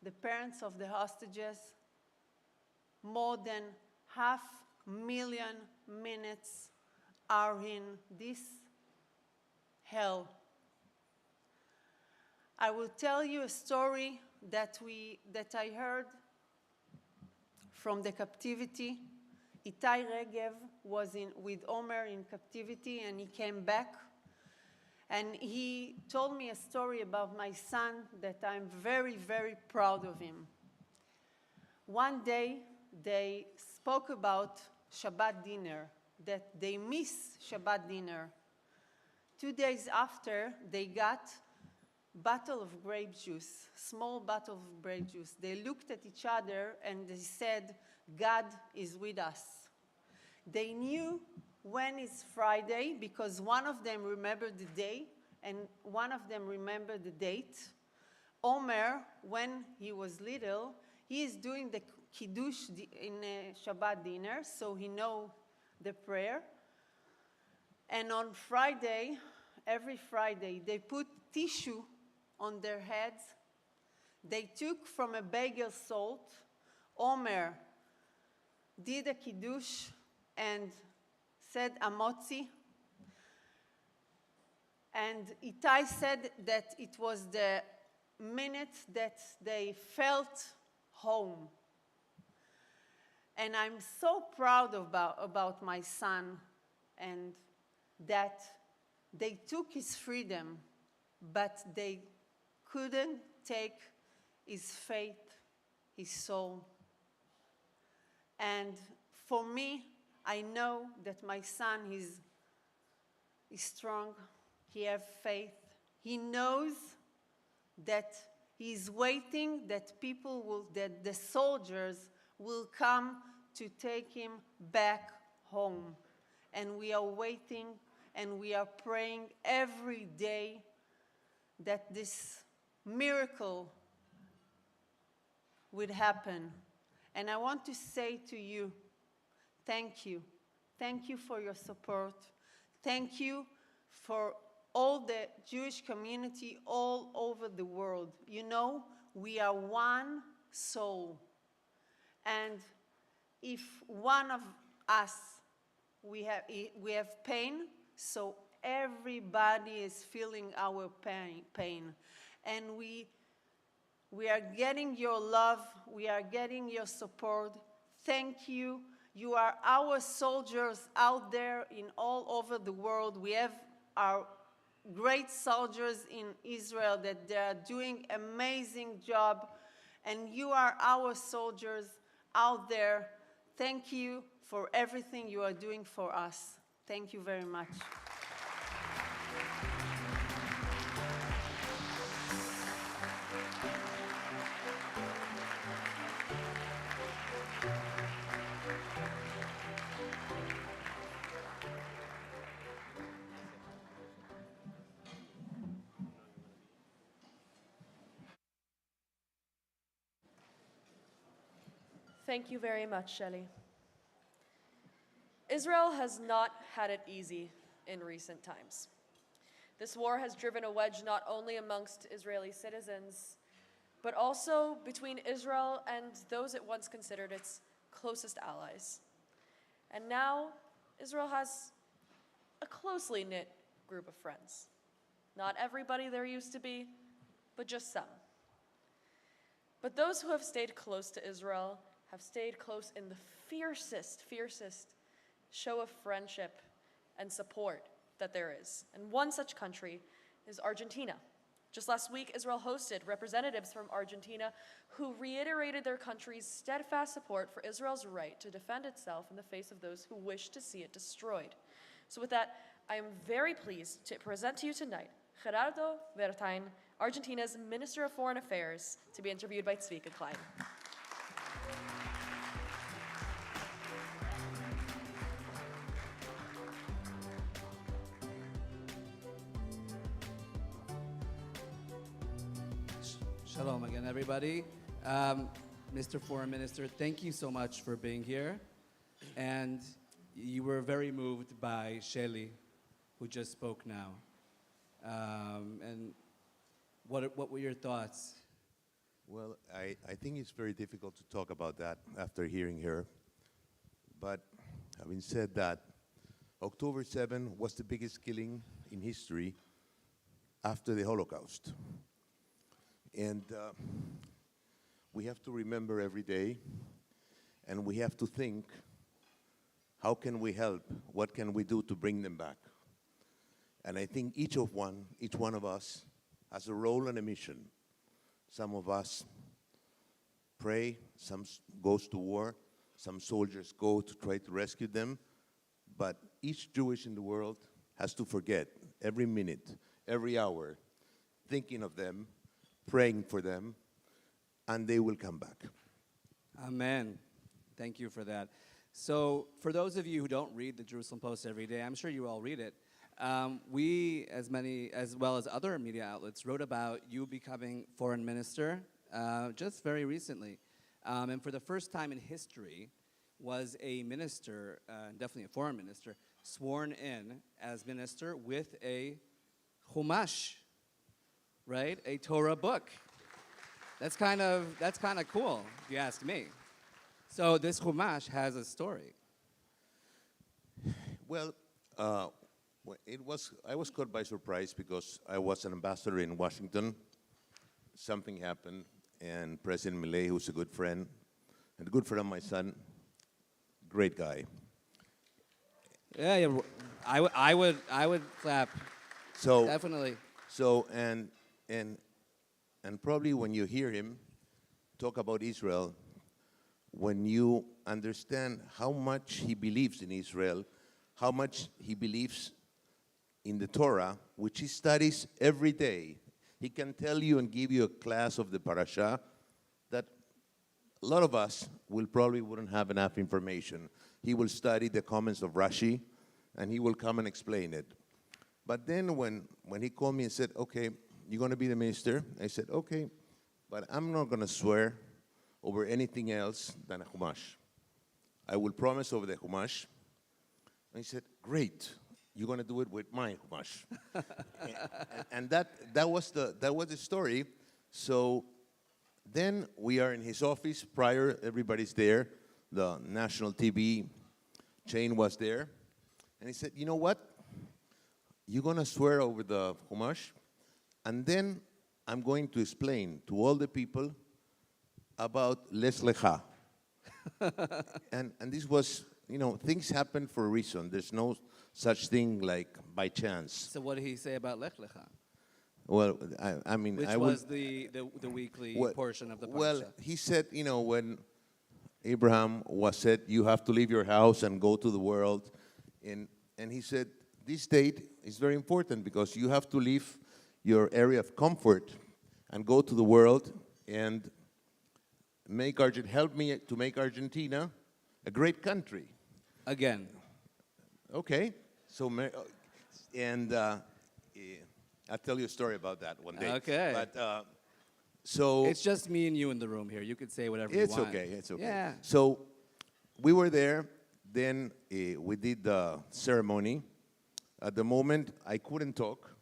the parents of the hostages, more than 500,000 minutes are in this hell. I will tell you a story that I heard from the captivity. Itai Regev was with Omer in captivity, and he came back. And he told me a story about my son that I'm very, very proud of him. One day, they spoke about Shabbat dinner, that they miss Shabbat dinner. 2 days after, they got bottle of grape juice, small bottle of grape juice. They looked at each other and they said, God is with us. They knew when is Friday because one of them remembered the day and one of them remembered the date. Omer, when he was little, he is doing the Kiddush in Shabbat dinner, so he knows the prayer. And on Friday, every Friday, they put tissue on their heads. They took from a bagel salt. Omer did a kiddush and said amotzi. And Itai said that it was the minute that they felt home. And I'm so proud about my son, and that they took his freedom, but they couldn't take his faith, his soul. And for me, I know that my son is strong. He has faith. He knows that he's waiting that people will, that the soldiers will come to take him back home. And we are waiting and we are praying every day that this miracle would happen. And I want to say to you, thank you. Thank you for your support. Thank you for all the Jewish community all over the world. You know, we are one soul. And if one of us, we have pain, so everybody is feeling our pain. And we are getting your love, we are getting your support. Thank you. You are our soldiers out there in all over the world. We have our great soldiers in Israel that they are doing amazing job. And you are our soldiers out there. Thank you for everything you are doing for us. Thank you very much. Thank you very much, Shelly. Israel has not had it easy in recent times. This war has driven a wedge not only amongst Israeli citizens, but also between Israel and those it once considered its closest allies. And now, Israel has a closely knit group of friends. Not everybody there used to be, but just some. But those who have stayed close to Israel have stayed close in the fiercest show of friendship and support that there is. And one such country is Argentina. Just last week, Israel hosted representatives from Argentina who reiterated their country's steadfast support for Israel's right to defend itself in the face of those who wish to see it destroyed. So with that, I am very pleased to present to you tonight Gerardo Werthein, Argentina's Minister of Foreign Affairs, to be interviewed by Sika Klein. Shalom again, everybody. Mr. Foreign Minister, thank you so much for being here. And you were very moved by Shelly, who just spoke now. And what were your thoughts? Well, I think it's very difficult to talk about that after hearing her. But having said that, October 7 was the biggest killing in history after the Holocaust. And we have to remember every day, and we have to think, how can we help? What can we do to bring them back? And I think each one of us has a role and a mission. Some of us pray, some goes to war, some soldiers go to try to rescue them, but each Jewish in the world has to forget every minute, every hour, thinking of them, praying for them, and they will come back. Amen. Thank you for that. So for those of you who don't read the Jerusalem Post every day, I'm sure you all read it. We, as well as other media outlets, wrote about you becoming foreign minister just very recently. And for the first time in history, was a minister, definitely a foreign minister, sworn in as minister with a chumash, right? A Torah book. That's kind of cool, if you ask me. So this Chumash has a story. Well, I was caught by surprise because I was an ambassador in Washington. Something happened, and President Milei, who's a good friend, and a good friend of my son, great guy. Yeah, I would clap. So definitely. So and probably when you hear him talk about Israel, when you understand how much he believes in Israel, how much he believes in the Torah, which he studies every day, he can tell you and give you a class of the parasha that a lot of us wouldn't have enough information. He will study the comments of Rashi, and he will come and explain it. But then when he called me and said, okay, you're going to be the minister, I said, okay, but I'm not going to swear over anything else than a Chumash. I will promise over the Chumash. And he said, great, you're going to do it with my Chumash. and that was the story. So then we are in his office. Prior, everybody's there. The national TV chain was there. And he said, you know what? You're going to swear over the Chumash, and then I'm going to explain to all the people about Les Lecha. and this was, things happen for a reason. There's no such thing like by chance. So what did he say about Lech Lecha? Well, I mean, Which was the weekly portion of the parsha. Well, he said, when Abraham was said, you have to leave your house and go to the world, and he said, this date is very important because you have to leave your area of comfort and go to the world and help me to make Argentina a great country. Again. Okay. So, I'll tell you a story about that one day. Okay. But so it's just me and you in the room here. You could say whatever you want. It's okay. Yeah. So we were there. Then we did the ceremony. At the moment, I couldn't talk,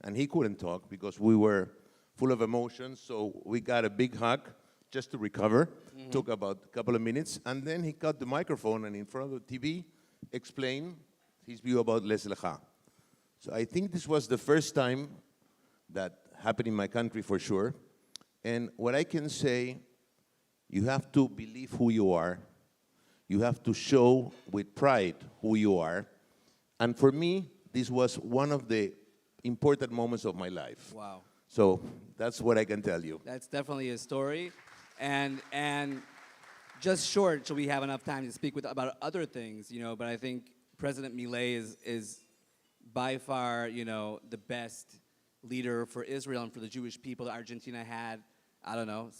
and he couldn't talk because we were full of emotions. So we got a big hug just to recover. Mm-hmm. Took about a couple of minutes, and then he cut the microphone and in front of the TV explained his view about Les Lecha. So I think this was the first time that happened in my country for sure. And what I can say, you have to believe who you are. You have to show with pride who you are. And for me, this was one of the important moments of my life. Wow. So that's what I can tell you. That's definitely a story. And just short, so we have enough time to speak about other things, but I think President Milei is by far, the best leader for Israel and for the Jewish people that Argentina had, I don't know,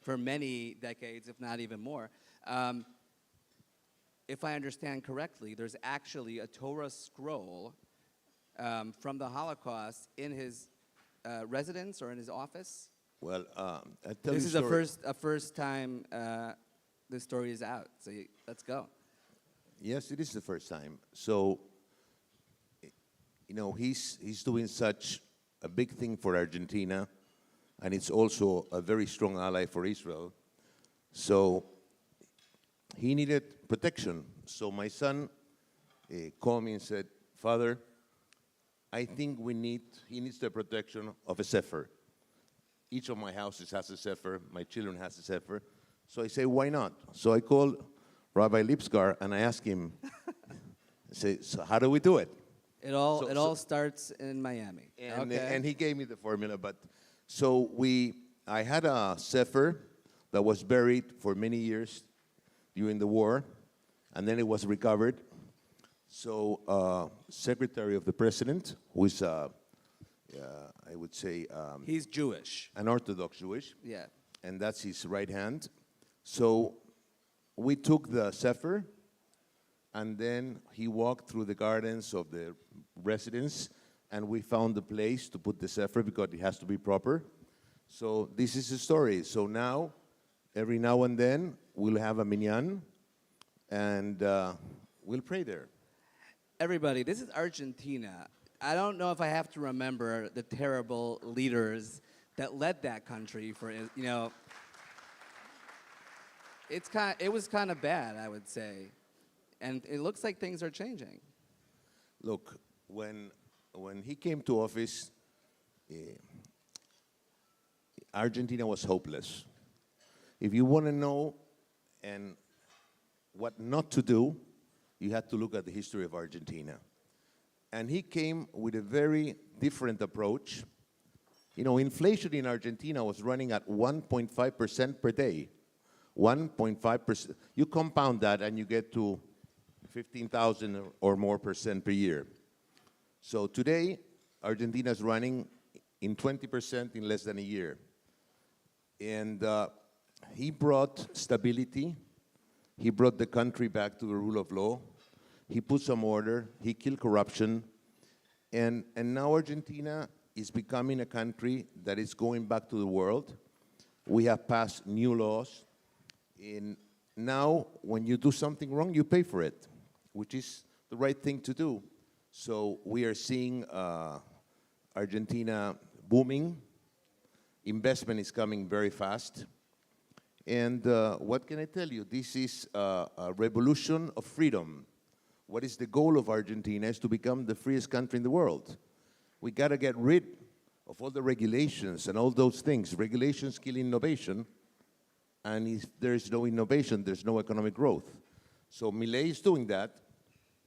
for many decades, if not even more. If I understand correctly, there's actually a Torah scroll from the Holocaust in his residence or in his office. Well, I tell this you is a first time this story is out. So let's go. Yes, it is the first time. So, he's doing such a big thing for Argentina, and it's also a very strong ally for Israel. So he needed protection. So my son called me and said, Father, I think he needs the protection of a sefer. Each of my houses has a sefer. My children has a sefer. So I say, why not? So I called Rabbi Lipskar and I asked him, I say, so how do we do it? It all starts in Miami. And he gave me the formula. But so I had a sefer that was buried for many years during the war, and then it was recovered. So secretary of the president, who is, I would say... he's Jewish. An Orthodox Jewish. Yeah. And that's his right hand. So we took the sefer, and then he walked through the gardens of the residence, and we found the place to put the sefer because it has to be proper. So this is the story. So now, every now and then, we'll have a minyan, and we'll pray there. Everybody, this is Argentina. I don't know if I have to remember the terrible leaders that led that country for, it was kind of bad, I would say, and it looks like things are changing. Look, when he came to office, Argentina was hopeless. If you want to know and what not to do, you had to look at the history of Argentina. And he came with a very different approach. You know, inflation in Argentina was running at 1.5% per day. 1.5%. You compound that and you get to 15,000 or more percent per year. So today, Argentina is running in 20% in less than a year. And he brought stability. He brought the country back to the rule of law. He put some order. He killed corruption. And now Argentina is becoming a country that is going back to the world. We have passed new laws. And now, when you do something wrong, you pay for it, which is the right thing to do. So we are seeing Argentina booming. Investment is coming very fast. And what can I tell you? This is a revolution of freedom. What is the goal of Argentina is to become the freest country in the world. We got to get rid of all the regulations and all those things. Regulations kill innovation. And if there is no innovation, there's no economic growth. So Milei is doing that.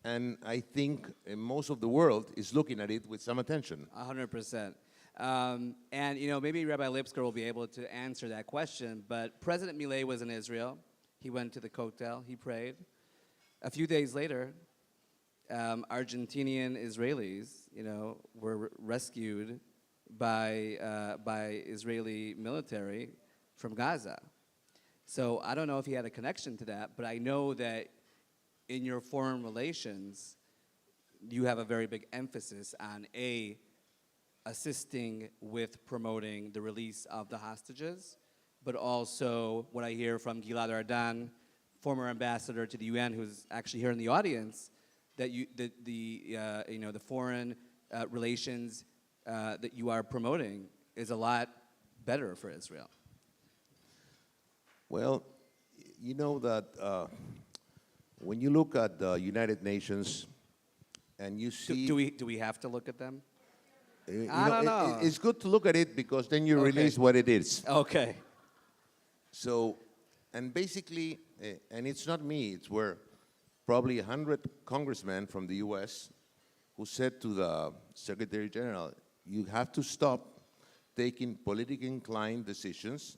And I think most of the world is looking at it with some attention. 100%. And, you know, maybe Rabbi Lipskar will be able to answer that question, but President Milei was in Israel. He went to the Kotel. He prayed. A few days later, Argentinian Israelis, you know, were rescued by Israeli military from Gaza. So I don't know if he had a connection to that, but I know that in your foreign relations, you have a very big emphasis on assisting with promoting the release of the hostages, but also what I hear from Gilad Erdan, former ambassador to the UN, who's actually here in the audience, that the foreign relations that you are promoting is a lot better for Israel. Well, you know that when you look at the United Nations and you see... Do we have to look at them? I don't know. It's good to look at it because then you release what it is. Okay. So, and basically, and it's not me, it's where probably 100 congressmen from the US who said to the Secretary General, you have to stop taking politically inclined decisions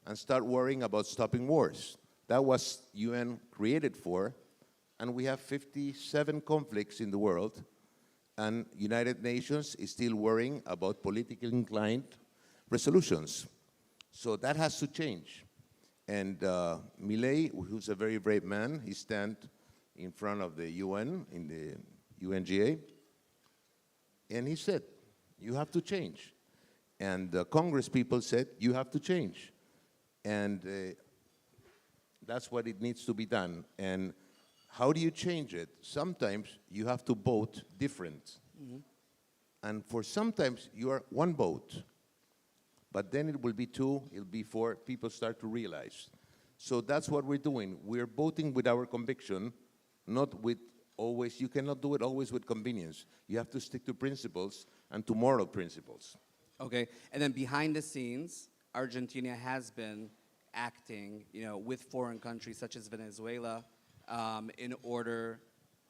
and start worrying about stopping wars. That was UN created for, and we have 57 conflicts in the world, and United Nations is still worrying about politically inclined resolutions. So that has to change. And Milei, who's a very brave man, he stands in front of the UN, in the UNGA, and he said, you have to change. And the Congress people said, you have to change. And that's what it needs to be done. And how do you change it? Sometimes you have to vote different. Mm-hmm. And for sometimes you are one vote. But then it will be two, it'll be four, people start to realize. So that's what we're doing. We're voting with our conviction, not with always, you cannot do it always with convenience. You have to stick to principles and to moral principles. Okay, and then behind the scenes, Argentina has been acting, with foreign countries such as Venezuela in order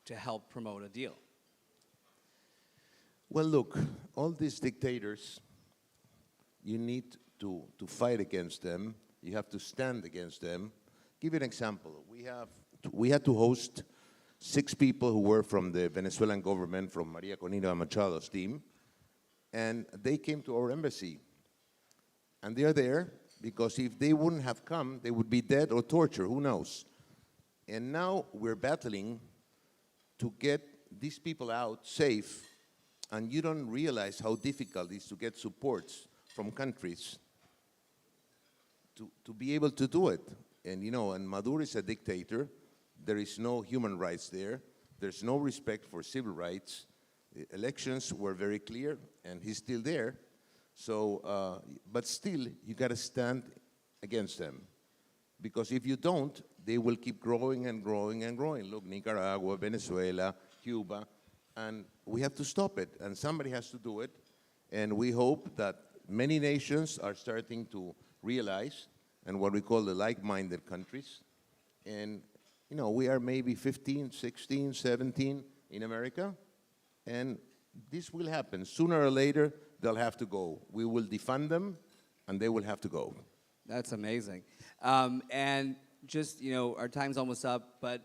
to help promote a deal. Well, look, all these dictators, you need to fight against them. You have to stand against them. Give you an example. We had to host 6 people who were from the Venezuelan government, from Maria Corina Machado's team, and they came to our embassy. And they're there because if they wouldn't have come, they would be dead or tortured, who knows? And now we're battling to get these people out safe, and you don't realize how difficult it is to get supports from countries to be able to do it. And and Maduro is a dictator. There is no human rights there. There's no respect for civil rights. The elections were very clear, and he's still there. So, but still, you got to stand against them. Because if you don't, they will keep growing and growing and growing. Look, Nicaragua, Venezuela, Cuba, and we have to stop it, and somebody has to do it. And we hope that many nations are starting to realize, and what we call the like-minded countries. And, you know, we are maybe 15, 16, 17 in America, and this will happen. Sooner or later, they'll have to go. We will defund them, and they will have to go. That's amazing. And just, you know, our time's almost up, but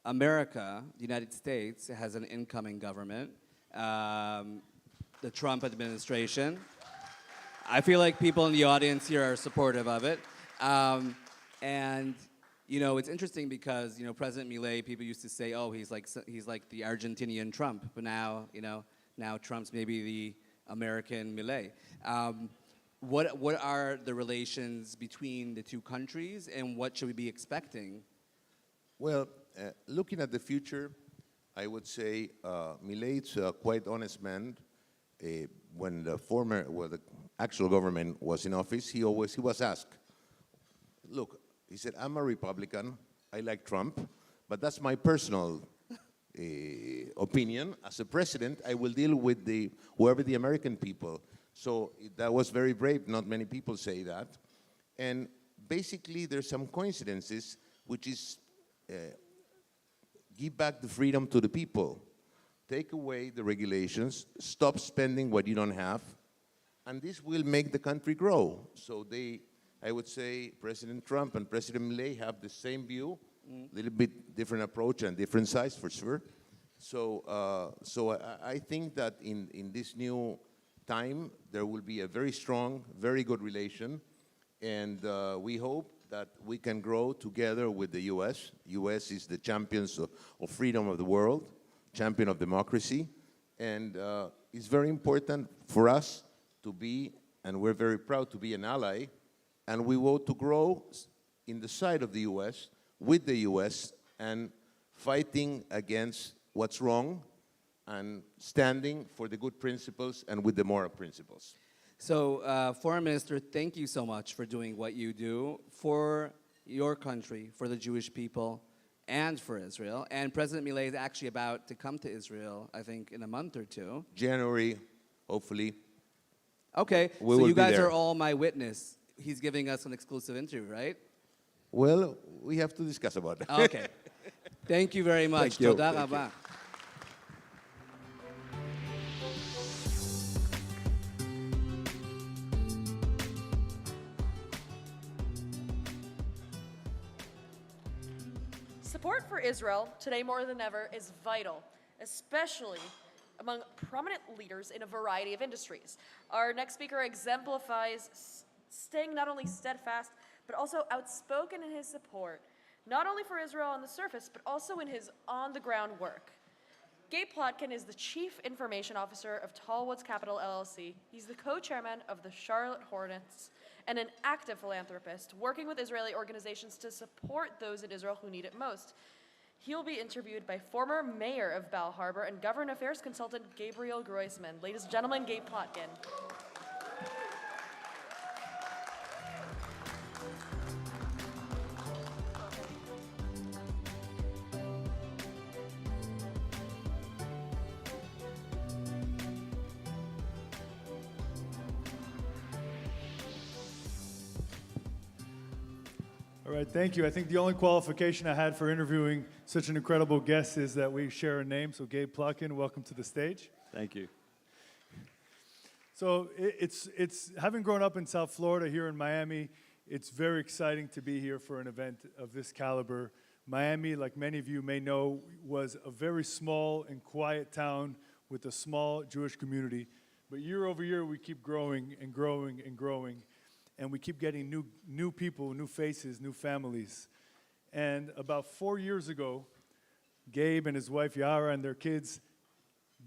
America, the United States, has an incoming government, the Trump administration. I feel like people in the audience here are supportive of it. And, you know, it's interesting because, you know, President Milei, people used to say, oh, he's like the Argentinian Trump, but now, you know, now Trump's maybe the American Milei. What are the relations between the two countries, and what should we be expecting? Well, looking at the future, I would say Milei's a quite honest man. When the actual government was in office, he was asked, look, he said, I'm a Republican, I like Trump, but that's my personal opinion. As a president, I will deal with whoever the American people. So that was very brave. Not many people say that. And basically, there's some coincidences, which is give back the freedom to the people. Take away the regulations, stop spending what you don't have, and this will make the country grow. So I would say President Trump and President Milei have the same view, a little bit different approach and different size for sure. So I think that in this new time, there will be a very strong, very good relation, and we hope that we can grow together with the U.S. U.S. is the champions of freedom of the world, champion of democracy, and it's very important for us to be, and we're very proud to be an ally, and we want to grow in the side of the U.S., with the U.S., and fighting against what's wrong, and standing for the good principles and with the moral principles. So, Foreign Minister, thank you so much for doing what you do for your country, for the Jewish people, and for Israel. And President Milei is actually about to come to Israel, I think, in a month or two. January, hopefully. Okay, so you guys are all my witness. He's giving us an exclusive interview, right? Well, we have to discuss about that. Okay. Thank you very much. Thank you. Toda Thank you. rabba. Support for Israel, today more than ever, is vital, especially among prominent leaders in a variety of industries. Our next speaker exemplifies staying not only steadfast, but also outspoken in his support, not only for Israel on the surface, but also in his on-the-ground work. Gabe Plotkin is the Chief Information Officer of Tallwoods Capital LLC. He's the co-chairman of the Charlotte Hornets and an active philanthropist working with Israeli organizations to support those in Israel who need it most. He'll be interviewed by former mayor of Bal Harbor and government affairs consultant Gabriel Groisman. Ladies and gentlemen, Gabe Plotkin. All right, thank you. I think the only qualification I had for interviewing such an incredible guest is that we share a name. So Gabe Plotkin, welcome to the stage. Thank you. So it's having grown up in South Florida here in Miami, it's very exciting to be here for an event of this caliber. Miami, like many of you may know, was a very small and quiet town with a small Jewish community. But year over year, we keep growing and growing and growing. And we keep getting new people, new faces, new families. And about 4 years ago, Gabe and his wife Yara and their kids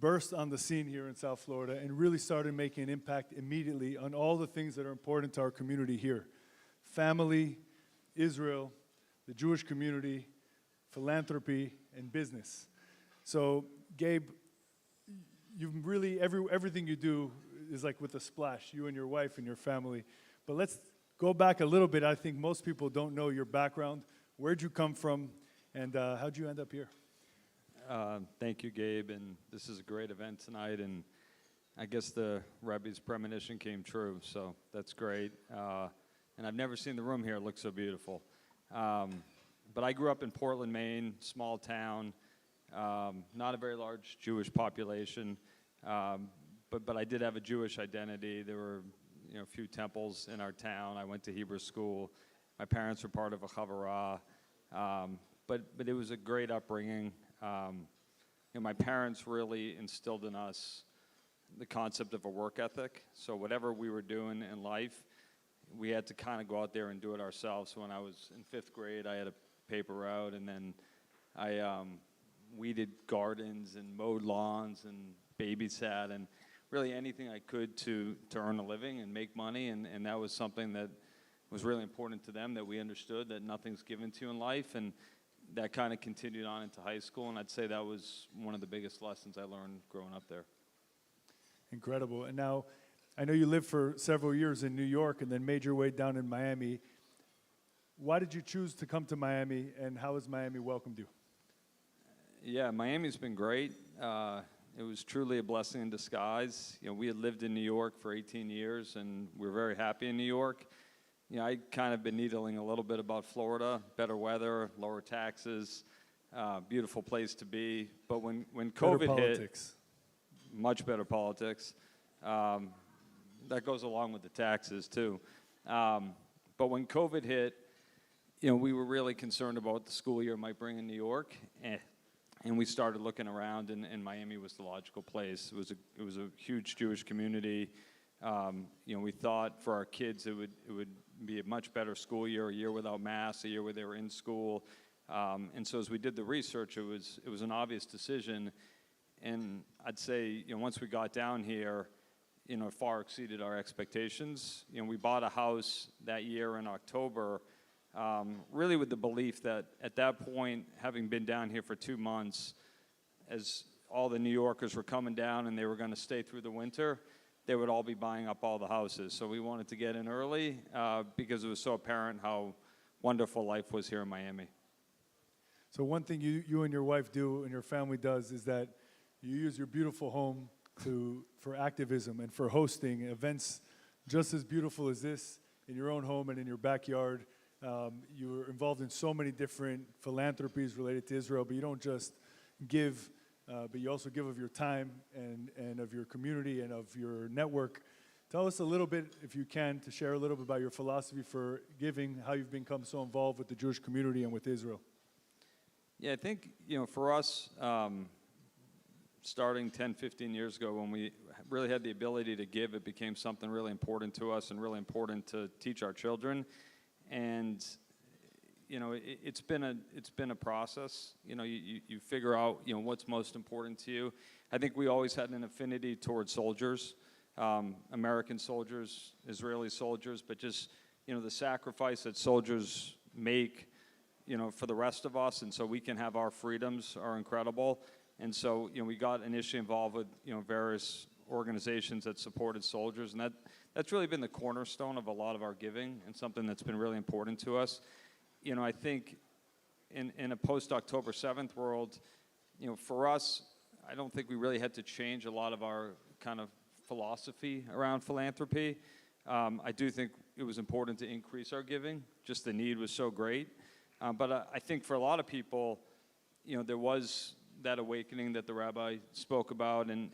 burst on the scene here in South Florida and really started making an impact immediately on all the things that are important to our community here. Family, Israel, the Jewish community, philanthropy, and business. So, Gabe, you've really, everything you do is like with a splash, you and your wife and your family. But let's go back a little bit. I think most people don't know your background. Where'd you come from, and how'd you end up here? Thank you, Gabe, and this is a great event tonight, and I guess the Rabbi's premonition came true, so that's great. And I've never seen the room here. It looks so beautiful. But I grew up in Portland, Maine, small town, not a very large Jewish population, but I did have a Jewish identity. There were a few temples in our town. I went to Hebrew school. My parents were part of a chavarah, but it was a great upbringing. My parents really instilled in us the concept of a work ethic. So whatever we were doing in life, we had to kind of go out there and do it ourselves. So when I was in 5th grade, I had a paper route, and then I weeded gardens and mowed lawns and babysat and really anything I could to earn a living and make money. And that was something that was really important to them, that we understood that nothing's given to you in life. And that kind of continued on into high school. And I'd say that was one of the biggest lessons I learned growing up there. Incredible. And now, I know you lived for several years in New York and then made your way down in Miami. Why did you choose to come to Miami, and how has Miami welcomed you? Yeah, Miami's been great. It was truly a blessing in disguise. We had lived in New York for 18 years, and we were very happy in New York. I kind of been needling a little bit about Florida: better weather, lower taxes, beautiful place to be. But when COVID hit, much better politics. That goes along with the taxes too. But when COVID hit, we were really concerned about what the school year might bring in New York, and we started looking around, and Miami was the logical place. It was a huge Jewish community. We thought for our kids it would be a much better school year, a year without mass, a year where they were in school. And so as we did the research, it was an obvious decision. And I'd say, once we got down here, it far exceeded our expectations. We bought a house that year in October, really with the belief that at that point, having been down here for 2 months, as all the New Yorkers were coming down and they were going to stay through the winter, they would all be buying up all the houses. So we wanted to get in early because it was so apparent how wonderful life was here in Miami. So one thing you and your wife do and your family does is that you use your beautiful home for activism and for hosting events just as beautiful as this in your own home and in your backyard. You're involved in so many different philanthropies related to Israel, but you don't just give, but you also give of your time and of your community and of your network. Tell us a little bit, if you can, to share a little bit about your philosophy for giving, how you've become so involved with the Jewish community and with Israel. Yeah, I think, for us, starting 10, 15 years ago, when we really had the ability to give, it became something really important to us and really important to teach our children. And it's been a process. You figure out what's most important to you. I think we always had an affinity towards soldiers, American soldiers, Israeli soldiers, but just the sacrifice that soldiers make, for the rest of us, and so we can have our freedoms are incredible. And so we got initially involved with various organizations that supported soldiers, and that's really been the cornerstone of a lot of our giving and something that's been really important to us. I think in a post-October 7th world, for us, I don't think we really had to change a lot of our kind of philosophy around philanthropy. I do think it was important to increase our giving. Just the need was so great. But I think for a lot of people, there was that awakening that the rabbi spoke about. And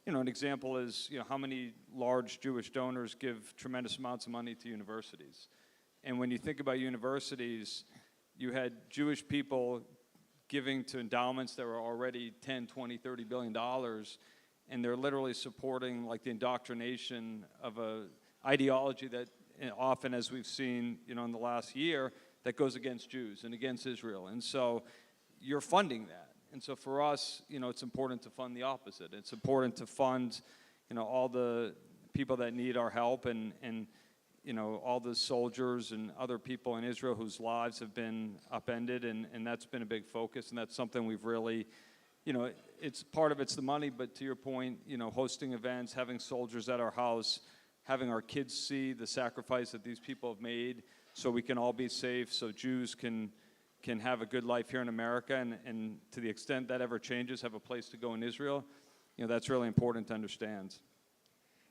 an example is, how many large Jewish donors give tremendous amounts of money to universities. And when you think about universities, you had Jewish people giving to endowments that were already 10, 20, $30 billion, and they're literally supporting like the indoctrination of a ideology that often, as we've seen, in the last year, that goes against Jews and against Israel. And so you're funding that. And so for us, it's important to fund the opposite. It's important to fund, all the people that need our help and all the soldiers and other people in Israel whose lives have been upended, and that's been a big focus, and that's something we've really, it's part of it's the money, but to your point, hosting events, having soldiers at our house, having our kids see the sacrifice that these people have made so we can all be safe, so Jews can have a good life here in America, and to the extent that ever changes, have a place to go in Israel. That's really important to understand.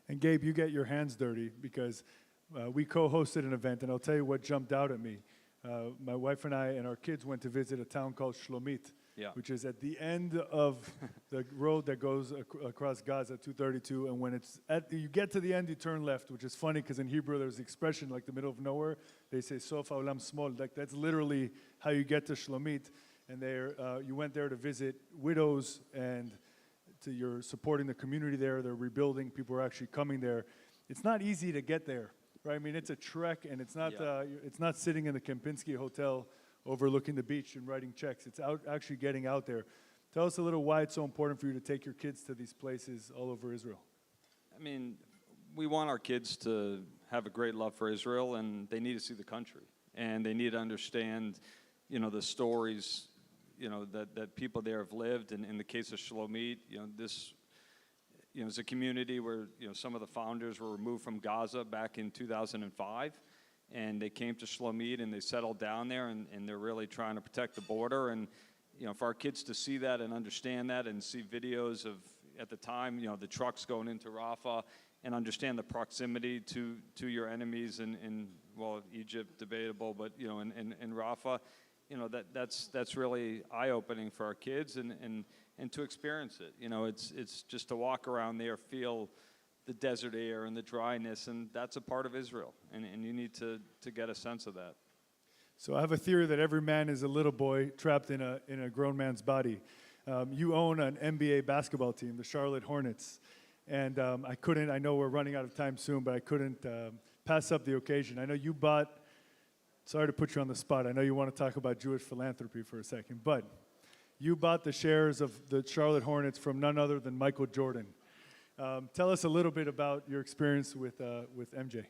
And Gabe, you get your hands dirty because we co-hosted an event, and I'll tell you what jumped out at me. My wife and I and our kids went to visit a town called Shlomit, which is at the end of the road that goes across Gaza, 232. And when you get to the end, you turn left, which is funny because in Hebrew there's the expression like the middle of nowhere. They say Sof Ha'olam Smol. Like that's literally how you get to Shlomit. And you went there to visit widows, and you're supporting the community there. They're rebuilding. People are actually coming there. It's not easy to get there, right? I mean, it's a trek, and it's not sitting in the Kempinski Hotel overlooking the beach and writing checks. It's actually getting out there. Tell us a little why it's so important for you to take your kids to these places all over Israel. I mean, we want our kids to have a great love for Israel, and they need to see the country, and they need to understand, the stories, that people there have lived. And in the case of Shlomit, this, is a community where, some of the founders were removed from Gaza back in 2005. And they came to Shlomit and they settled down there, and they're really trying to protect the border. And, for our kids to see that and understand that and see videos of, at the time, the trucks going into Rafah, and understand the proximity to your enemies in Egypt, debatable, but, in Rafah, that's really eye-opening for our kids and to experience it. It's just to walk around there, feel the desert air and the dryness, and that's a part of Israel, and you need to get a sense of that. So I have a theory that every man is a little boy trapped in a grown man's body. You own an NBA basketball team, the Charlotte Hornets, and I know we're running out of time soon, but I couldn't pass up the occasion. I know you bought, sorry to put you on the spot, I know you want to talk about Jewish philanthropy for a second, but you bought the shares of the Charlotte Hornets from none other than Michael Jordan. Tell us a little bit about your experience with MJ.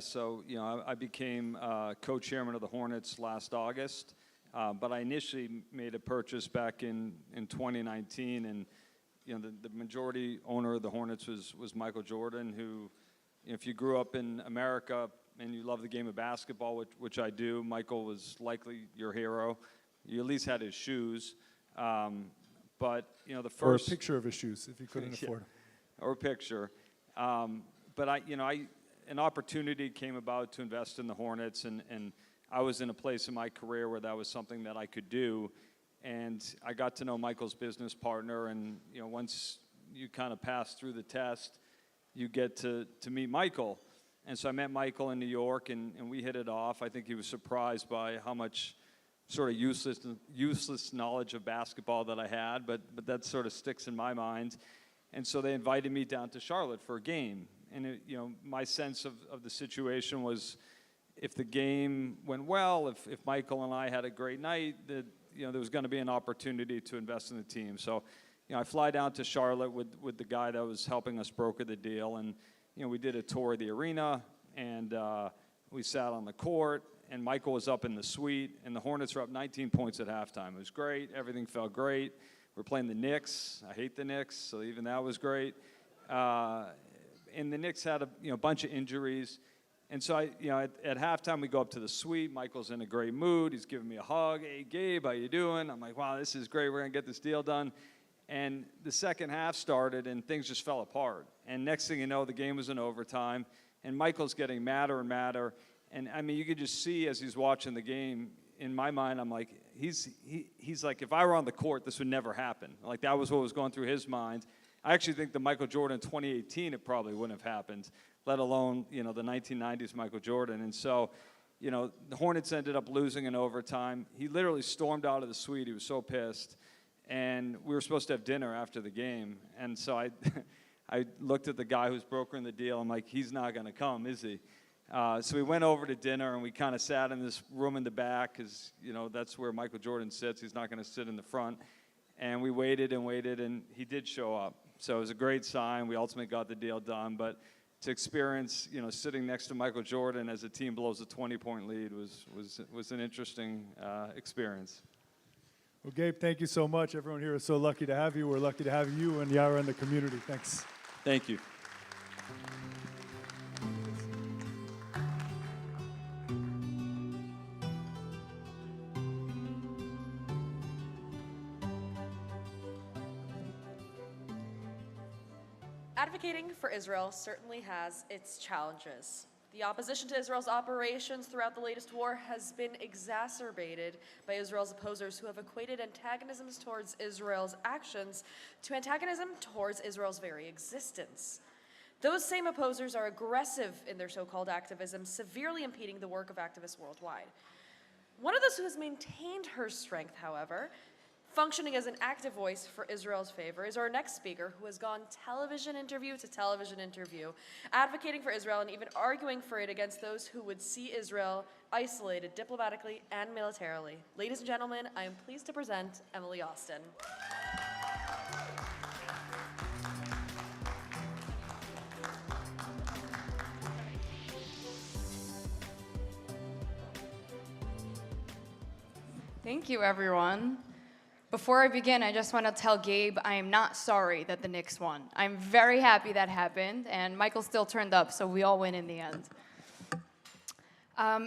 So I became co-chairman of the Hornets last August, but I initially made a purchase back in 2019, and the majority owner of the Hornets was Michael Jordan, who, if you grew up in America and you love the game of basketball, which I do, Michael was likely your hero. You at least had his shoes. But the first, or a picture of his shoes if you couldn't afford them, or a picture. But an opportunity came about to invest in the Hornets, and I was in a place in my career where that was something that I could do, and I got to know Michael's business partner, and once you kind of pass through the test, you get to meet Michael, and so I met Michael in New York, and we hit it off. I think he was surprised by how much sort of useless knowledge of basketball that I had, but that sort of sticks in my mind. And so they invited me down to Charlotte for a game. And my sense of the situation was, if the game went well, if Michael and I had a great night, that there was going to be an opportunity to invest in the team. So I fly down to Charlotte with the guy that was helping us broker the deal, and we did a tour of the arena, and we sat on the court. And Michael was up in the suite, and the Hornets were up 19 points at halftime. It was great. Everything felt great. We're playing the Knicks. I hate the Knicks, so even that was great. And the Knicks had a bunch of injuries. And so at halftime, we go up to the suite. Michael's in a great mood. He's giving me a hug. Hey, Gabe, how you doing? I'm like, wow, this is great. We're going to get this deal done. And the second half started, and things just fell apart. And next thing you know, the game was in overtime, and Michael's getting madder and madder. And I mean, you could just see as he's watching the game, in my mind, I'm like, he's like, if I were on the court, this would never happen. Like, that was what was going through his mind. I actually think the Michael Jordan 2018, it probably wouldn't have happened, let alone, the 1990s Michael Jordan. And so, the Hornets ended up losing in overtime. He literally stormed out of the suite. He was so pissed. And we were supposed to have dinner after the game. And so I looked at the guy who's brokering the deal. I'm like, he's not going to come, is he? So we went over to dinner, and we kind of sat in this room in the back because, that's where Michael Jordan sits. He's not going to sit in the front. And we waited, and he did show up. So it was a great sign. We ultimately got the deal done. But to experience, sitting next to Michael Jordan as a team blows a 20-point lead was an interesting experience. Well, Gabe, thank you so much. Everyone here is so lucky to have you. We're lucky to have you and Yara and the community. Thanks. Thank you. Advocating for Israel certainly has its challenges. The opposition to Israel's operations throughout the latest war has been exacerbated by Israel's opposers who have equated antagonisms towards Israel's actions to antagonism towards Israel's very existence. Those same opposers are aggressive in their so-called activism, severely impeding the work of activists worldwide. One of those who has maintained her strength, however, functioning as an active voice for Israel's favor, is our next speaker, who has gone television interview to television interview, advocating for Israel and even arguing for it against those who would see Israel isolated diplomatically and militarily. Ladies and gentlemen, I am pleased to present Emily Austin. Thank you, everyone. Before I begin, I just want to tell Gabe I am not sorry that the Knicks won. I'm very happy that happened, and Michael still turned up, so we all win in the end.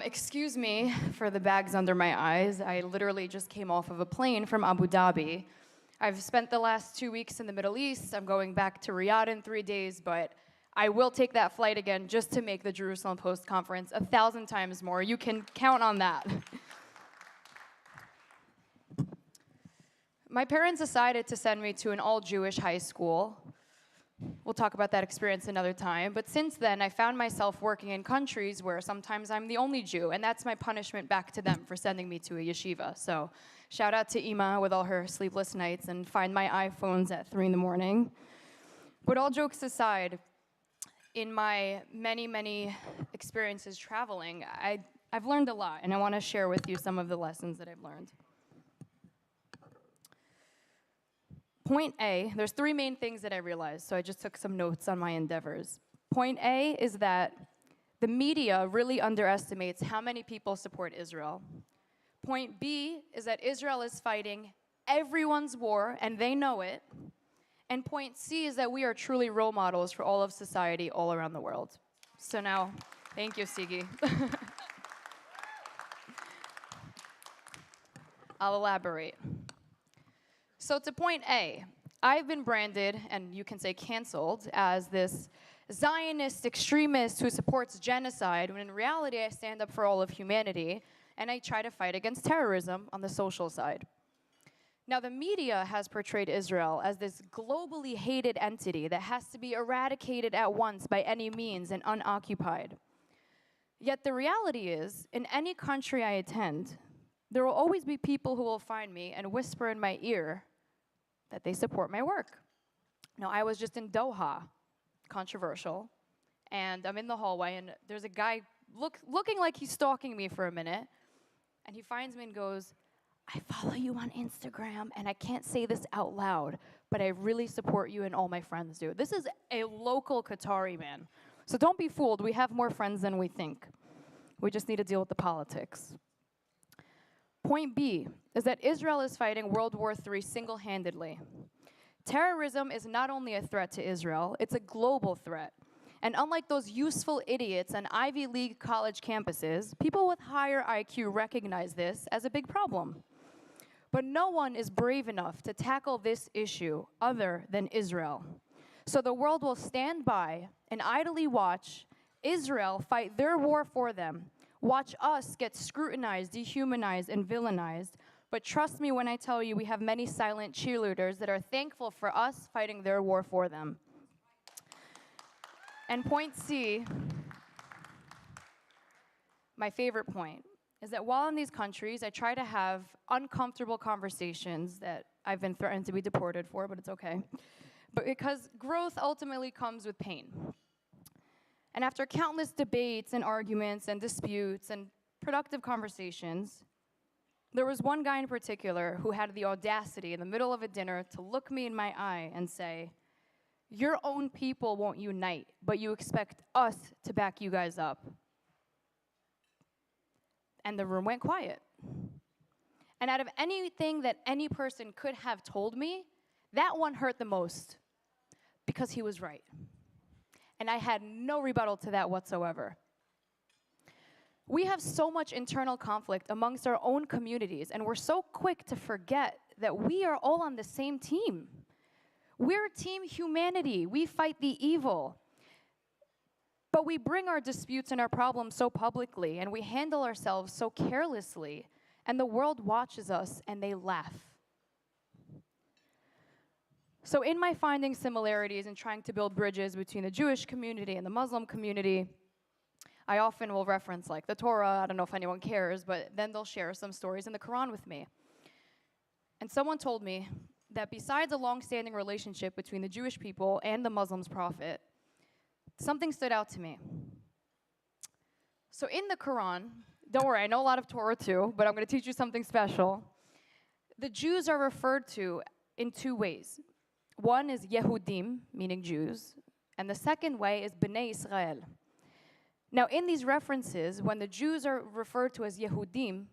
Excuse me for the bags under my eyes. I literally just came off of a plane from Abu Dhabi. I've spent the last 2 weeks in the Middle East. I'm going back to Riyadh in 3 days, but I will take that flight again just to make the Jerusalem Post conference 1,000 times more. You can count on that. My parents decided to send me to an all-Jewish high school. We'll talk about that experience another time. But since then, I found myself working in countries where sometimes I'm the only Jew, and that's my punishment back to them for sending me to a yeshiva. So shout out to Ima with all her sleepless nights and find my iPhones at 3 in the morning. But all jokes aside, in my many, many experiences traveling, I've learned a lot, and I want to share with you some of the lessons that I've learned. Point A, there's 3 main things that I realized, so I just took some notes on my endeavors. Point A is that the media really underestimates how many people support Israel. Point B is that Israel is fighting everyone's war, and they know it. And point C is that we are truly role models for all of society all around the world. So now, thank you, Siggy. I'll elaborate. So to point A, I've been branded, and you can say canceled, as this Zionist extremist who supports genocide, when in reality I stand up for all of humanity, and I try to fight against terrorism on the social side. Now, the media has portrayed Israel as this globally hated entity that has to be eradicated at once by any means and unoccupied. Yet the reality is, in any country I attend, there will always be people who will find me and whisper in my ear that they support my work. Now, I was just in Doha, controversial, and I'm in the hallway, and there's a guy looking like he's stalking me for a minute, and he finds me and goes, "I follow you on Instagram, and I can't say this out loud, but I really support you and all my friends do." This is a local Qatari man. So don't be fooled. We have more friends than we think. We just need to deal with the politics. Point B is that Israel is fighting World War III single-handedly. Terrorism is not only a threat to Israel, it's a global threat. And unlike those useful idiots on Ivy League college campuses, people with higher IQ recognize this as a big problem. But no one is brave enough to tackle this issue other than Israel. So the world will stand by and idly watch Israel fight their war for them. Watch us get scrutinized, dehumanized, and villainized. But trust me when I tell you we have many silent cheerleaders that are thankful for us fighting their war for them. And point C, my favorite point, is that while in these countries, I try to have uncomfortable conversations that I've been threatened to be deported for, but it's okay. But because growth ultimately comes with pain. And after countless debates and arguments and disputes and productive conversations, there was one guy in particular who had the audacity in the middle of a dinner to look me in my eye and say, "Your own people won't unite, but you expect us to back you guys up." And the room went quiet. And out of anything that any person could have told me, that one hurt the most because he was right. And I had no rebuttal to that whatsoever. We have so much internal conflict amongst our own communities, and we're so quick to forget that we are all on the same team. We're team humanity. We fight the evil. But we bring our disputes and our problems so publicly, and we handle ourselves so carelessly, and the world watches us and they laugh. So in my finding similarities and trying to build bridges between the Jewish community and the Muslim community, I often will reference like the Torah. I don't know if anyone cares, but then they'll share some stories in the Quran with me. And someone told me that besides a long-standing relationship between the Jewish people and the Muslims' prophet, something stood out to me. So in the Quran, don't worry, I know a lot of Torah too, but I'm going to teach you something special. The Jews are referred to in two ways. One is Yehudim, meaning Jews, and the second way is Bnei Israel. Now, in these references, when the Jews are referred to as Yehudim,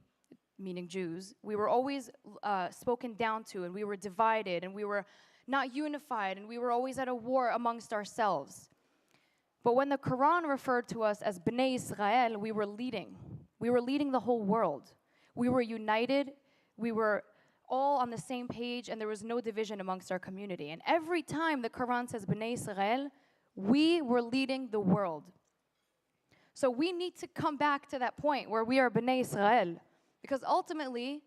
meaning Jews, we were always spoken down to, and we were divided, and we were not unified, and we were always at a war amongst ourselves. But when the Quran referred to us as Bnei Israel, we were leading. We were leading the whole world. We were united. We were all on the same page, and there was no division amongst our community. And every time the Quran says Bnei Israel, we were leading the world. So we need to come back to that point where we are Bnei Israel, because ultimately,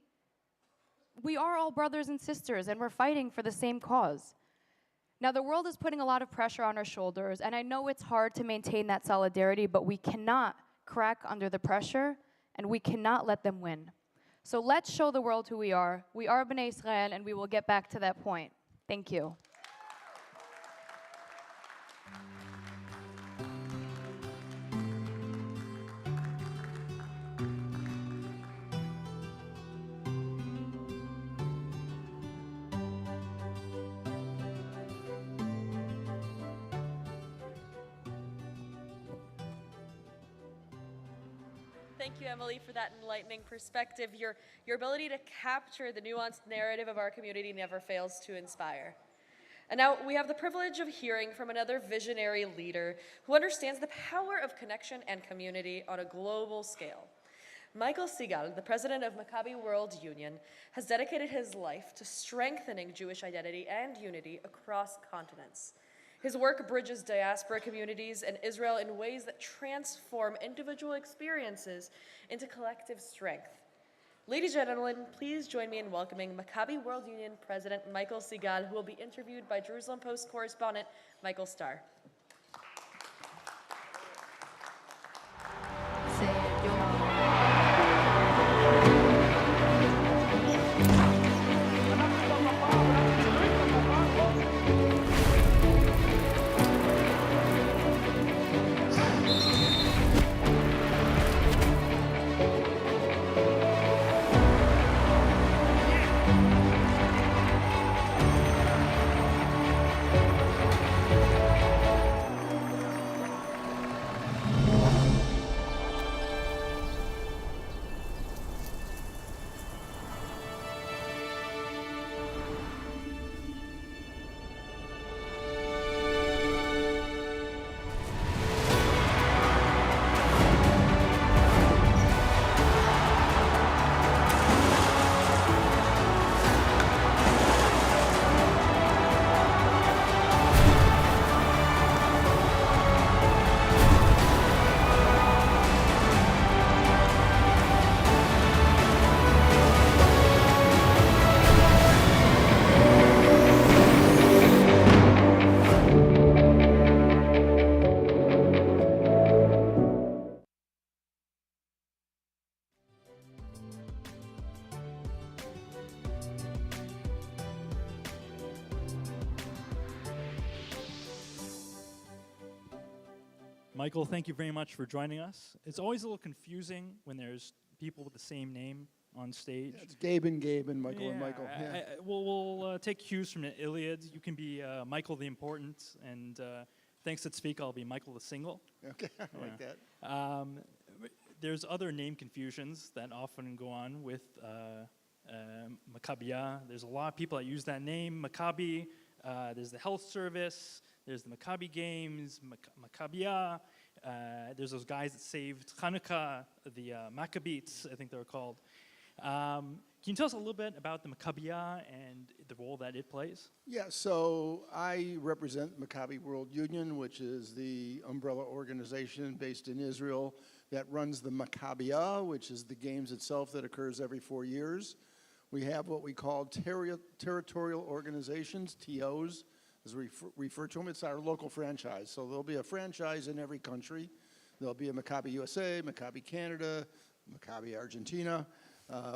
we are all brothers and sisters, and we're fighting for the same cause. Now, the world is putting a lot of pressure on our shoulders, and I know it's hard to maintain that solidarity, but we cannot crack under the pressure, and we cannot let them win. So let's show the world who we are. We are Bnei Israel, and we will get back to that point. Thank you. Thank you, Emily, for that enlightening perspective. Your ability to capture the nuanced narrative of our community never fails to inspire. And now we have the privilege of hearing from another visionary leader who understands the power of connection and community on a global scale. Michael Kaminsky, the president of Maccabi World Union, has dedicated his life to strengthening Jewish identity and unity across continents. His work bridges diaspora communities and Israel in ways that transform individual experiences into collective strength. Ladies and gentlemen, please join me in welcoming Maccabi World Union President Michael Kaminsky, who will be interviewed by Jerusalem Post correspondent Michael Starr. Michael, thank you very much for joining us. It's always a little confusing when there's people with the same name on stage. Yeah, it's Gabe and Michael and Michael. Yeah. We'll take cues from the Iliad. You can be Michael the Important, and thanks to Sika, I'll be Michael the Single. Okay, I like that. There's other name confusions that often go on with Maccabiah. There's a lot of people that use that name, Maccabi. There's the health service. There's the Maccabi Games, Maccabiah. There's those guys that saved Hanukkah, the Maccabees, I think they were called. Can Can you tell us a little bit about the Maccabiah and the role that it plays? Yeah, so I represent Maccabi World Union, which is the umbrella organization based in Israel that runs the Maccabiah, which is the games itself that occurs every 4 years. We have what we call territorial organizations, TOs, as we refer to them. It's our local franchise. So there'll be a franchise in every country. There'll be a Maccabi USA, Maccabi Canada, Maccabi Argentina,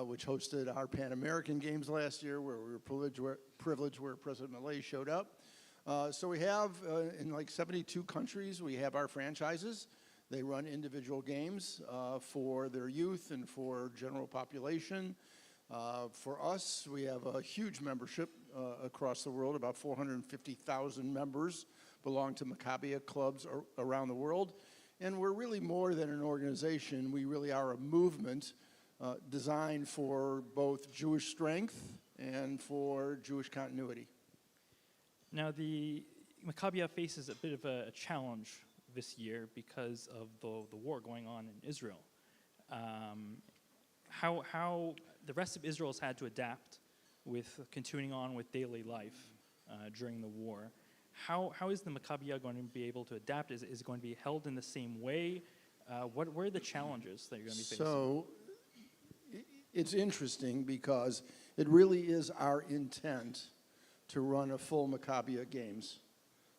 which hosted our Pan American Games last year, where we were privileged where President Malay showed up. So we have, in like 72 countries, we have our franchises. They run individual games for their youth and for general population. For us, we have a huge membership across the world. About 450,000 members belong to Maccabiah clubs around the world. And we're really more than an organization. We really are a movement designed for both Jewish strength and for Jewish continuity. Now, the Maccabiah faces a bit of a challenge this year because of the war going on in Israel. How the rest of Israel has had to adapt with continuing on with daily life during the war. How is the Maccabiah going to be able to adapt? Is it going to be held in the same way? What are the challenges that you're going to be facing? So it's interesting because it really is our intent to run a full Maccabiah Games.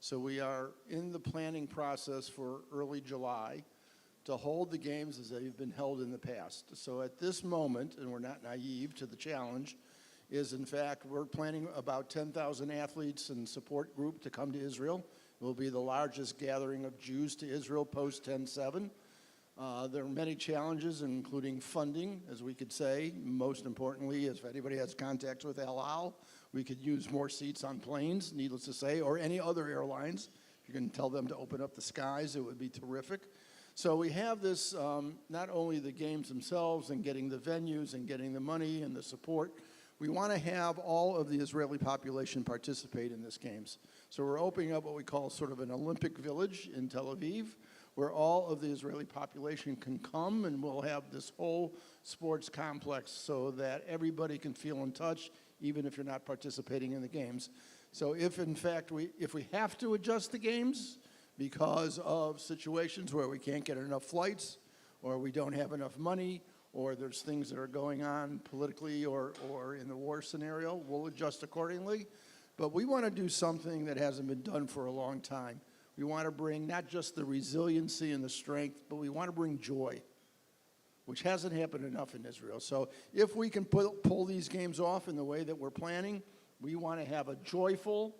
So we are in the planning process for early July to hold the games as they've been held in the past. So at this moment, and we're not naive to the challenge, is in fact we're planning about 10,000 athletes and support group to come to Israel. It will be the largest gathering of Jews to Israel post 10/7. There are many challenges, including funding, as we could say. Most importantly, if anybody has contacts with El Al, we could use more seats on planes, needless to say, or any other airlines. If you can tell them to open up the skies, it would be terrific. So we have this, not only the games themselves and getting the venues and getting the money and the support, we want to have all of the Israeli population participate in these games. So we're opening up what we call sort of an Olympic village in Tel Aviv, where all of the Israeli population can come, and we'll have this whole sports complex so that everybody can feel in touch, even if you're not participating in the games. So if in fact if we have to adjust the games because of situations where we can't get enough flights, or we don't have enough money, or there's things that are going on politically or in the war scenario, we'll adjust accordingly. But we want to do something that hasn't been done for a long time. We want to bring not just the resiliency and the strength, but we want to bring joy, which hasn't happened enough in Israel. So if we can pull these games off in the way that we're planning, we want to have a joyful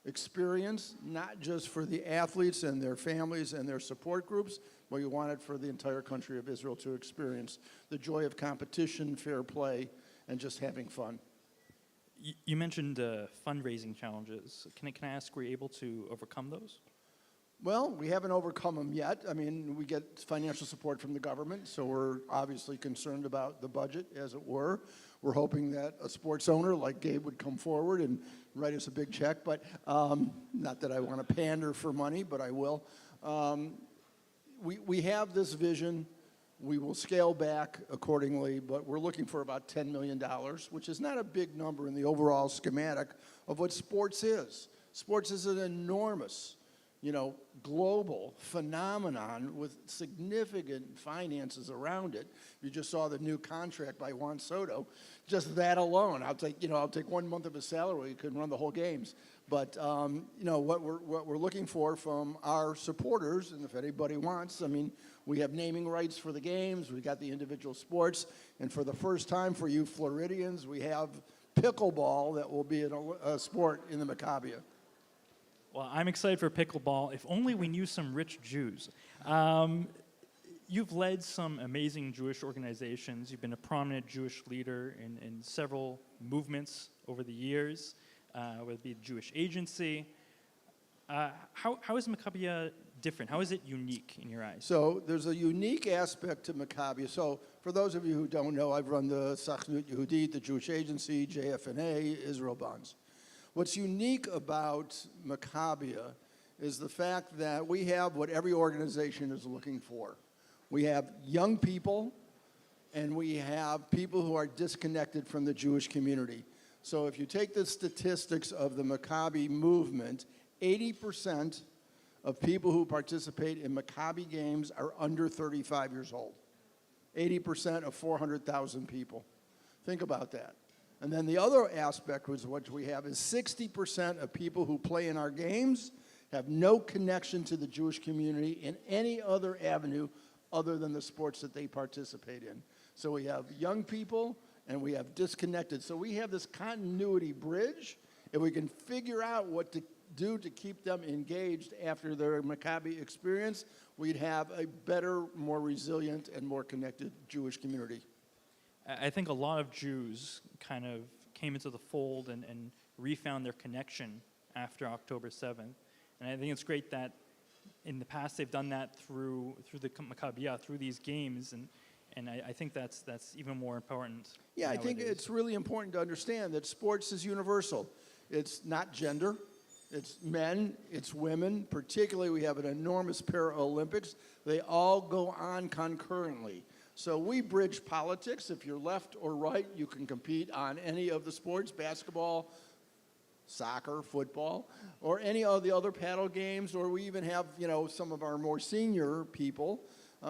experience, not just for the athletes and their families and their support groups, but we want it for the entire country of Israel to experience the joy of competition, fair play, and just having fun. You mentioned fundraising challenges. Can I ask, were you able to overcome those? Well, we haven't overcome them yet. I mean, we get financial support from the government, so we're obviously concerned about the budget, as it were. We're hoping that a sports owner like Gabe would come forward and write us a big check, but not that I want to pander for money, but I will. We have this vision. We will scale back accordingly, but we're looking for about $10 million, which is not a big number in the overall schematic of what sports is. Sports is an enormous, global phenomenon with significant finances around it. You just saw the new contract by Juan Soto. Just that alone, I'll take 1 month of his salary. He couldn't run the whole games. But what we're looking for from our supporters, and if anybody wants, we have naming rights for the games. We got the individual sports, and for the first time for you Floridians, we have pickleball that will be a sport in the Maccabiah. Well, I'm excited for pickleball. If only we knew some rich Jews. You've led some amazing Jewish organizations. You've been a prominent Jewish leader in several movements over the years, whether it be the Jewish Agency. How is Maccabiah different? How is it unique in your eyes? So there's a unique aspect to Maccabiah. So for those of you who don't know, I've run the Sachnut Yehudit, the Jewish Agency, JFNA, Israel Bonds. What's unique about Maccabiah is the fact that we have what every organization is looking for. We have young people and we have people who are disconnected from the Jewish community. So if you take the statistics of the Maccabi movement, 80% of people who participate in Maccabi games are under 35 years old. 80% of 400,000 people. Think about that. And then the other aspect was what we have is 60% of people who play in our games have no connection to the Jewish community in any other avenue other than the sports that they participate in. So we have young people and we have disconnected. So we have this continuity bridge. If we can figure out what to do to keep them engaged after their Maccabi experience, we'd have a better, more resilient, and more connected Jewish community. I think a lot of Jews kind of came into the fold and refound their connection after October 7th. And I think it's great that in the past they've done that through the Maccabiah, through these games, and I think that's even more important. Yeah, nowadays. I think it's really important to understand that sports is universal. It's not gender. It's men, it's women. Particularly, we have an enormous Paralympics. They all go on concurrently. So we bridge politics. If you're left or right, you can compete on any of the sports, basketball, soccer, football, or any of the other paddle games, or we even have, some of our more senior people.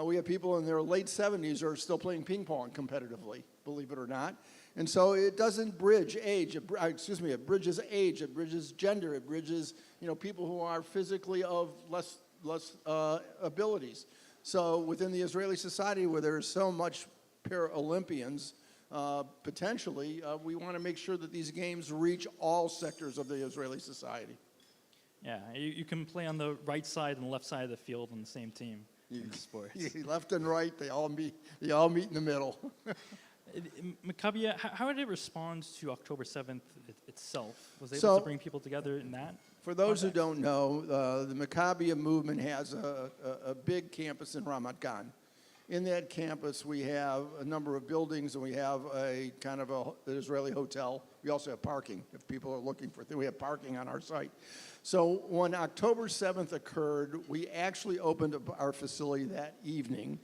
We have people in their late 70s who are still playing ping pong competitively, believe it or not. And so it doesn't bridge age, it bridges age, it bridges gender, it bridges, people who are physically of less abilities. So within the Israeli society where there's so much Paralympians, potentially, we want to make sure that these games reach all sectors of the Israeli society. Yeah, you can play on the right side and left side of the field on the same team in sports. Left and right, they all meet in the middle. Maccabi, how did it respond to October 7th itself? Was it able to bring people together in that? For those who don't know, the Maccabi movement has a big campus in Ramat Gan. In that campus, we have a number of buildings, and we have a kind of an Israeli hotel. We also have parking. If people are looking for things, we have parking on our site. So when October 7th occurred, we actually opened up our facility that evening,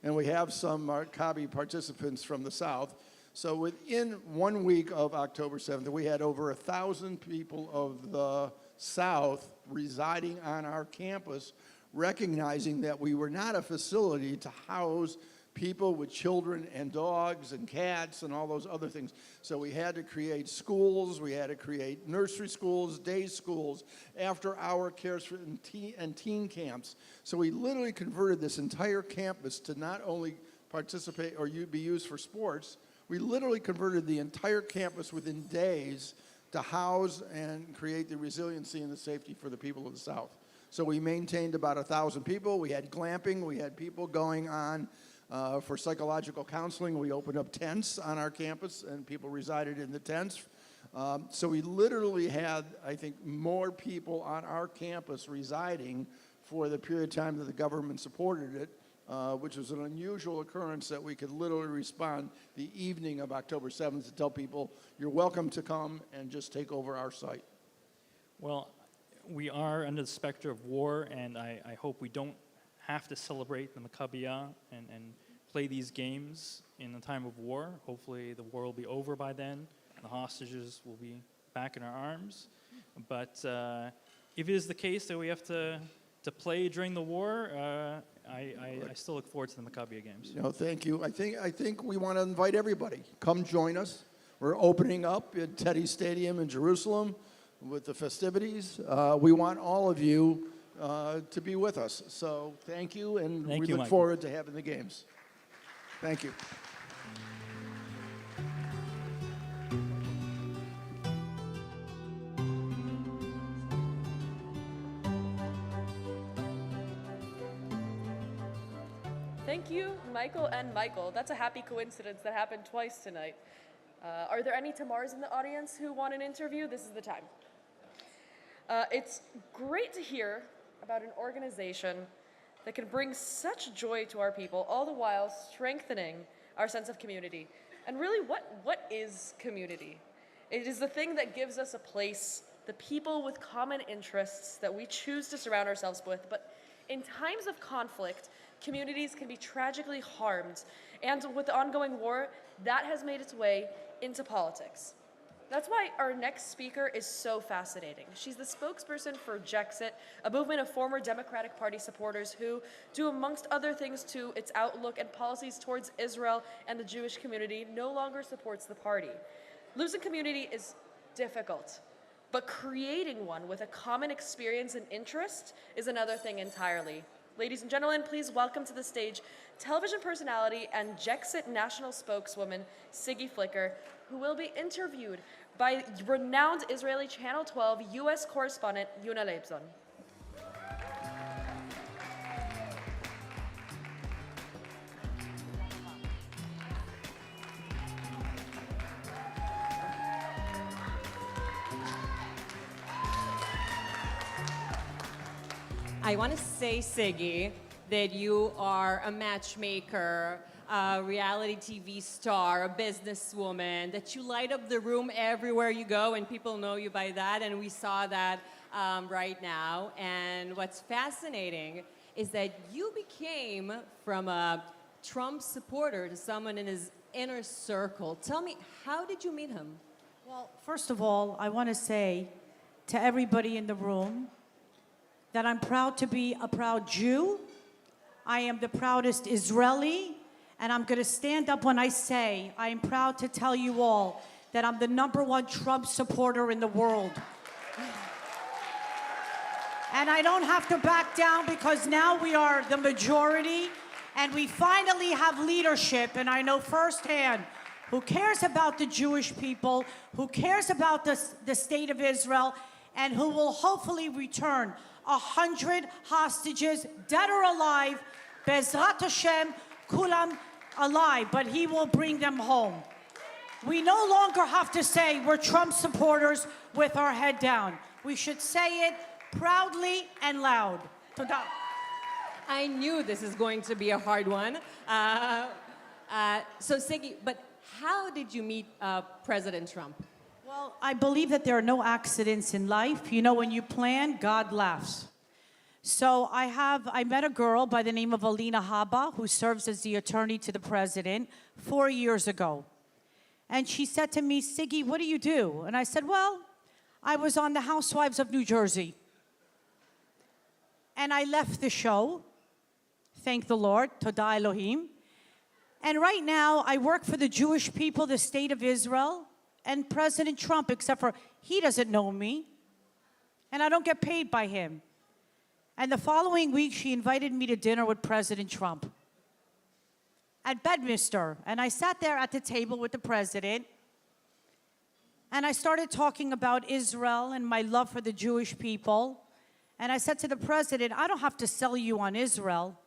and we have some Maccabi participants from the South. So within 1 week of October 7th, we had over 1,000 people of the South residing on our campus, recognizing that we were not a facility to house people with children and dogs and cats and all those other things. So we had to create schools, we had to create nursery schools, day schools, after-hour cares for and teen camps. So we literally converted this entire campus to not only participate or be used for sports, we literally converted the entire campus within days to house and create the resiliency and the safety for the people of the South. So we maintained about 1,000 people. We had glamping. We had people going on for psychological counseling. We opened up tents on our campus, and people resided in the tents. So we literally had, I think, more people on our campus residing for the period of time that the government supported it, which was an unusual occurrence that we could literally respond the evening of October 7th to tell people, you're welcome to come and just take over our site. Well, we are under the specter of war, and I hope we don't have to celebrate the Maccabiah and play these games in a time of war. Hopefully the war will be over by then. The hostages will be back in our arms. But if it is the case that we have to play during the war, I still look forward to the Maccabiah games. Thank you. I think we want to invite everybody. Come join us. We're opening up at Teddy Stadium in Jerusalem with the festivities. We want all of you to be with us. So thank you, and we look forward to having the games. Thank you. Thank you, Michael and Michael. That's a happy coincidence that happened twice tonight. Are there any Tamars in the audience who want an interview? This is the time. It's great to hear about an organization that can bring such joy to our people, all the while strengthening our sense of community. And really, what is community? It is the thing that gives us a place, the people with common interests that we choose to surround ourselves with, but In times of conflict, communities can be tragically harmed, and with the ongoing war, that has made its way into politics. That's why our next speaker is so fascinating. She's the spokesperson for Jexit, a movement of former Democratic Party supporters who, due amongst other things to its outlook and policies towards Israel and the Jewish community, no longer supports the party. Losing community is difficult, but creating one with a common experience and interest is another thing entirely. Ladies and gentlemen, please welcome to the stage television personality and Jexit national spokeswoman Siggy Flicker, who will be interviewed by renowned Israeli Channel 12 U.S. correspondent Yuna Leibson. I want to say, Siggy, that you are a matchmaker, a reality TV star, a businesswoman, that you light up the room everywhere you go, and people know you by that, and we saw that right now. And what's fascinating is that you became from a Trump supporter to someone in his inner circle. Tell me, how did you meet him? Well, first of all, I want to say to everybody in the room that I'm proud to be a proud Jew. I am the proudest Israeli, and I'm going to stand up when I say I am proud to tell you all that I'm the #1 Trump supporter in the world. And I don't have to back down because now we are the majority and we finally have leadership, and I know firsthand who cares about the Jewish people, who cares about the state of Israel, and who will hopefully return 100 hostages, dead or alive, Bezrat Hashem, Kulam alive, but he will bring them home. We no longer have to say we're Trump supporters with our head down. We should say it proudly and loud. Toda. I knew this is going to be a hard one. So, Siggy, but how did you meet President Trump? Well, I believe that there are no accidents in life. You know, when you plan, God laughs. So I met a girl by the name of Alina Haba, who serves as the attorney to the president, 4 years ago. And she said to me, Siggy, what do you do? And I said, well, I was on the Housewives of New Jersey. And I left the show, thank the Lord, Toda Elohim. And right now, I work for the Jewish people, the state of Israel, and President Trump, except for he doesn't know me, and I don't get paid by him. And the following week, she invited me to dinner with President Trump at Bedminster. And I sat there at the table with the president, and I started talking about Israel and my love for the Jewish people. And I said to the president, I don't have to sell you on Israel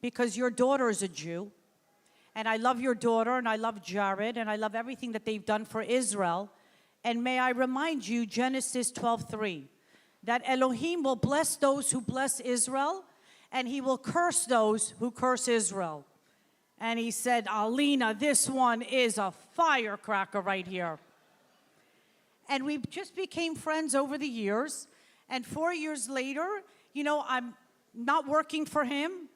because your daughter is a Jew. And I love your daughter, and I love Jared, and I love everything that they've done for Israel. And may I remind you, Genesis 12:3, that Elohim will bless those who bless Israel, and he will curse those who curse Israel. And he said, Alina, this one is a firecracker right here. And we just became friends over the years. And 4 years later, you know, I'm not working for him.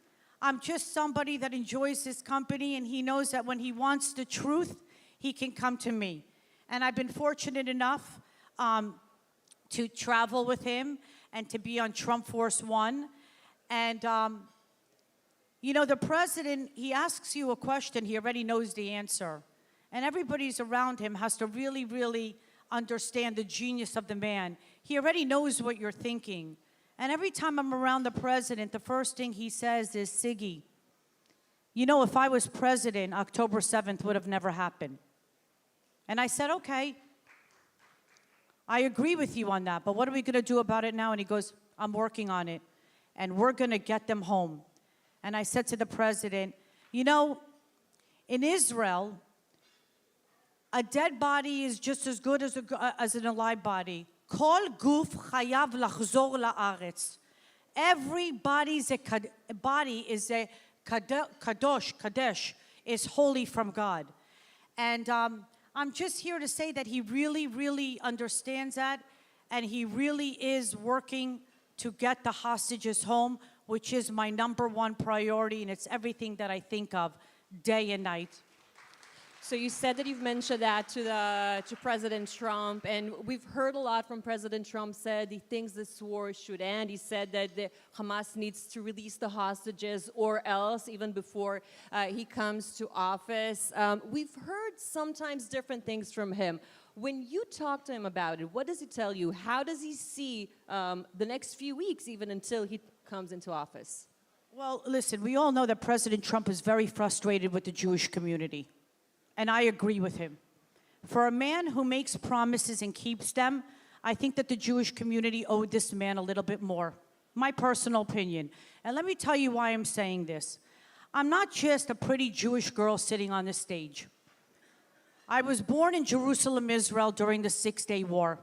I'm just somebody that enjoys his company, and he knows that when he wants the truth, he can come to me. And I've been fortunate enough to travel with him and to be on Trump Force One. And, you know, the president, he asks you a question, he already knows the answer. And everybody's around him has to really, really understand the genius of the man. He already knows what you're thinking. And every time I'm around the president, the first thing he says is, Siggy, you know, if I was president, October 7th would have never happened. And I said, okay, I agree with you on that, but what are we going to do about it now? And he goes, I'm working on it, and we're going to get them home. And I said to the president, you know, in Israel, a dead body is just as good as an alive body. Kol guf chayav lachzor la'aretz. Every body is a kadosh, is holy from God. And I'm just here to say that he really, really understands that, and he really is working to get the hostages home. which is my #1 priority, and it's everything that I think of day and night. So you said that you've mentioned that to President Trump, and we've heard a lot from President Trump. Said he thinks this war should end. He said that the Hamas needs to release the hostages, or else, even before he comes to office. We've heard sometimes different things from him. When you talk to him about it, what does he tell you? How does he see the next few weeks, even until he comes into office? Well, listen, we all know that President Trump is very frustrated with the Jewish community. And I agree with him. For a man who makes promises and keeps them, I think that the Jewish community owed this man a little bit more. My personal opinion. And let me tell you why I'm saying this. I'm not just a pretty Jewish girl sitting on the stage. I was born in Jerusalem, Israel during the Six-Day War.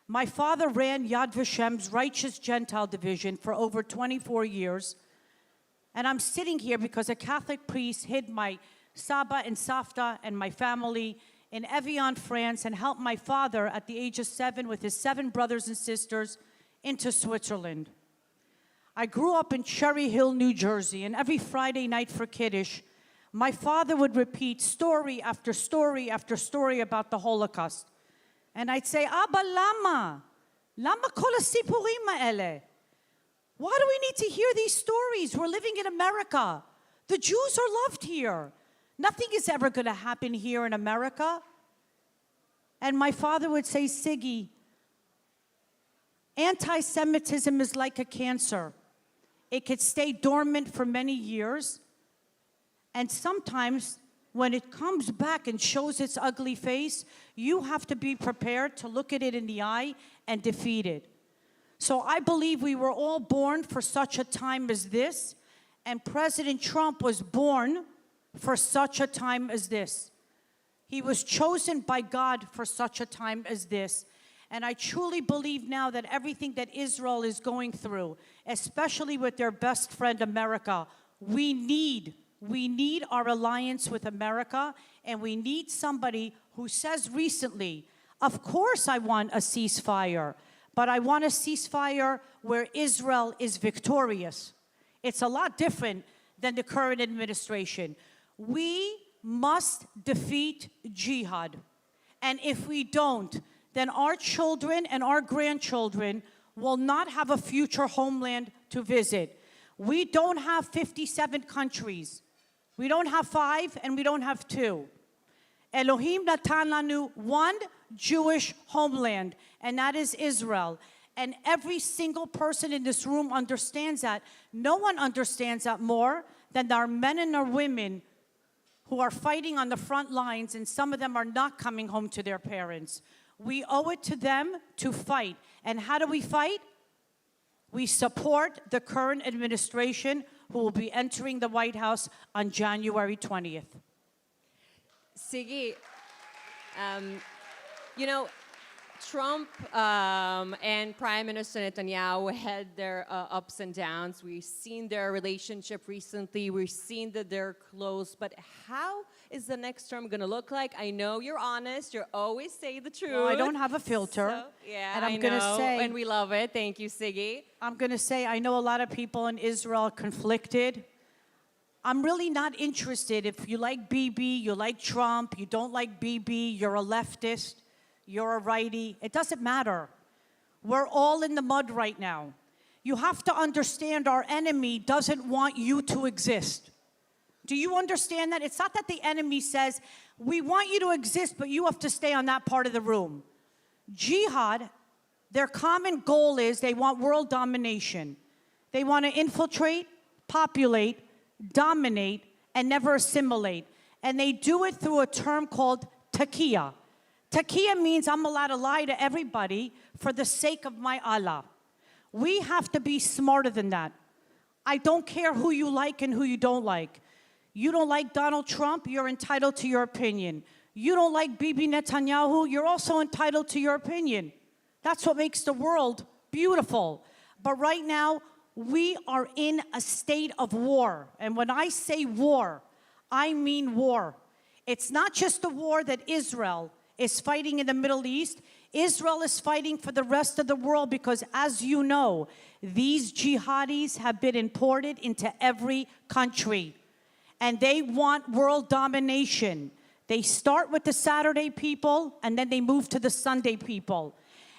My father ran Yad Vashem's Righteous Gentile Division for over 24 years. And I'm sitting here because a Catholic priest hid my Saba and Safta and my family in Evian, France, and helped my father at the age of 7 with his 7 brothers and sisters into Switzerland. I grew up in Cherry Hill, New Jersey, and every Friday night for Kiddush, my father would repeat story after story after story about the Holocaust. And I'd say, Abba, lama? Lama kol hasipurim ha'ele? Why do we need to hear these stories? We're living in America. The Jews are loved here. Nothing is ever going to happen here in America. And my father would say, Siggy, anti-Semitism is like a cancer. It could stay dormant for many years. And sometimes when it comes back and shows its ugly face, you have to be prepared to look at it in the eye and defeat it. So I believe we were all born for such a time as this, and President Trump was born for such a time as this. He was chosen by God for such a time as this. And I truly believe now that everything that Israel is going through, especially with their best friend America, we need our alliance with America, and we need somebody who says recently, of course I want a ceasefire, but I want a ceasefire where Israel is victorious. It's a lot different than the current administration. We must defeat jihad. And if we don't, then our children and our grandchildren will not have a future homeland to visit. We don't have 57 countries. We don't have 5 and we don't have 2. Elohim natan lanu one Jewish homeland, and that is Israel. And every single person in this room understands that. No one understands that more than our men and our women who are fighting on the front lines, and some of them are not coming home to their parents. We owe it to them to fight. And how do we fight? We support the current administration who will be entering the White House on January 20th. Siggy, you know, Trump and Prime Minister Netanyahu had their ups and downs. We've seen their relationship recently. We've seen that they're close. But how is the next term going to look like? I know you're honest. You always say the truth. Well, I don't have a filter. So, yeah, and I'm I going to know, say, and we love it. Thank you, Siggy. I'm going to say, I know a lot of people in Israel are conflicted. I'm really not interested. If you like Bibi, you like Trump, you don't like Bibi, you're a leftist, you're a righty. It doesn't matter. We're all in the mud right now. You have to understand our enemy doesn't want you to exist. Do you understand that? It's not that the enemy says, we want you to exist, but you have to stay on that part of the room. Jihad, their common goal is they want world domination. They want to infiltrate, populate, dominate, and never assimilate. And they do it through a term called taqiyya. Taqiyya means I'm allowed to lie to everybody for the sake of my Allah. We have to be smarter than that. I don't care who you like and who you don't like. You don't like Donald Trump, you're entitled to your opinion. You don't like Bibi Netanyahu, you're also entitled to your opinion. That's what makes the world beautiful. But right now, we are in a state of war. And when I say war, I mean war. It's not just the war that Israel is fighting in the Middle East. Israel is fighting for the rest of the world because, as you know, these jihadis have been imported into every country. And they want world domination. They start with the Saturday people, and then they move to the Sunday people.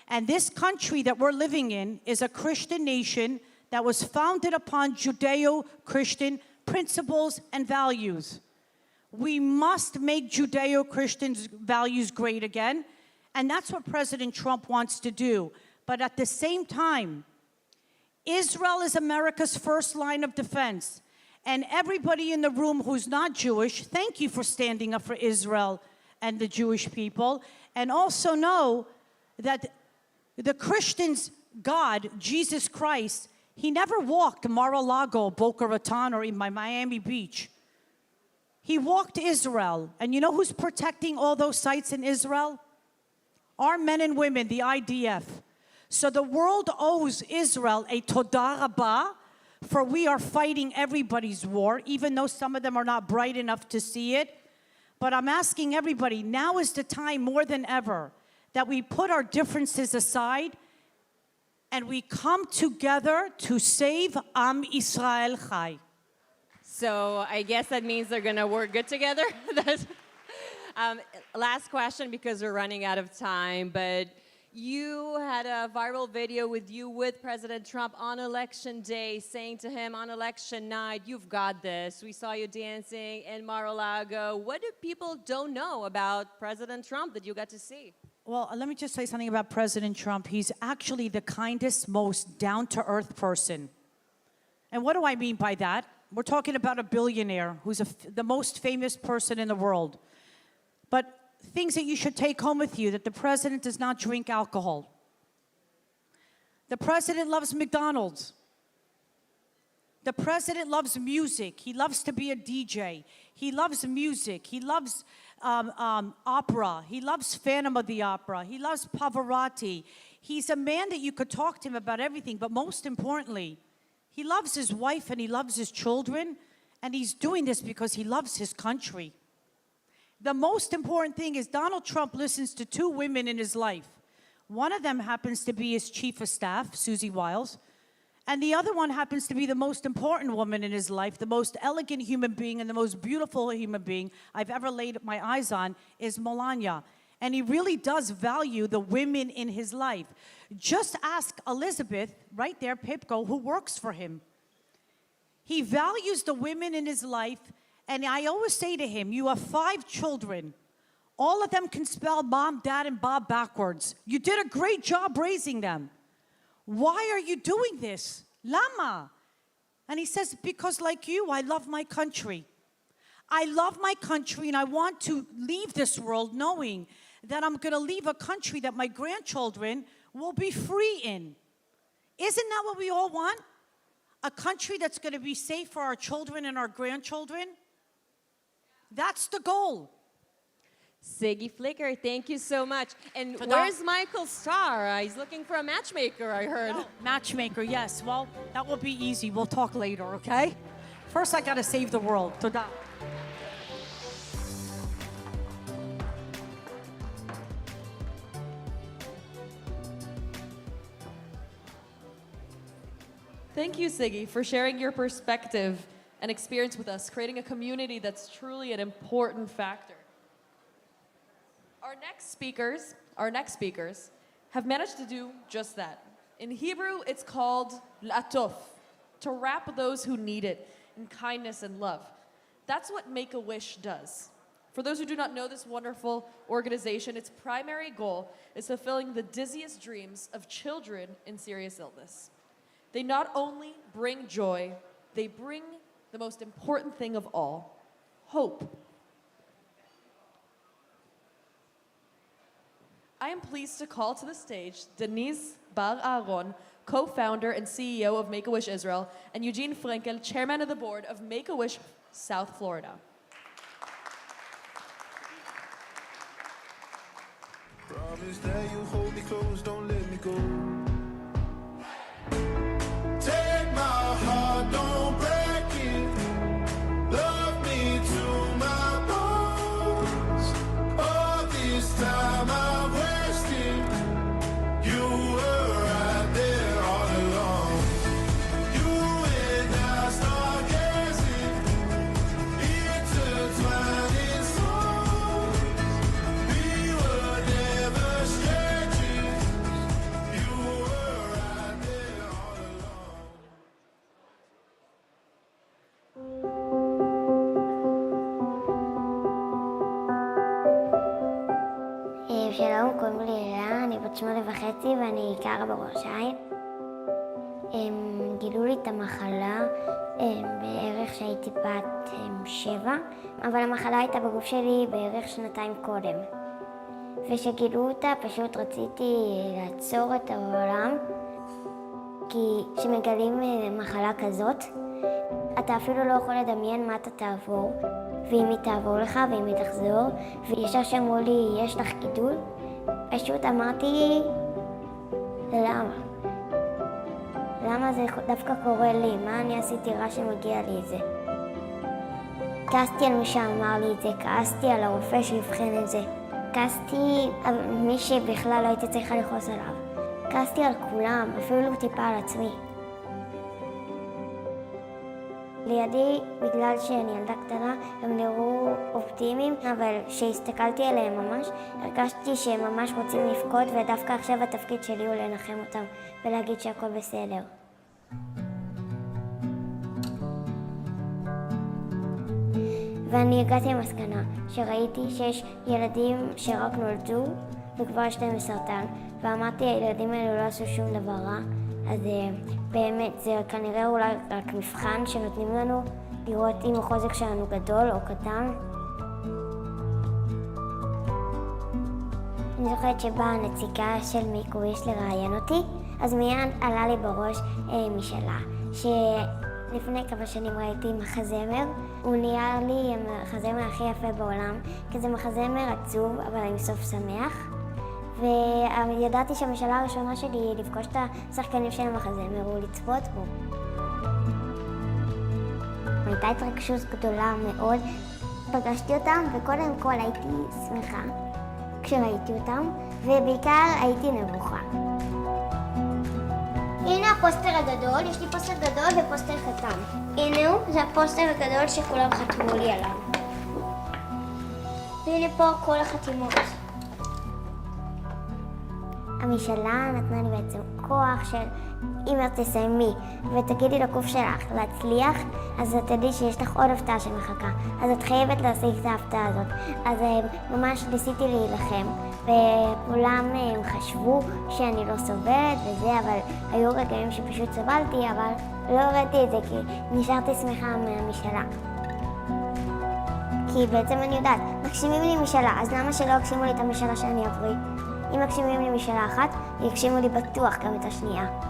And this country that we're living in is a Christian nation that was founded upon Judeo-Christian principles and values. We must make Judeo-Christian values great again, and that's what President Trump wants to do. But at the same time, Israel is America's first line of defense. And everybody in the room who's not Jewish, thank you for standing up for Israel and the Jewish people. And also know that the Christians' God, Jesus Christ, he never walked Mar-a-Lago, Boca Raton, or in Miami Beach. He walked Israel. And you know who's protecting all those sites in Israel? Our men and women, the IDF. So the world owes Israel a todah rabbah, for we are fighting everybody's war, even though some of them are not bright enough to see it. But I'm asking everybody, now is the time more than ever that we put our differences aside and we come together to save Am Israel Chai. So I guess that means they're going to work good together. Last question, because we're running out of time, but you had a viral video with you with President Trump on election day, saying to him on election night, "You've got this." We saw you dancing in Mar-a-Lago. What do people don't know about President Trump that you got to see? Well, let me just say something about President Trump. He's actually the kindest, most down-to-earth person. And what do I mean by that? We're talking about a billionaire who's the most famous person in the world. But things that you should take home with you, that the president does not drink alcohol. The president loves McDonald's. The president loves music. He loves to be a DJ. He loves music. He loves opera. He loves Phantom of the Opera. He loves Pavarotti. He's a man that you could talk to him about everything, but most importantly, he loves his wife and he loves his children, and he's doing this because he loves his country. The most important thing is Donald Trump listens to two women in his life. One of them happens to be his chief of staff, Susie Wiles, and the other one happens to be the most important woman in his life, the most elegant human being and the most beautiful human being I've ever laid my eyes on is Melania. And he really does value the women in his life. Just ask Elizabeth, right there, Pipko, who works for him. He values the women in his life. And I always say to him, you have 5 children. All of them can spell mom, dad, and Bob backwards. You did a great job raising them. Why are you doing this? Lama. And he says, because like you, I love my country. I love my country, and I want to leave this world knowing that I'm going to leave a country that my grandchildren will be free in. Isn't that what we all want? A country that's going to be safe for our children and our grandchildren? That's the goal. Siggy Flicker, thank you so much. And For where's that- Michael Starr? He's looking for a matchmaker, I heard. Oh, matchmaker, yes. Well, that will be easy. We'll talk later, okay? First, I got to save the world. Toda. Thank you, Siggy, for sharing your perspective and experience with us, creating a community that's truly an important factor. Our next speakers have managed to do just that. In Hebrew, it's called la'atof, to wrap those who need it in kindness and love. That's what Make-A-Wish does. For those who do not know this wonderful organization, its primary goal is fulfilling the dizziest dreams of children in serious illness. They not only bring joy, they bring the most important thing of all, hope. I am pleased to call to the stage Denise Bar-Aron, co-founder and CEO of Make-A-Wish Israel, and Eugene Frankel, chairman of the board of Make-A-Wish South Florida. Promise that you hold me close, don't let me go. Take my heart, don't break it. Love me to my bones. All this time I've wasted. קוראים לי אלה, אני בת 8.5 ואני גרה בראש העין. הם גילו לי את המחלה בערך שהייתי בת 7, אבל המחלה הייתה בגוף שלי בערך 2 קודם. וכשגילו אותה פשוט רציתי לעצור את העולם, כי כשמגלים מחלה כזאת, אתה אפילו לא יכול לדמיין מה אתה תעבור, ואם היא תעבור לך ואם היא תחזור, וישר שאמרו לי, יש לך גידול, פשוט אמרתי, למה? למה זה דווקא קורה לי? מה אני עשיתי רע שמגיע לי את זה? כעסתי על מי שאמר לי את זה, כעסתי על הרופא שיבחן את זה, כעסתי על מי שבכלל לא הייתי צריכה לכעוס עליו, כעסתי על כולם, אפילו טיפה על עצמי. לידי, בגלל שאני ילדה קטנה, הם נראו אופטימיים, אבל כשהסתכלתי עליהם ממש, הרגשתי שהם ממש רוצים לבכות, ודווקא עכשיו התפקיד שלי הוא לנחם אותם ולהגיד שהכל בסדר. ואני הגעתי למסקנה שראיתי שיש ילדים שרק נולדו וכבר יש להם סרטן, ואמרתי, הילדים האלו לא עשו שום דבר רע, אז באמת זה כנראה אולי רק מבחן שנותנים לנו לראות אם החוזק שלנו גדול או קטן. אני זוכרת שבאה הנציגה של מיקוויש לראיין אותי, אז מיד עלה לי בראש משלה, שלפני כמה שנים ראיתי מחזמר, הוא נהיה לי המחזמר הכי יפה בעולם, כי זה מחזמר עצוב אבל עם סוף שמח. וידעתי שהמשאלה הראשונה שלי היא לפגוש את השחקנים של המחזמר ולצפות בו. הייתה התרגשות גדולה מאוד. פגשתי אותם וקודם כל הייתי שמחה כשראיתי אותם, ובעיקר הייתי נבוכה. הנה הפוסטר הגדול, יש לי פוסטר גדול ופוסטר קטן. הנה הוא, זה הפוסטר הגדול שכולם חתמו לי עליו. והנה פה כל החתימות. המשאלה נתנה לי בעצם כוח של אם את תסיימי ותגידי לגוף שלך להצליח, אז את תדעי שיש לך עוד הפתעה שמחכה, אז את חייבת להשיג את ההפתעה הזאת. אז ממש ניסיתי להילחם, וכולם חשבו שאני לא סובלת וזה, אבל היו רגעים שפשוט סבלתי, אבל לא הראיתי את זה כי נשארתי שמחה מהמשאלה. כי בעצם אני יודעת, מגשימים לי משאלה, אז למה שלא יגשימו לי את המשאלה שאני אבריא? אם מגשימים לי משאלה אחת, יגשימו לי בטוח גם את השנייה.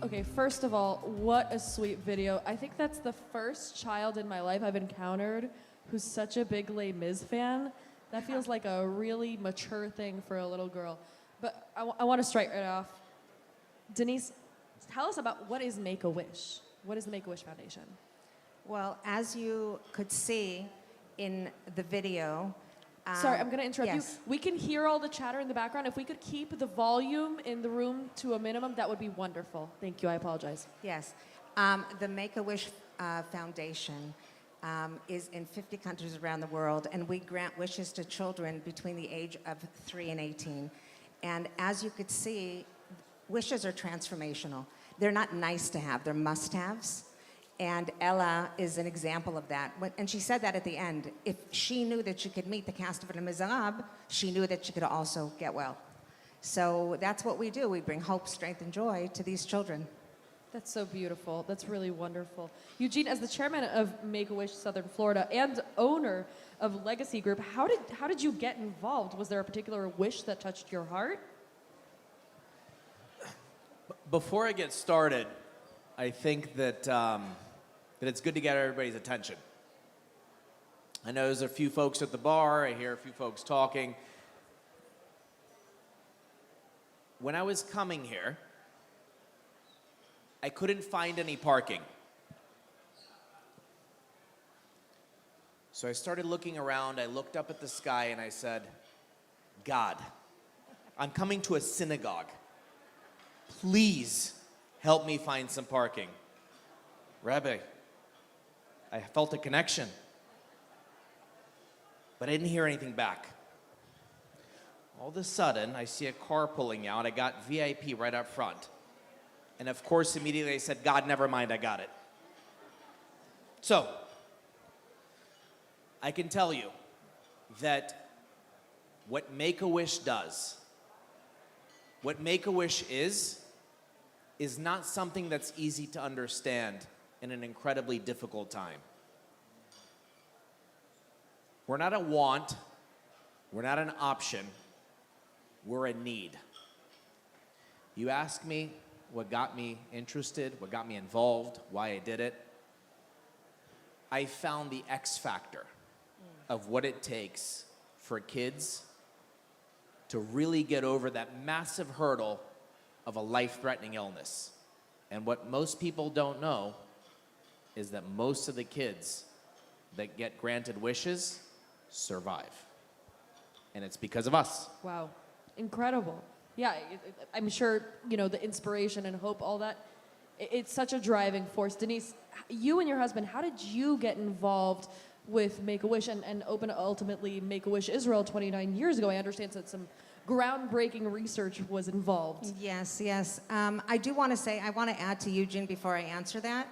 Okay, first of all, what a sweet video. I think that's the first child in my life I've encountered who's such a big Les Mis fan. That feels like a really mature thing for a little girl. But I want to strike right off. Denise, tell us about what is Make-A-Wish? What is the Make-A-Wish Foundation? Well, as you could see in the video, Sorry, I'm going to interrupt yes. you. We can hear all the chatter in the background. If we could keep the volume in the room to a minimum, that would be wonderful. Thank you. I apologize. Yes. The Make-A-Wish Foundation is in 50 countries around the world, and we grant wishes to children between the age of 3 and 18. And as you could see, wishes are transformational. They're not nice to have, they're must-haves. And Ella is an example of that. And she said that at the end. If she knew that she could meet the cast of Les Miserables, she knew that she could also get well. So that's what we do. We bring hope, strength, and joy to these children. That's so beautiful. That's really wonderful. Eugene, as the chairman of Make-A-Wish Southern Florida and owner of Legacy Group, how did you get involved? Was there a particular wish that touched your heart? Before I get started, I think that it's good to get everybody's attention. I know there's a few folks at the bar. I hear a few folks talking. When I was coming here, I couldn't find any parking. So I started looking around, I looked up at the sky and I said, God, I'm coming to a synagogue. Please help me find some parking. Rabbi, I felt a connection. but I didn't hear anything back. All of a sudden, I see a car pulling out. I got VIP right up front. And of course, immediately I said, God, never mind, I got it. So, I can tell you that what Make-A-Wish does, what Make-A-Wish is not something that's easy to understand in an incredibly difficult time. We're not a want, we're not an option, we're a need. You ask me what got me interested, what got me involved, why I did it. I found the X factor of what it takes for kids to really get over that massive hurdle of a life-threatening illness. And what most people don't know is that most of the kids that get granted wishes survive. And it's because of us. Wow, incredible. Yeah, I'm sure, you know, the inspiration and hope, all that, it's such a driving force. Denise, you and your husband, how did you get involved with Make-A-Wish and ultimately Make-A-Wish Israel 29 years ago? I understand that some groundbreaking research was involved. Yes, yes. I do want to say, I want to add to Eugene before I answer that.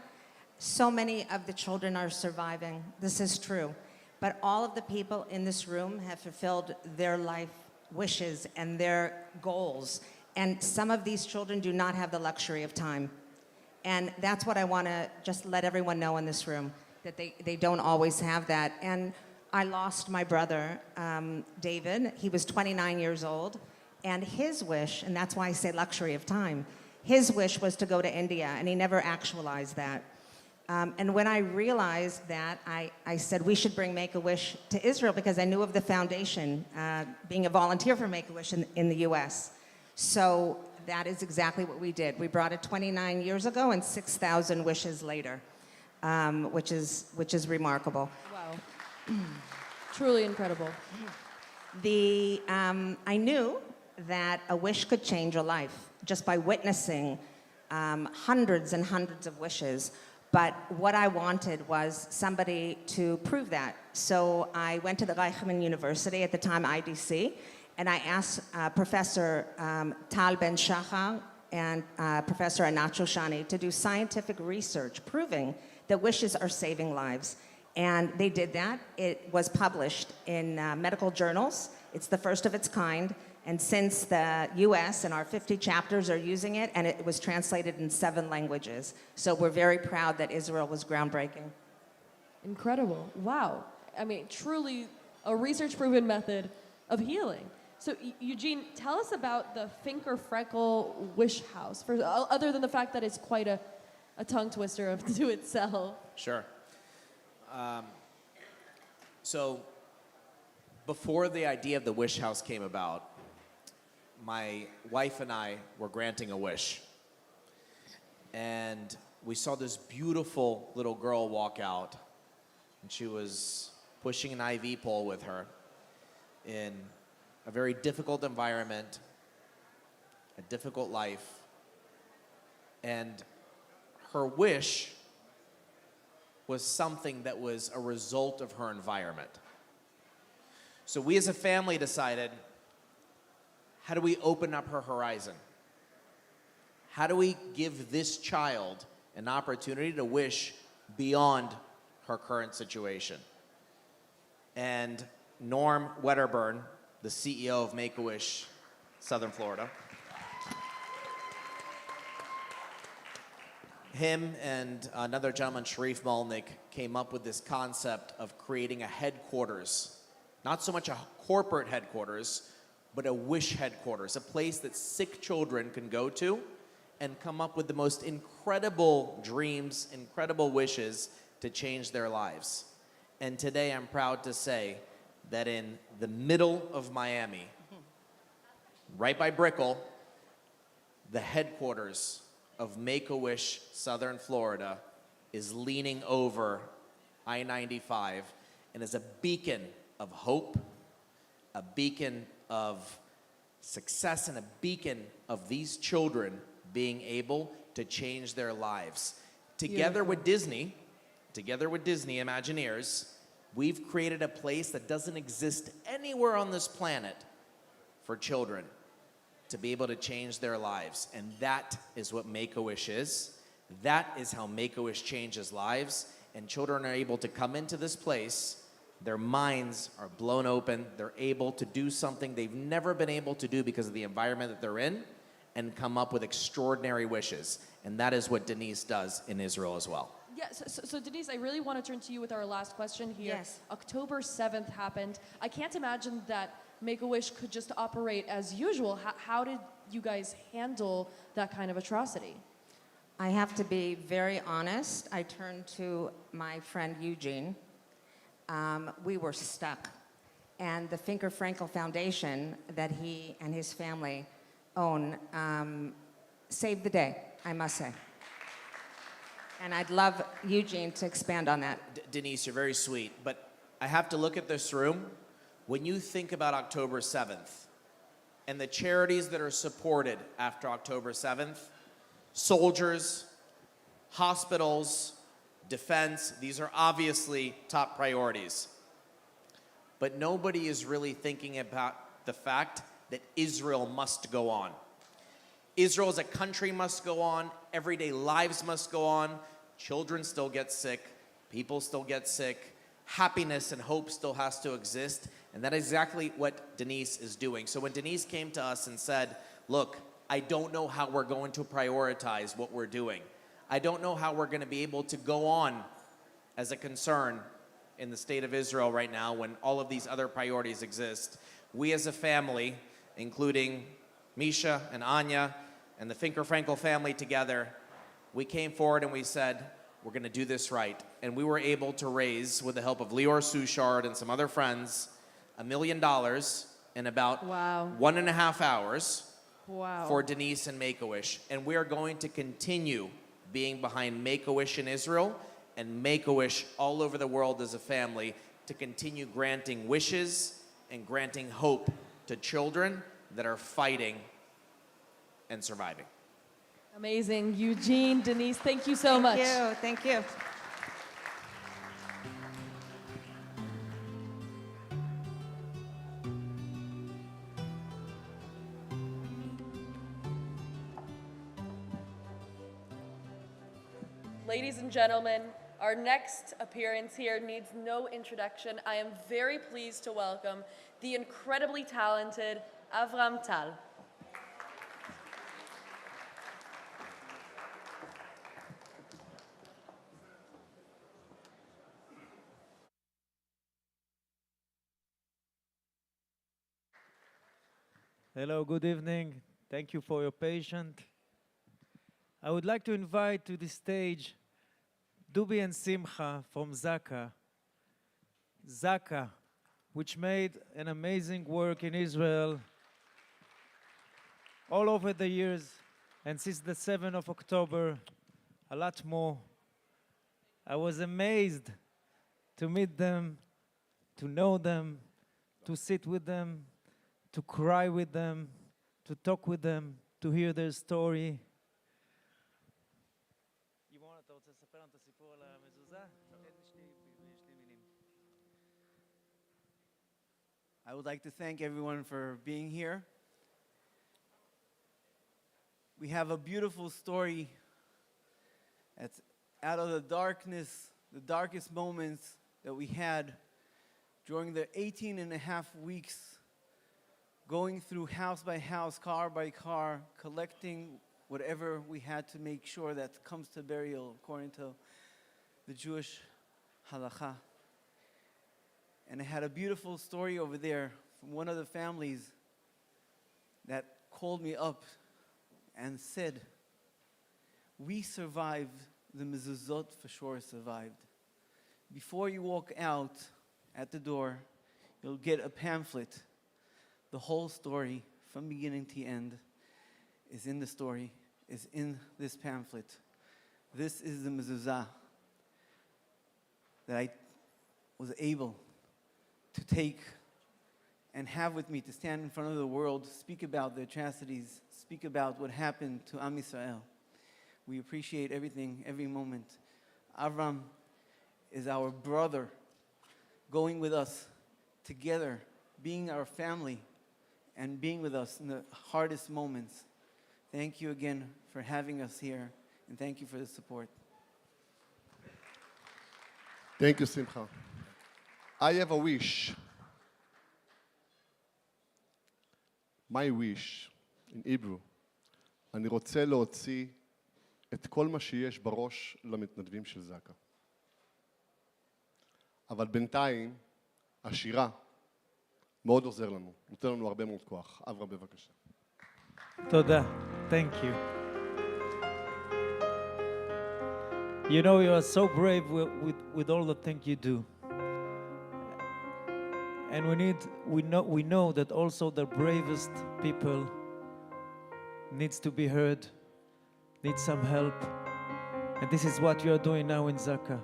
So many of the children are surviving. This is true. But all of the people in this room have fulfilled their life wishes and their goals. And some of these children do not have the luxury of time. And that's what I want to just let everyone know in this room, that they don't always have that. And I lost my brother, David. He was 29 years old. And his wish, and that's why I say luxury of time, his wish was to go to India, and he never actualized that. And when I realized that, I said we should bring Make-A-Wish to Israel because I knew of the foundation, being a volunteer for Make-A-Wish in the US. So that is exactly what we did. We brought it 29 years ago and 6,000 wishes later, which is remarkable. Wow. Truly incredible. I knew that a wish could change a life just by witnessing hundreds and hundreds of wishes. But what I wanted was somebody to prove that. So I went to the Reichman University, at the time IDC, and I asked Professor Tal Ben Shachar and Professor Anat Shoshani to do scientific research proving that wishes are saving lives. And they did that. It was published in medical journals. It's the first of its kind. And since the US and our 50 chapters are using it, and it was translated in 7 languages. So we're very proud that Israel was groundbreaking. Incredible. Wow. I mean, truly a research-proven method of healing. So, Eugene, tell us about the Finker Freckle Wish House, other than the fact that it's quite a tongue twister to itself. Sure. So, before the idea of the Wish House came about, my wife and I were granting a wish. And we saw this beautiful little girl walk out, and she was pushing an IV pole with her in a very difficult environment, a difficult life. And her wish was something that was a result of her environment. So we as a family decided, how do we open up her horizon? How do we give this child an opportunity to wish beyond her current situation? And Norm Wedderburn, the CEO of Make-A-Wish Southern Florida, him and another gentleman, Sharif Malnik, came up with this concept of creating a headquarters, not so much a corporate headquarters, but a wish headquarters, a place that sick children can go to and come up with the most incredible dreams, incredible wishes to change their lives. And today I'm proud to say that in the middle of Miami, right by Brickell, the headquarters of Make-A-Wish Southern Florida is leaning over I-95 and is a beacon of hope, a beacon of success, and a beacon of these children being able to change their lives. Together with Disney Imagineers, We've created a place that doesn't exist anywhere on this planet for children to be able to change their lives. And that is what Make-A-Wish is. That is how Make-A-Wish changes lives. And children are able to come into this place, their minds are blown open, they're able to do something they've never been able to do because of the environment that they're in, and come up with extraordinary wishes. And that is what Denise does in Israel as well. Yeah, so Denise, I really want to turn to you with our last question here. Yes. October 7th happened. I can't imagine that Make-A-Wish could just operate as usual. How did you guys handle that kind of atrocity? I have to be very honest. I turned to my friend Eugene. We were stuck. And the Finker Frankel Foundation that he and his family own saved the day, I must say. And I'd love Eugene to expand on that. Denise, you're very sweet, but I have to look at this room. When you think about October 7th and the charities that are supported after October 7th, soldiers, hospitals, defense, these are obviously top priorities. But nobody is really thinking about the fact that Israel must go on. Israel as a country must go on. Everyday lives must go on. Children still get sick. People still get sick. Happiness and hope still has to exist. And that is exactly what Denise is doing. So when Denise came to us and said, look, I don't know how we're going to prioritize what we're doing. I don't know how we're going to be able to go on as a concern in the state of Israel right now when all of these other priorities exist. We as a family, including Misha and Anya and the Finker Frankel family together, we came forward and we said, we're going to do this right. And we were able to raise, with the help of Lior Suchard and some other friends, $1 million in about 1.5 hours for Denise and Make-A-Wish. And we are going to continue being behind Make-A-Wish in Israel and Make-A-Wish all over the world as a family to continue granting wishes and granting hope to children that are fighting and surviving. Amazing. Eugene, Denise, thank you so much. Thank you. Ladies and gentlemen, our next appearance here needs no introduction. I am very pleased to welcome the incredibly talented Avram Tal. Hello, good evening. Thank you for your patience. I would like to invite to the stage Dubi and Simcha from Zaka. Zaka, which made an amazing work in Israel all over the years, and since the 7th of October, a lot more. I was amazed to meet them, to know them, to sit with them, to cry with them, to talk with them, to hear their story. I would like to thank everyone for being here. We have a beautiful story that's out of the darkness, the darkest moments that we had during the 18.5 weeks going through house by house, car by car, collecting whatever we had to make sure that comes to burial according to the Jewish halakha. And I had a beautiful story over there from one of the families that called me up and said, we survived, the mezuzot for sure survived. Before you walk out at the door, you'll get a pamphlet. The whole story, from beginning to end, is in the story, is in this pamphlet. This is the mezuzah that I was able to take and have with me to stand in front of the world, speak about the atrocities, speak about what happened to Am Yisrael. We appreciate everything, every moment. Avram is our brother going with us together, being our family, and being with us in the hardest moments. Thank you again for having us here, and thank you for the support. Thank you, Simcha. I have a wish. My wish, in Hebrew. אני רוצה להוציא את כל מה שיש בראש למתנדבים של זקה. אבל בינתיים, השירה מאוד עוזר לנו, נותן לנו הרבה מאוד כוח. אברה, בבקשה. תודה. Thank you. You know, you are so brave with all the things you do. And we know that also the bravest people needs to be heard, needs some help. And this is what you are doing now in Zaka,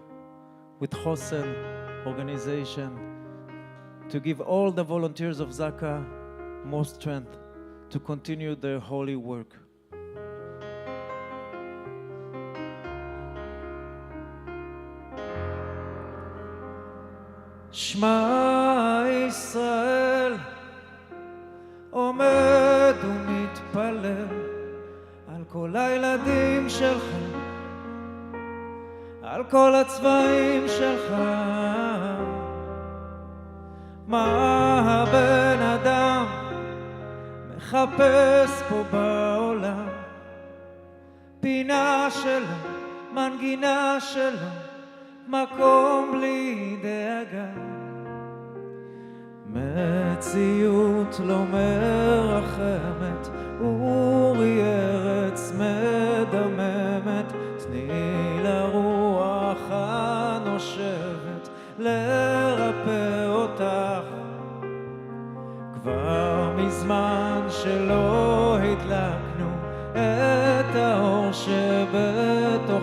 with Chosen organization, to give all the volunteers of Zaka more strength to continue their holy work. שמע ישראל עומד ומתפלל על כל הילדים שלך, על כל הצבעים שלך. מה הבן אדם מחפש פה בעולם? פינה שלו, מנגינה שלו, מקום בלי דאגה. מציאות לא מרחמת, אורי ארץ מדממת, תני לרוח הנושבת לרפא אותך. כבר מזמן שלא הדלקנו את האור שבתוכנו,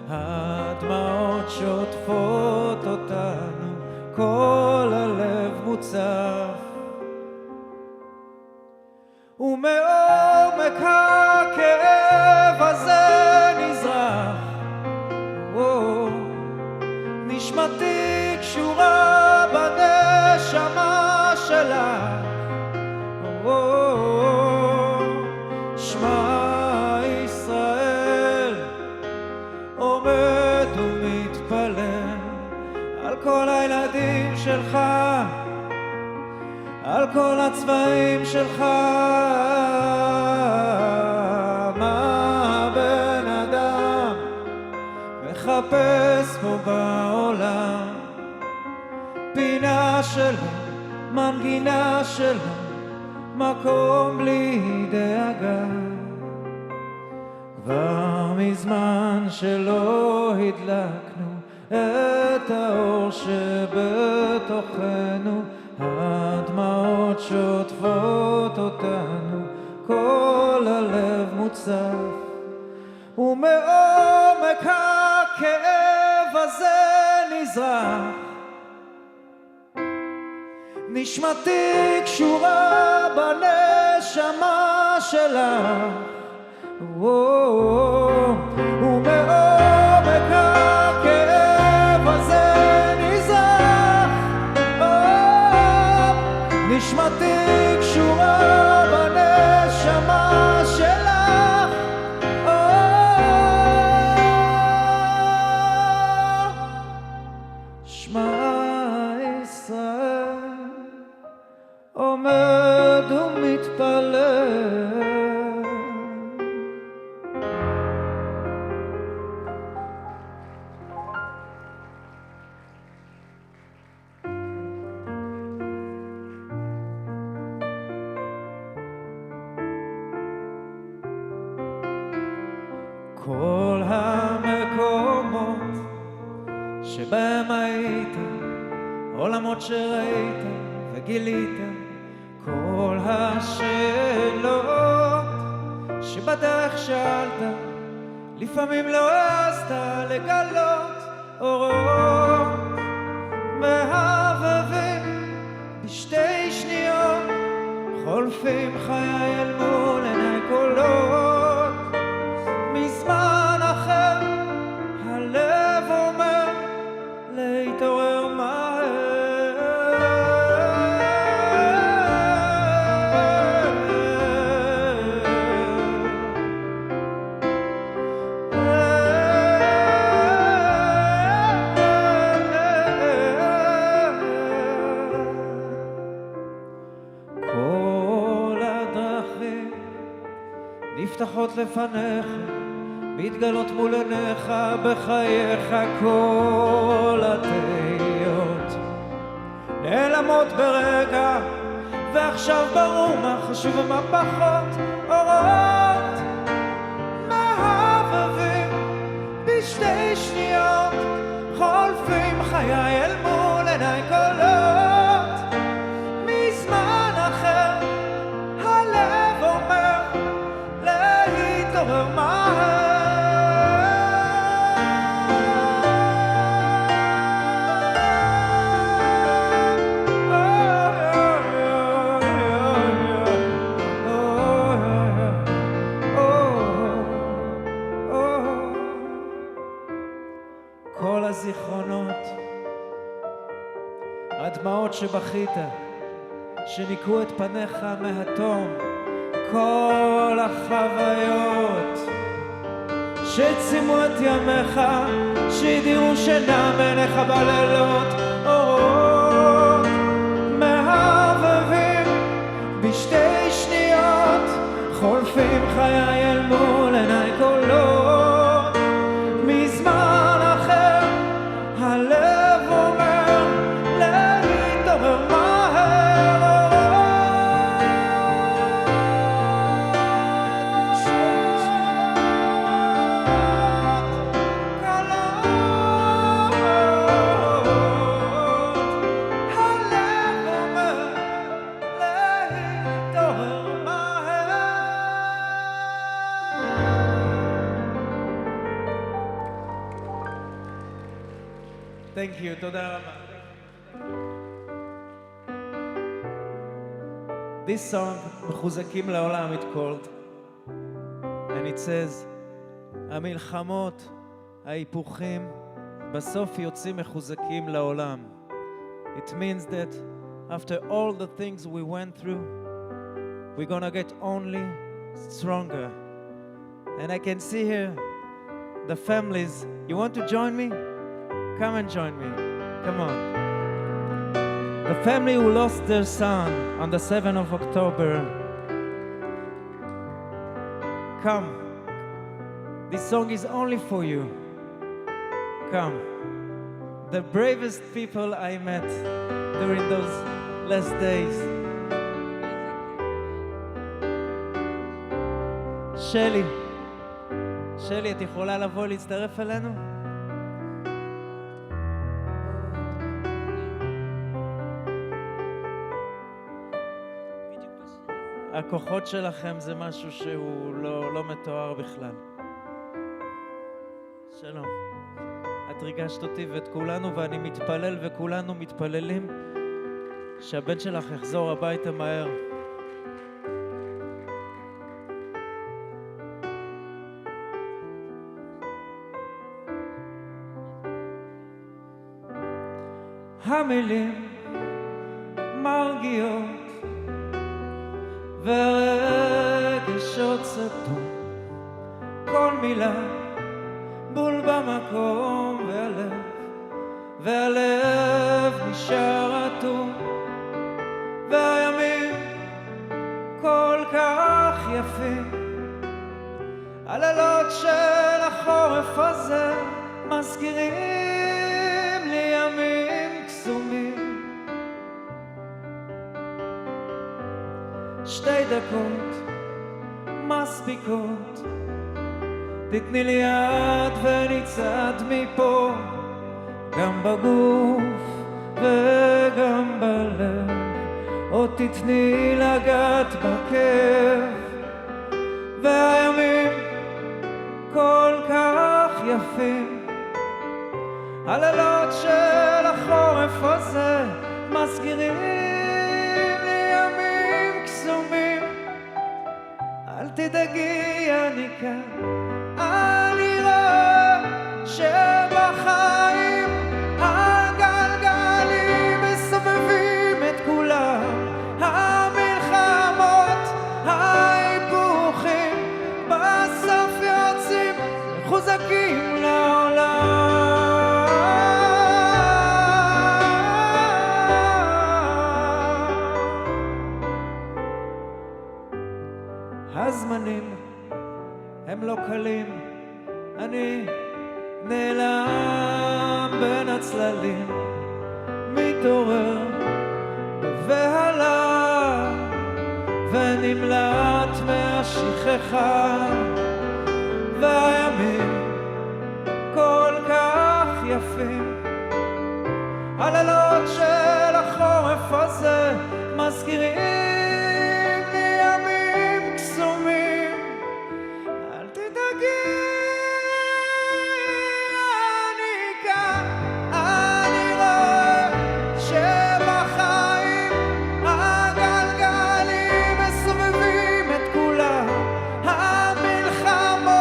הדמעות שוטפות אותנו, כל הלב מוצף. ומעומק הכאב הזה נזרח, נשמתי קשורה בנשמה שלך. שמע ישראל עומד ומתפלל על כל הילדים שלך, על כל הצבעים שלך. מה הבן אדם מחפש פה בעולם? פינה שלו, מנגינה שלו, מקום בלי דאגה. כבר מזמן שלא הדלקנו את האור שבתוכנו, הדמעות שוטפות אותנו, כל הלב מוצף. ומעומק הכאב הזה נזרח, נשמתי קשורה בנשמה שלך. ומעומק הכאב הזה נזרח, נשמתי קשורה בנשמה שלך. שמע ישראל עומד ומתפלל. כל המקומות שבהם הייתם, עולמות שראיתם וגיליתם, כל השאלות שבדרך שאלת, לפעמים לא העזת לגלות אורות מהבהבים בשתי שניות, חולפים חיי אל מול עיני קולות. מזמן אחר הלב אומר להתעורר מהר נפתחות לפניך, מתגלות מול עיניך, בחייך כל התהיות נעלמות ברגע, ועכשיו ברור מה חשוב ומה פחות. אורות מהבהבים בשתי שניות, חולפים חיי אל מול עיניי קולות מזמן אחר. הלב אומר להתעורר מהר. כל הזיכרונות, הדמעות שבכית, שניקו את פניך מהתום, כל החוויות שצימו את ימיך, שהדירו שינה מעיניך בלילות. אורות מהבהבים בשתי שניות, חולפים חיי אל מול עיניי קולות מזמן אחר. הלב אומר להתעורר מהר. Thank you, תודה רבה. This song, מחוזקים לעולם, it's called. And it says, המלחמות, ההיפוכים, בסוף יוצאים מחוזקים לעולם. It means that after all the things we went through, we're gonna get only stronger. And I can see here the families. You want to join me? Come and join me. Come on. The family who lost their son on the 7th of October. Come. This song is only for you. Come. The bravest people I met during those last days. Shelly. Shelly, את יכולה לבוא להצטרף אלינו? הכוחות שלכם זה משהו שהוא לא מתואר בכלל. שלום. את ריגשת אותי ואת כולנו, ואני מתפלל וכולנו מתפללים שהבן שלך יחזור הביתה מהר. המילים מרגיעות ורגשות סתום, כל מילה בול במקום, והלב נשאר אטום, והימים כל כך יפים, הלילות של החורף הזה מזכירים לי ימים קסומים. שתי דקות מספיקות, תתני לי יד ונצעד מפה, גם בגוף וגם בלב, או תתני לגעת בכאב, והימים כל כך יפים, הלילות של החורף הזה מזכירים לי ימים קסומים. אל תדאגי, אני כאן, אני רואה שבחיים הגלגלים מסובבים את כולם, המלחמות, ההיפוכים, בסוף יוצאים מחוזקים לעולם. הזמנים הם לא קלים. אני נעלם בין הצללים, מתעורר בבהלה ונמלט מהשכחה, והימים כל כך יפים, הלילות של החורף הזה מזכירים לי ימים קסומים. אל תדאגי, אני כאן, אני רואה שבחיים הגלגלים מסובבים את כולם, המלחמות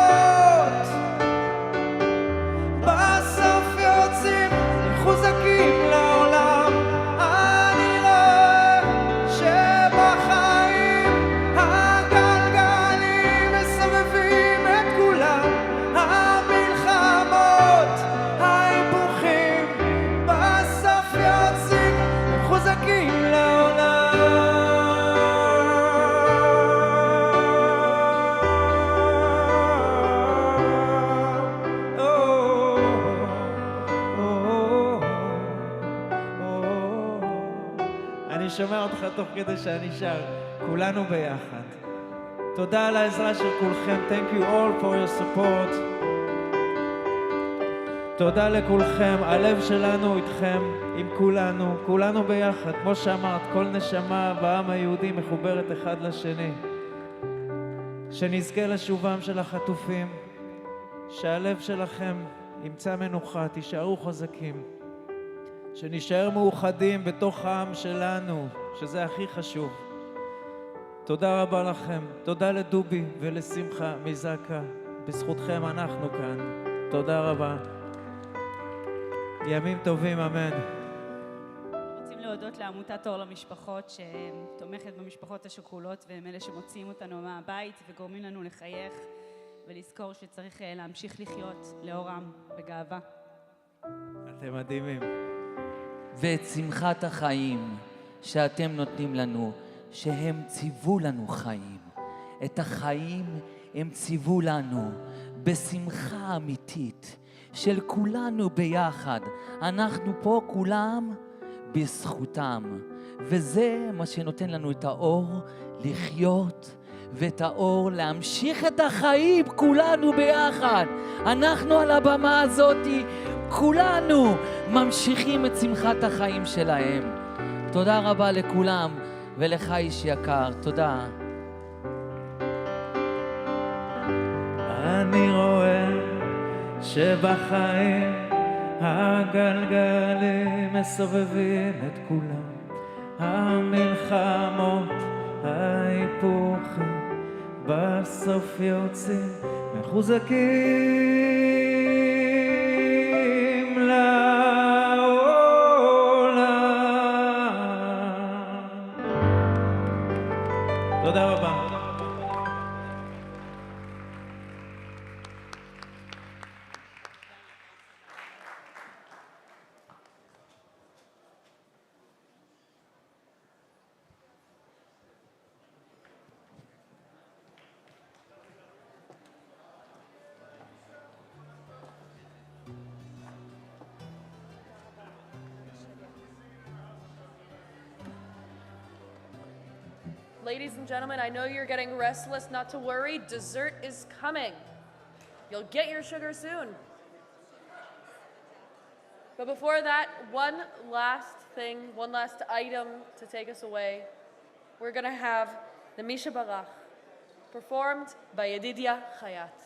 בסוף יוצאים מחוזקים לעולם. אני רואה שבחיים הגלגלים מסובבים את כולם, המלחמות, ההיפוכים בסוף יוצאים מחוזקים לעולם. אני שומע אותך תוך כדי שאני שר, כולנו ביחד. תודה על העזרה של כולכם. Thank you all for your support. תודה לכולכם, הלב שלנו איתכם, עם כולנו, כולנו ביחד. כמו שאמרת, כל נשמה בעם היהודי מחוברת אחד לשני. שנזכה לשובם של החטופים, שהלב שלכם ימצא מנוחה, תישארו חזקים. שנשאר מאוחדים בתוך העם שלנו, שזה הכי חשוב. תודה רבה לכם. תודה לדובי ולשמחה מזקה. בזכותכם אנחנו כאן. תודה רבה. ימים טובים, אמן. רוצים להודות לעמותת אור למשפחות שתומכת במשפחות השכולות, והם אלה שמוציאים אותנו מהבית וגורמים לנו לחייך ולזכור שצריך להמשיך לחיות לאורם בגאווה. אתם מדהימים. ואת שמחת החיים שאתם נותנים לנו, שהם ציוו לנו חיים. את החיים הם ציוו לנו בשמחה אמיתית של כולנו ביחד. אנחנו פה כולם בזכותם. וזה מה שנותן לנו את האור לחיות ואת האור להמשיך את החיים כולנו ביחד. אנחנו על הבמה הזאת כולנו ממשיכים את שמחת החיים שלהם. תודה רבה לכולם ולך איש יקר. תודה. אני רואה שבחיים הגלגלים מסובבים את כולם, המלחמות, ההיפוכים בסוף יוצאים מחוזקים לעולם. תודה רבה. Ladies and gentlemen, I know you're getting restless. Not to worry, dessert is coming. You'll get your sugar soon. But before that, one last thing, one last item to take us away. We're going to have the Misha Barach, performed by Yedidia Chayat.